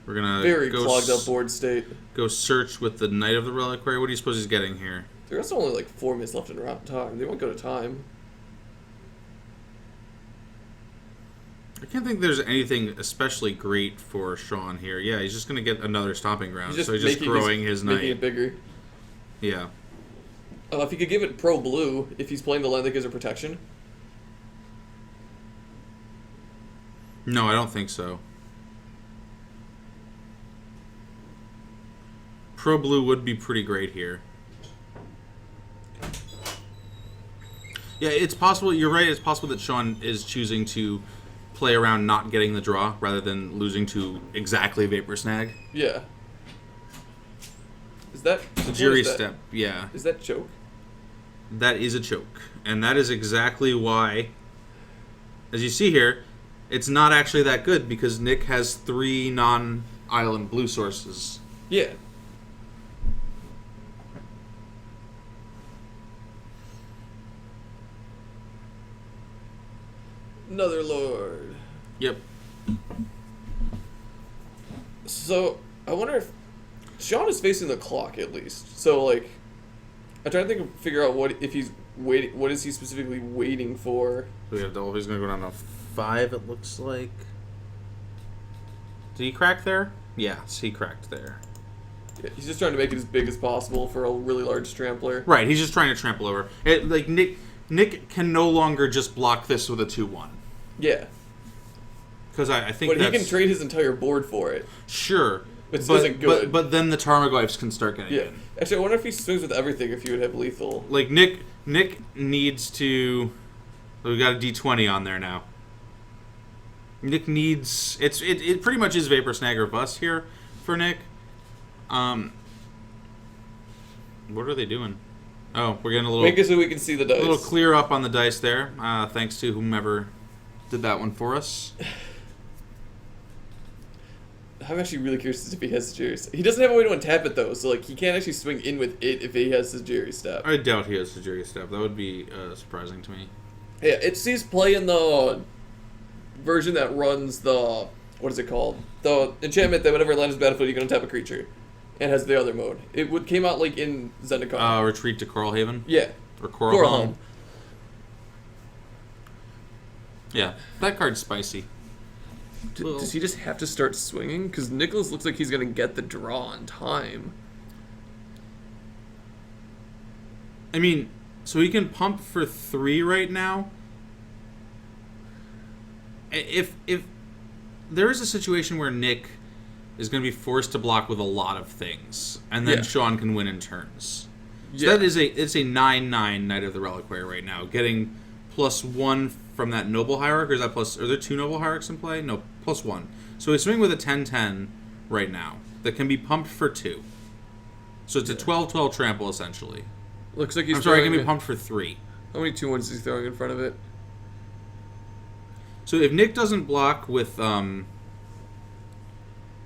We're gonna Very go clogged up board state. go search with the Knight of the Reliquary. What do you suppose he's getting here? There's only like 4 minutes left in time. They won't go to time. I can't think there's anything especially great for Sean here. Yeah, he's just gonna get another stomping ground. He's So he's just growing his making Knight. it bigger. Yeah. If he could give it pro blue, if he's playing the land that gives her protection. No, I don't think so. Pro Blue would be pretty great here. Yeah, it's possible. You're right. It's possible that Sean is choosing to play around not getting the draw rather than losing to exactly Vapor Snag. Yeah. Is that The what Jury is that? Step, yeah. Is that choke? That is a choke. And that is exactly why, as you see here, it's not actually that good because Nick has 3 non-island blue sources. Yeah. Another lord. Yep. So I wonder if Sean is facing the clock at least. So like, I'm trying to figure out what if he's waiting. What is he specifically waiting for? We have double. He's going to go down to 5, it looks like. Did he crack there? Yes, he cracked there. Yeah, he's just trying to make it as big as possible for a really large trampler. Right, he's just trying to trample over. Like, Nick can no longer just block this with a 2-1. Yeah, Because I think but he that's... can trade his entire board for it. Sure. Which isn't good. But then the Tarmogoyfs can start getting Yeah. in. Actually, I wonder if he swings with everything. If he would have lethal. Like, Nick needs to... We got a D20 on there now. Nick needs... It pretty much is Vapor Snag or Bust here for Nick. What are they doing? Oh, we're getting a little... Make it so we can see the dice. A little clear up on the dice there, thanks to whomever did that one for us. I'm actually really curious if he has his Jerry Step. He doesn't have a way to untap it though, so like he can't actually swing in with it if he has his Jerry Step. I doubt he has the Jury Step. That would be surprising to me. Yeah, it sees play in the version that runs the what is it called? The enchantment that whenever it lands battlefield you can untap a creature, and has the other mode. It would came out like in Zendikar. Retreat to Coralhaven? Yeah, Or Coralhelm. Coralhelm? Yeah, that card's spicy. Does he just have to start swinging? Because Nicholas looks like he's going to get the draw on time. I mean, so he can pump for 3 right now. If there is a situation where Nick is going to be forced to block with a lot of things, and then Yeah. Sean can win in turns. So Yeah. that is it's a 9/9 Knight of the Reliquary right now, getting +1 from that Noble Hierarch, or is that plus? Are there 2 Noble Hierarchs in play? No, +1. So he's swinging with a 10/10 right now that can be pumped for 2. So it's a 12/12 trample essentially. Looks like he's I'm sorry, it throwing can be pumped for 3. How many 2-1s is he throwing in front of it? So if Nick doesn't block with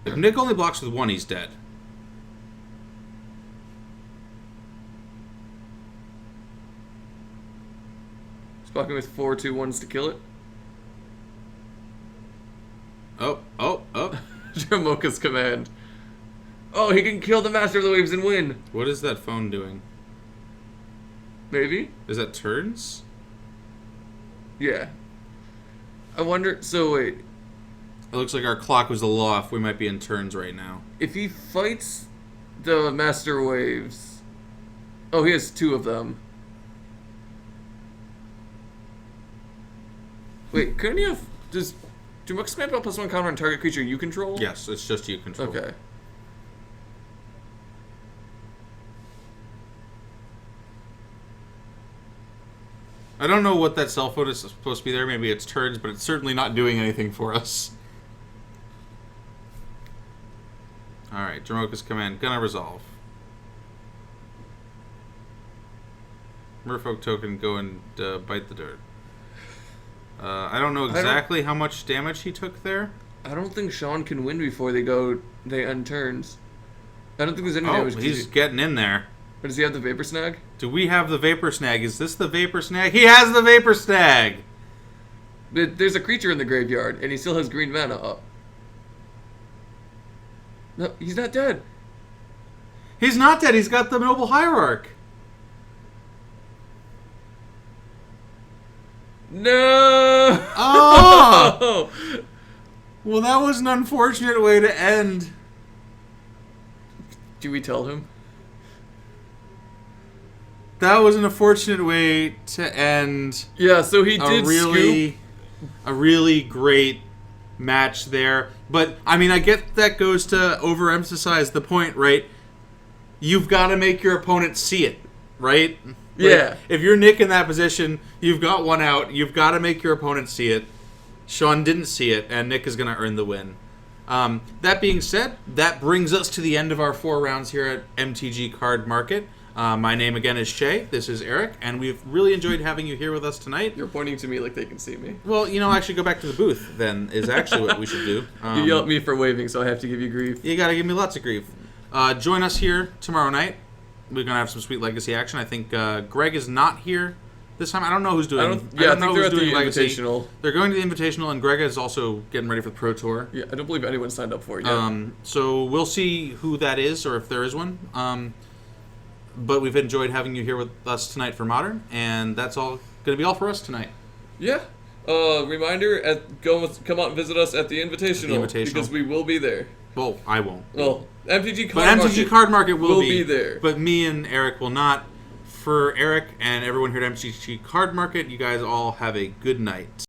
if Nick only blocks with 1, he's dead. He's blocking with 4 2-1s to kill it. Oh. Jamoka's command. Oh, he can kill the Master of the Waves and win. What is that phone doing? Maybe? Is that turns? Yeah. I wonder, so wait. It looks like our clock was a little off. We might be in turns right now. If he fights the Master Waves... Oh, he has 2 of them. Wait, couldn't he have... Do Jamoka's command spell +1 counter on target creature you control? Yes, it's just you control. Okay. I don't know what that cell phone is supposed to be there. Maybe it's turns, but it's certainly not doing anything for us. Alright, Jamoka's command. Gonna resolve. Merfolk token, go and bite the dirt. I don't know exactly how much damage he took there. I don't think Sean can win before they end turns. I don't think there's any Oh, damage. he's getting in there. Or does he have the Vapor Snag? Do we have the Vapor Snag? Is this the Vapor Snag? He has the Vapor Snag! But there's a creature in the graveyard, and he still has green mana up. No, he's not dead. He's not dead. He's got the Noble Hierarch. No! Oh! Well, that was an unfortunate way to end. Do we tell him? That was an unfortunate way to end Yeah, so he did scoop. a really great match there. But, I mean, I get that goes to overemphasize the point, right? You've got to make your opponent see it, right? Like, Yeah. if you're Nick in that position, you've got one out. You've got to make your opponent see it. Sean didn't see it, and Nick is going to earn the win. That being said, that brings us to the end of our 4 rounds here at MTG Card Market. My name again is Shay. This is Eric, and we've really enjoyed having you here with us tonight. You're pointing to me like they can see me. Well, I should go back to the booth, then, is actually what we should do. You yelled at me for waving, so I have to give you grief. You gotta give me lots of grief. Join us here tomorrow night. We're gonna have some sweet Legacy action. I think Greg is not here this time. I don't know who's doing. I think they're at the Invitational. They're going to the Invitational, and Greg is also getting ready for the Pro Tour. Yeah, I don't believe anyone signed up for it yet. So we'll see who that is, or if there is one. But we've enjoyed having you here with us tonight for Modern, and that's all going to be all for us tonight. Yeah. Reminder, come out and visit us at the Invitational. Because we will be there. Well, I won't. Well, MTG Card Market will be there. But me and Eric will not. For Eric and everyone here at MTG Card Market, you guys all have a good night.